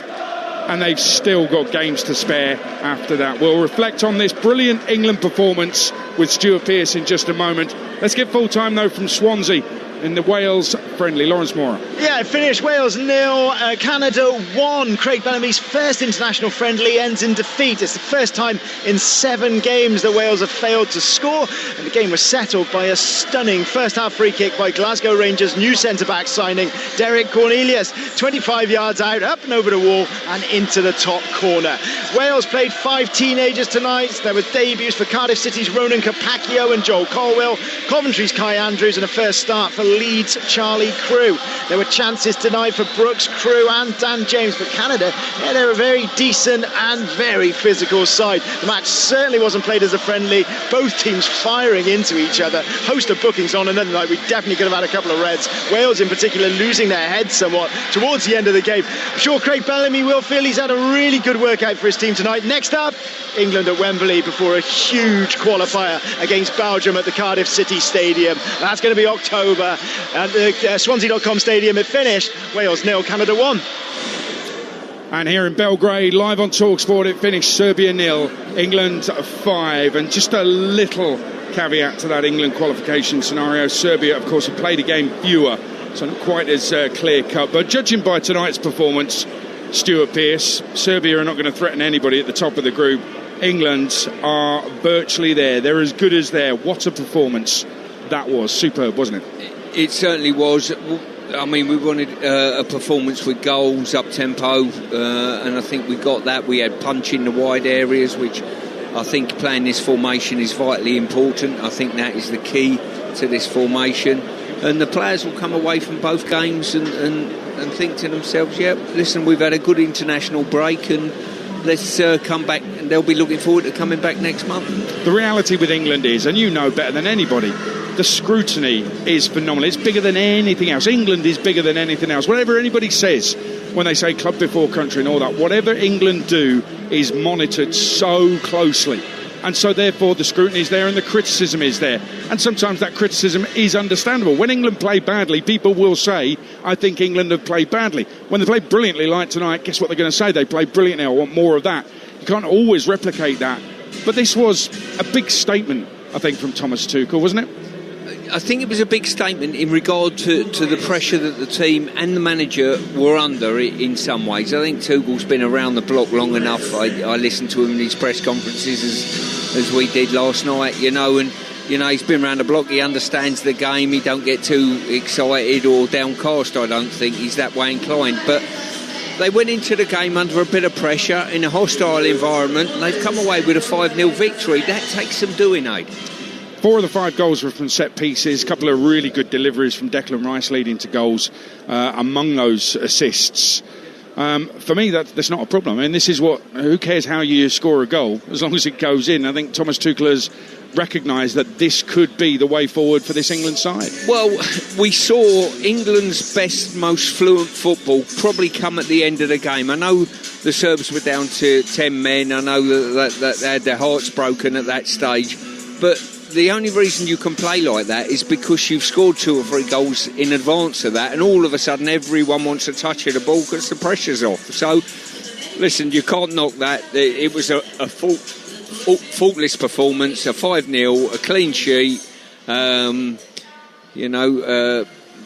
and they've still got games to spare after that. We'll reflect on this brilliant England performance with Stuart Pearce in just a moment. Let's get full time though from Swansea in the Wales friendly. Lawrence Moore. Yeah, it finished Wales 0, Canada 1. Craig Bellamy's first international friendly ends in defeat. It's the first time in 7 games that Wales have failed to score, and the game was settled by a stunning first half free kick by Glasgow Rangers new centre-back signing Derek Cornelius. 25 yards out, up and over the wall and into the top corner. Wales played 5 teenagers tonight. There were debuts for Cardiff City's Ronan Capaccio and Joel Colwill, Coventry's Kai Andrews, and a first start for Leeds' Charlie Crew. There were chances denied for Brooks, Crew and Dan James, but Canada, they're a very decent and very physical side. The match certainly wasn't played as a friendly, both teams firing into each other. Host of bookings on another night, we definitely could have had a couple of reds. Wales in particular losing their heads somewhat towards the end of the game. I'm sure Craig Bellamy will feel he's had a really good workout for his team tonight. Next up, England at Wembley before a huge qualifier against Belgium at the Cardiff City Stadium. That's going to be October. At the Swansea.com Stadium it finished. Wales 0, Canada 1. And here in Belgrade, live on TalkSport, it finished Serbia 0, England 5. And just a little caveat to that England qualification scenario. Serbia, of course, have played a game fewer, so not quite as clear-cut. But judging by tonight's performance, Stuart Pearce, Serbia are not going to threaten anybody at the top of the group. England are virtually there. They're as good as there. What a performance that was. Superb, wasn't it? It certainly was. I mean, we wanted a performance with goals, up-tempo, and I think we got that. We had punch in the wide areas, which I think playing this formation is vitally important. I think that is the key to this formation. And the players will come away from both games and think to themselves, yeah, listen, we've had a good international break and let's come back, and they'll be looking forward to coming back next month. The reality with England is, and you know better than anybody, the scrutiny is phenomenal. It's bigger than anything else. England is bigger than anything else. Whatever anybody says when they say club before country and all that, whatever England do is monitored so closely. And so therefore the scrutiny is there and the criticism is there. And sometimes that criticism is understandable. When England play badly, people will say, I think England have played badly. When they play brilliantly like tonight, guess what they're going to say? They play brilliantly. I want more of that. You can't always replicate that. But this was a big statement, I think, from Thomas Tuchel, wasn't it? I think it was a big statement in regard to the pressure that the team and the manager were under in some ways. I think Tuchel's been around the block long enough. I listened to him in his press conferences as we did last night, and he's been around the block. He understands the game. He don't get too excited or downcast. I don't think he's that way inclined. But they went into the game under a bit of pressure in a hostile environment, and they've come away with a 5-0 victory. That takes some doing, eh? 4 of the 5 goals were from set pieces. A couple of really good deliveries from Declan Rice leading to goals among those assists. For me, that's not a problem. I mean, this is who cares how you score a goal as long as it goes in. I think Thomas Tuchel has recognised that this could be the way forward for this England side. Well, we saw England's best, most fluent football probably come at the end of the game. I know the Serbs were down to 10 men. I know that they had their hearts broken at that stage. But the only reason you can play like that is because you've scored 2 or 3 goals in advance of that, and all of a sudden everyone wants a touch of the ball because the pressure's off. So, listen, you can't knock that. It was a faultless performance, a 5-0, a clean sheet.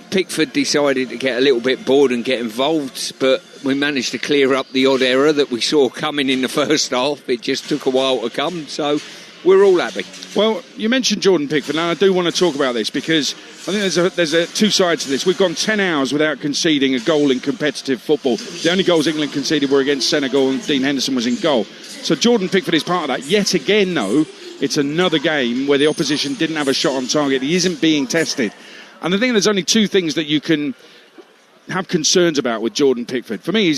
Pickford decided to get a little bit bored and get involved, but we managed to clear up the odd error that we saw coming in the first half. It just took a while to come, so we're all happy. Well, you mentioned Jordan Pickford, and I do want to talk about this because I think there's 2 sides to this. We've gone 10 hours without conceding a goal in competitive football. The only goals England conceded were against Senegal, and Dean Henderson was in goal. So Jordan Pickford is part of that. Yet again, though, it's another game where the opposition didn't have a shot on target. He isn't being tested. And I think there's only 2 things that you can have concerns about with Jordan Pickford. For me,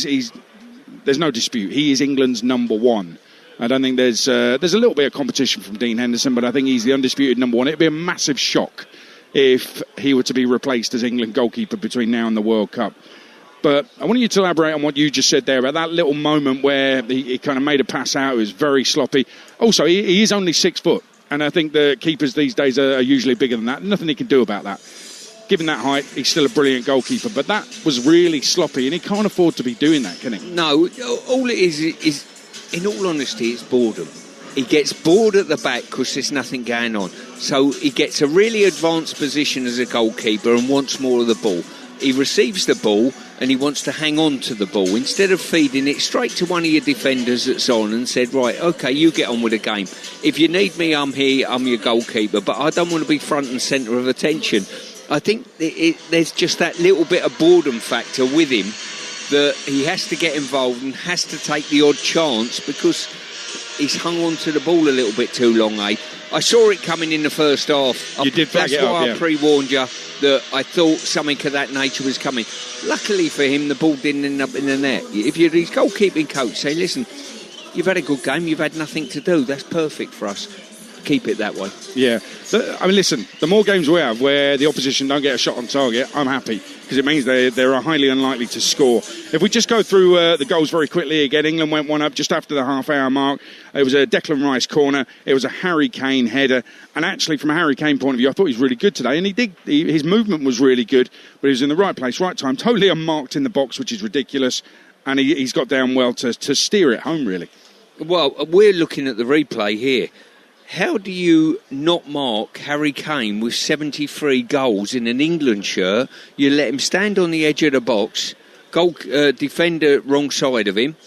there's no dispute. He is England's number 1. I don't think there's a little bit of competition from Dean Henderson, but I think he's the undisputed number 1. It'd be a massive shock if he were to be replaced as England goalkeeper between now and the World Cup. But I want you to elaborate on what you just said there about that little moment where he kind of made a pass out. It was very sloppy. Also, he is only 6 foot, and I think the keepers these days are usually bigger than that. Nothing he can do about that. Given that height, he's still a brilliant goalkeeper, but that was really sloppy, and he can't afford to be doing that, can he? No, all it is, in all honesty, it's boredom. He gets bored at the back because there's nothing going on. So he gets a really advanced position as a goalkeeper and wants more of the ball. He receives the ball and he wants to hang on to the ball instead of feeding it straight to one of your defenders that's on and said, right, OK, you get on with the game. If you need me, I'm here, I'm your goalkeeper, but I don't want to be front and centre of attention. I think there's just that little bit of boredom factor with him that he has to get involved and has to take the odd chance because he's hung on to the ball a little bit too long, I saw it coming in the first half. You did flag it up, That's why yeah. I pre-warned you that I thought something of that nature was coming. Luckily for him, the ball didn't end up in the net. If you're his goalkeeping coach, say, listen, you've had a good game, you've had nothing to do. That's perfect for us. Keep it that way. Yeah. I mean, listen, the more games we have where the opposition don't get a shot on target, I'm happy, because it means they're highly unlikely to score. If we just go through the goals very quickly again, England went one up just after the half-hour mark. It was a Declan Rice corner. It was a Harry Kane header. And actually, from a Harry Kane point of view, I thought he was really good today. And his movement was really good, but he was in the right place, right time, totally unmarked in the box, which is ridiculous. And he's got down well to steer it home, really. Well, we're looking at the replay here. How do you not mark Harry Kane with 73 goals in an England shirt? You let him stand on the edge of the box, defender wrong side of him,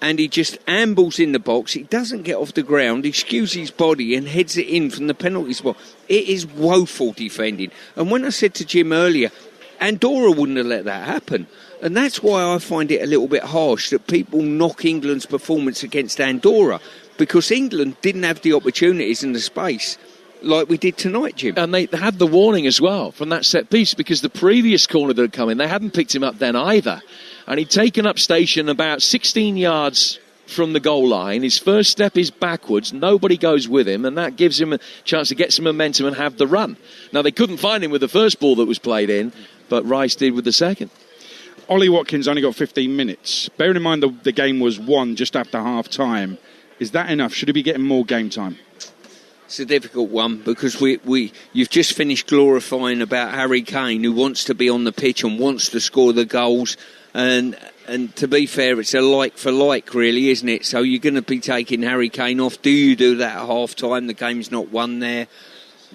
and he just ambles in the box. He doesn't get off the ground. He skews his body and heads it in from the penalty spot. It is woeful defending. And when I said to Jim earlier, Andorra wouldn't have let that happen. And that's why I find it a little bit harsh that people knock England's performance against Andorra, because England didn't have the opportunities and the space like we did tonight, Jim. And they had the warning as well from that set piece, because the previous corner that had come in, they hadn't picked him up then either. And he'd taken up station about 16 yards from the goal line. His first step is backwards. Nobody goes with him, and that gives him a chance to get some momentum and have the run. Now, they couldn't find him with the first ball that was played in, but Rice did with the second. Ollie Watkins only got 15 minutes. Bearing in mind the game was won just after half-time, is that enough? Should he be getting more game time? It's a difficult one, because you've just finished glorifying about Harry Kane, who wants to be on the pitch and wants to score the goals. And to be fair, it's a like for like, really, isn't it? So you're going to be taking Harry Kane off. Do you do that at half-time? The game's not won there.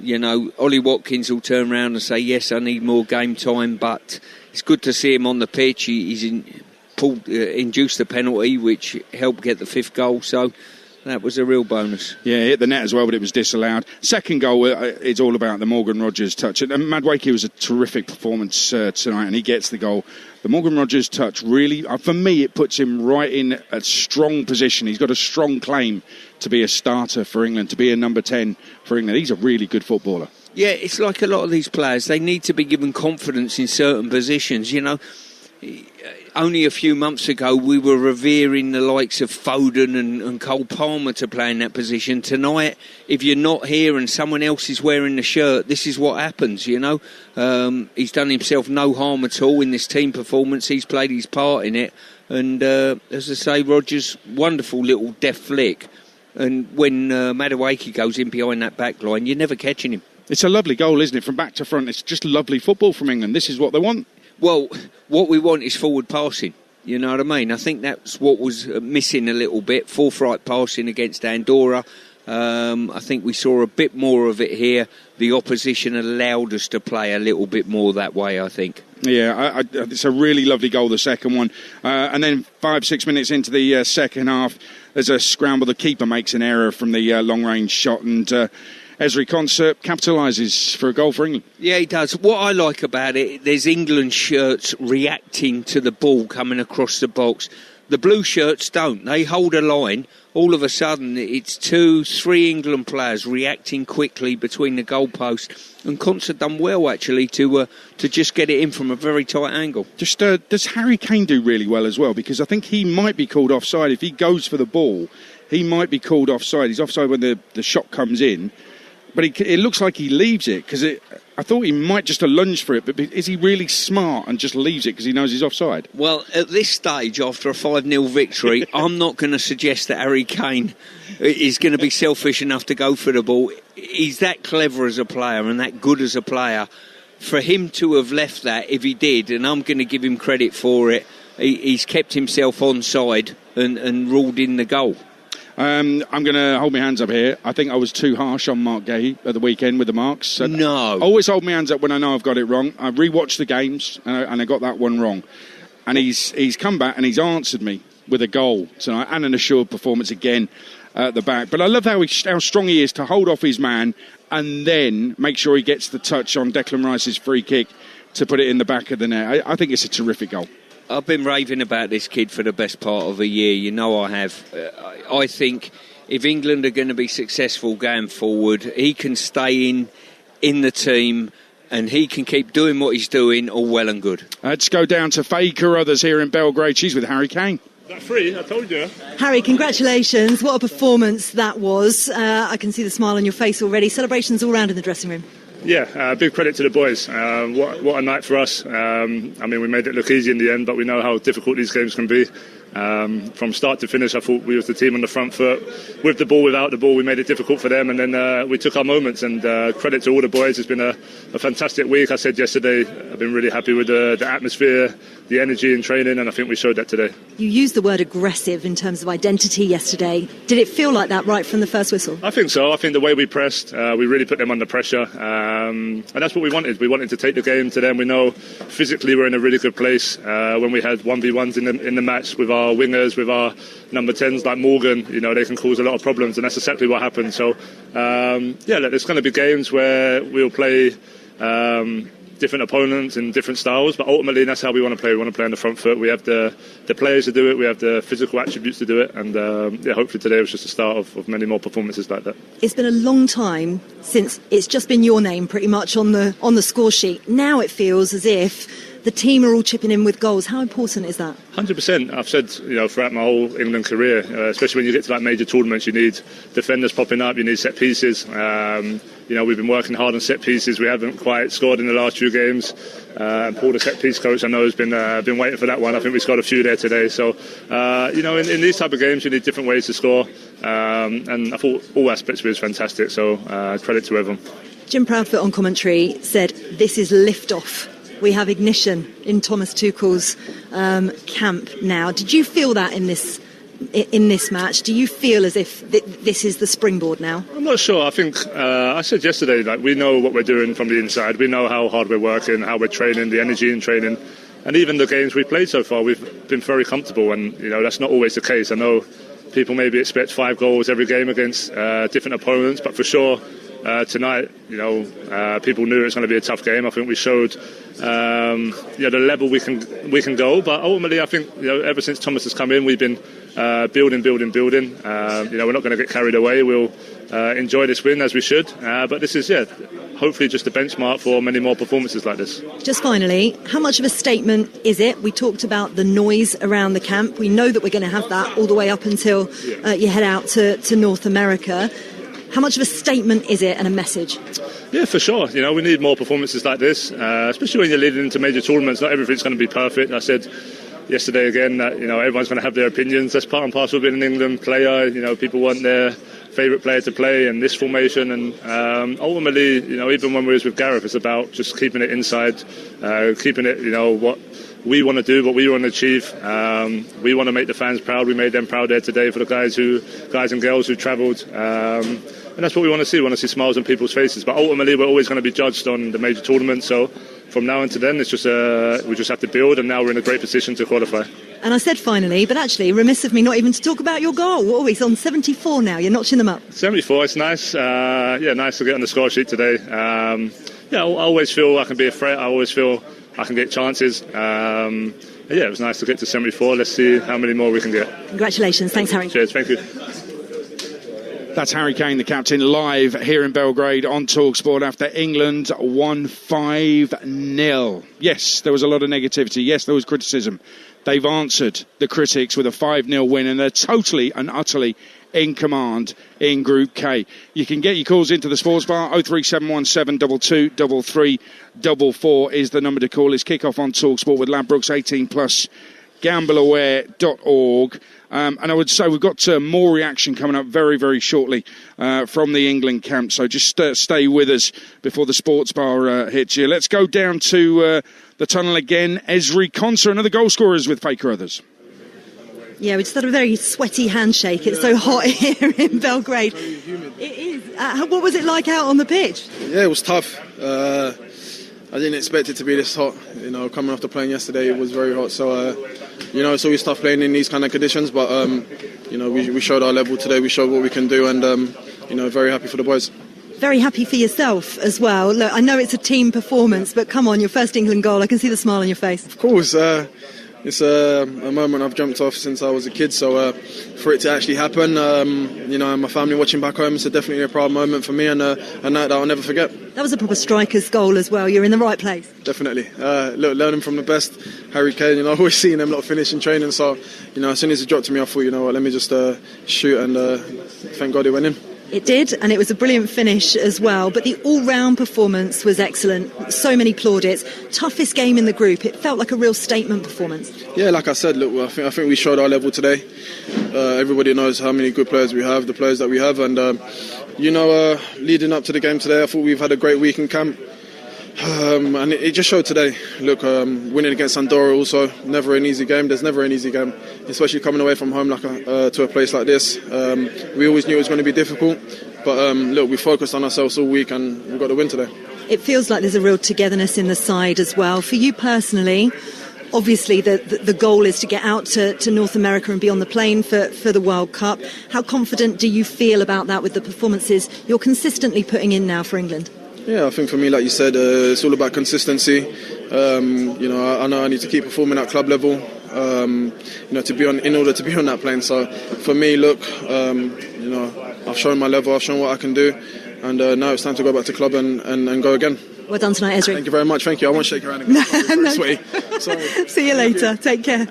You know, Ollie Watkins will turn around and say, yes, I need more game time, but it's good to see him on the pitch. He's induced the penalty, which helped get the fifth goal, so that was a real bonus. Yeah, hit the net as well, but it was disallowed. Second goal, it's all about the Morgan Rogers touch. And Madueke was a terrific performance tonight, and he gets the goal. The Morgan Rogers touch really, for me, it puts him right in a strong position. He's got a strong claim to be a starter for England, to be a number 10 for England. He's a really good footballer. Yeah, it's like a lot of these players. They need to be given confidence in certain positions, you know. Only a few months ago we were revering the likes of Foden and Cole Palmer to play in that position. Tonight, if you're not here and someone else is wearing the shirt, this is what happens, you know. He's done himself no harm at all in this team performance. He's played his part in it. And as I say, Rogers, wonderful little deft flick. And when Madueke goes in behind that back line, you're never catching him. It's a lovely goal, isn't it? From back to front, it's just lovely football from England. This is what they want. Well, what we want is forward passing. You know what I mean? I think that's what was missing a little bit. Forthright passing against Andorra. I think we saw a bit more of it here. The opposition allowed us to play a little bit more that way, I think. Yeah, it's a really lovely goal, the second one. And then 5-6 minutes into the second half, there's a scramble. The keeper makes an error from the long-range shot, and Ezri Konsa capitalises for a goal for England. Yeah, he does. What I like about it, there's England shirts reacting to the ball coming across the box. The blue shirts don't. They hold a line. All of a sudden, it's 2-3 England players reacting quickly between the goalposts. And Konsa done well, actually, to just get it in from a very tight angle. Just does Harry Kane do really well as well? Because I think he might be called offside. If he goes for the ball, he might be called offside. He's offside when the shot comes in. But it looks like he leaves it, because I thought he might just have lunged for it, but is he really smart and just leaves it because he knows he's offside? Well, at this stage, after a 5-0 victory, I'm not going to suggest that Harry Kane is going to be selfish enough to go for the ball. He's that clever as a player and that good as a player. For him to have left that, if he did, and I'm going to give him credit for it, he's kept himself onside and ruled in the goal. I'm going to hold my hands up here. I think I was too harsh on Mark Gahey at the weekend with the marks. No. I always hold my hands up when I know I've got it wrong. I rewatched the games and I got that one wrong. And he's come back and he's answered me with a goal tonight and an assured performance again at the back. But I love how strong he is to hold off his man and then make sure he gets the touch on Declan Rice's free kick to put it in the back of the net. I think it's a terrific goal. I've been raving about this kid for the best part of a year. You know I have. I think if England are going to be successful going forward, he can stay in the team and he can keep doing what he's doing, all well and good. Let's go down to Faye Carruthers here in Belgrade. She's with Harry Kane. That free, I told you. Harry, congratulations. What a performance that was. I can see the smile on your face already. Celebrations all round in the dressing room. Yeah, big credit to the boys. What a night for us. I mean, we made it look easy in the end, but we know how difficult these games can be. From start to finish, I thought we was the team on the front foot. With the ball, without the ball, we made it difficult for them, and then we took our moments. And credit to all the boys. It's been a fantastic week. I said yesterday, I've been really happy with the atmosphere, the energy in training, and I think we showed that today. You used the word aggressive in terms of identity yesterday. Did it feel like that right from the first whistle? I think so. I think the way we pressed, we really put them under pressure, and that's what we wanted. We wanted to take the game to them. We know physically we're in a really good place. When we had 1v1s in the match with our wingers, with our number 10s like Morgan, they can cause a lot of problems, and that's exactly what happened. So there's going to be games where we'll play different opponents and different styles, but ultimately that's how we want to play. We want to play on the front foot. We have the players to do it, we have the physical attributes to do it, and hopefully today was just the start of many more performances like that. It's been a long time since it's just been your name pretty much on the score sheet. Now it feels as if the team are all chipping in with goals. How important is that? 100%. I've said, throughout my whole England career, especially when you get to like major tournaments, you need defenders popping up, you need set pieces. We've been working hard on set pieces. We haven't quite scored in the last few games. And Paul, the set piece coach, I know has been waiting for that one. I think we scored a few there today. So, in these type of games, you need different ways to score. And I thought all aspects of it was fantastic. So, credit to everyone. Jim Proudfoot on commentary said, "This is lift-off. We have ignition in Thomas Tuchel's camp now." Did you feel that in this match? Do you feel as if this is the springboard now? I'm not sure. I think I said yesterday, we know what we're doing from the inside. We know how hard we're working, how we're training, the energy in training, and even the games we've played so far, we've been very comfortable. And that's not always the case. I know people maybe expect 5 goals every game against different opponents, but for sure. Tonight, people knew it was going to be a tough game. I think we showed the level we can go. But ultimately, I think ever since Thomas has come in, we've been building. We're not going to get carried away. We'll enjoy this win as we should. But this is hopefully just a benchmark for many more performances like this. Just finally, how much of a statement is it? We talked about the noise around the camp. We know that we're going to have that all the way up until you head out to North America. How much of a statement is it and a message? Yeah, for sure. We need more performances like this, especially when you're leading into major tournaments. Not everything's going to be perfect. I said yesterday again that everyone's going to have their opinions. That's part and parcel of being an England player. People want their favourite player to play in this formation, and ultimately, even when we was with Gareth, it's about just keeping it inside, keeping it, what we want to do, what we want to achieve. We want to make the fans proud. We made them proud there today for the guys and girls who travelled. And that's what we want to see. We want to see smiles on people's faces. But ultimately, we're always going to be judged on the major tournament. So from now until then, it's just we just have to build. And now we're in a great position to qualify. And I said finally, but actually, remiss of me not even to talk about your goal. What are we? It's on 74 now. You're notching them up. 74. It's nice. Nice to get on the score sheet today. I always feel I can be a threat. I always feel I can get chances. It was nice to get to 74. Let's see how many more we can get. Congratulations. Thanks, Harry. Cheers. Thank you. That's Harry Kane, the captain, live here in Belgrade on TalkSport after England won 5-0. Yes, there was a lot of negativity. Yes, there was criticism. They've answered the critics with a 5-0 win, and they're totally and utterly in command in Group K. You can get your calls into the sports bar. 03717 22 3344 is the number to call. It's kick-off on TalkSport with Ladbrokes 18+. Gambleaware.org. And I would say we've got more reaction coming up very, very shortly from the England camp. So just stay with us before the sports bar hits you. Let's go down to the tunnel again. Ezri Konsa, another goal scorers with Faye Carruthers. Yeah, we just had a very sweaty handshake. It's so hot here in Belgrade. It is. What was it like out on the pitch? Yeah, it was tough. I didn't expect it to be this hot. Coming off the plane yesterday, it was very hot. So, it's always tough playing in these kind of conditions. But, we showed our level today. We showed what we can do. And, very happy for the boys. Very happy for yourself as well. Look, I know it's a team performance, but come on, your first England goal. I can see the smile on your face. Of course. It's a moment I've dreamt of since I was a kid, so for it to actually happen, and my family watching back home, it's definitely a proud moment for me, and a night that I'll never forget. That was a proper striker's goal as well. You're in the right place. Definitely. Learning from the best, Harry Kane, always seeing them lot finish in training, so, as soon as it dropped to me, I thought, let me just shoot, and thank God it went in. It did, and it was a brilliant finish as well, but the all-round performance was excellent. So many plaudits. Toughest game in the group. It felt like a real statement performance. Yeah, like I said, look, I think we showed our level today. Everybody knows how many good players we have, the players that we have, and leading up to the game today, I thought we've had a great week in camp. And it just showed today. Look, winning against Andorra also, never an easy game. There's never an easy game, especially coming away from home to a place like this. We always knew it was going to be difficult, but look, we focused on ourselves all week and we got the win today. It feels like there's a real togetherness in the side as well. For you personally, obviously the goal is to get out to North America and be on the plane for the World Cup. How confident do you feel about that with the performances you're consistently putting in now for England? Yeah, I think for me, like you said, it's all about consistency. I know I need to keep performing at club level, in order to be on that plane. So for me, look, I've shown my level, I've shown what I can do, and now it's time to go back to club and go again. Well done tonight, Ezri. Thank you very much. Thank you. I won't shake your hand again. No. Sweaty. Sorry. See you later. Take care.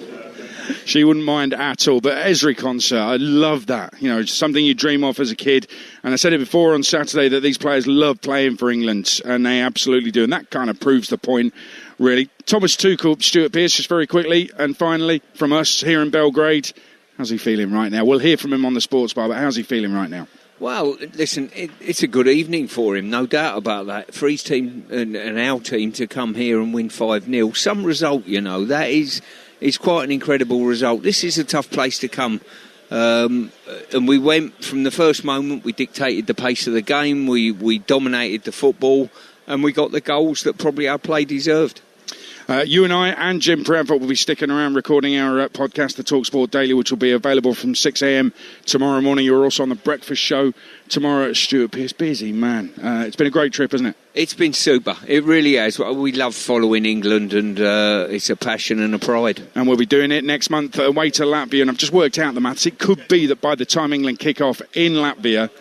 She wouldn't mind at all. But Ezri concert, I love that. It's something you dream of as a kid. And I said it before on Saturday that these players love playing for England, and they absolutely do. And that kind of proves the point, really. Thomas Tuchel, Stuart Pearce, just very quickly. And finally, from us here in Belgrade, how's he feeling right now? We'll hear from him on the Sports Bar, but how's he feeling right now? Well, listen, it's a good evening for him, no doubt about that. For his team and our team to come here and win 5-0, some result, that is quite an incredible result. This is a tough place to come. And we went from the first moment, we dictated the pace of the game, we dominated the football, and we got the goals that probably our play deserved. You and I and Jim Proudfoot will be sticking around recording our podcast, the TalkSport Daily, which will be available from 6 a.m. tomorrow morning. You're also on the breakfast show tomorrow at Stuart Pearce. Busy, man. It's been a great trip, hasn't it? It's been super. It really has. We love following England, and it's a passion and a pride. And we'll be doing it next month away to Latvia. And I've just worked out the maths. It could be that by the time England kick off in Latvia,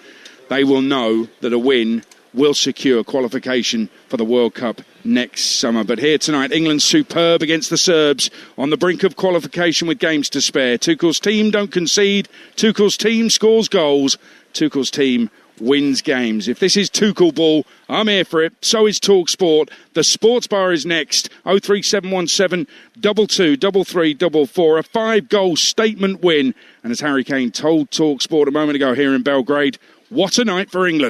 they will know that a win will secure qualification for the World Cup next summer. But here tonight, England superb against the Serbs on the brink of qualification with games to spare. Tuchel's team don't concede. Tuchel's team scores goals. Tuchel's team wins games. If this is Tuchel ball, I'm here for it. So is TalkSport. The Sports Bar is next. 03717 223344. A 5-goal statement win. And as Harry Kane told TalkSport a moment ago here in Belgrade, what a night for England.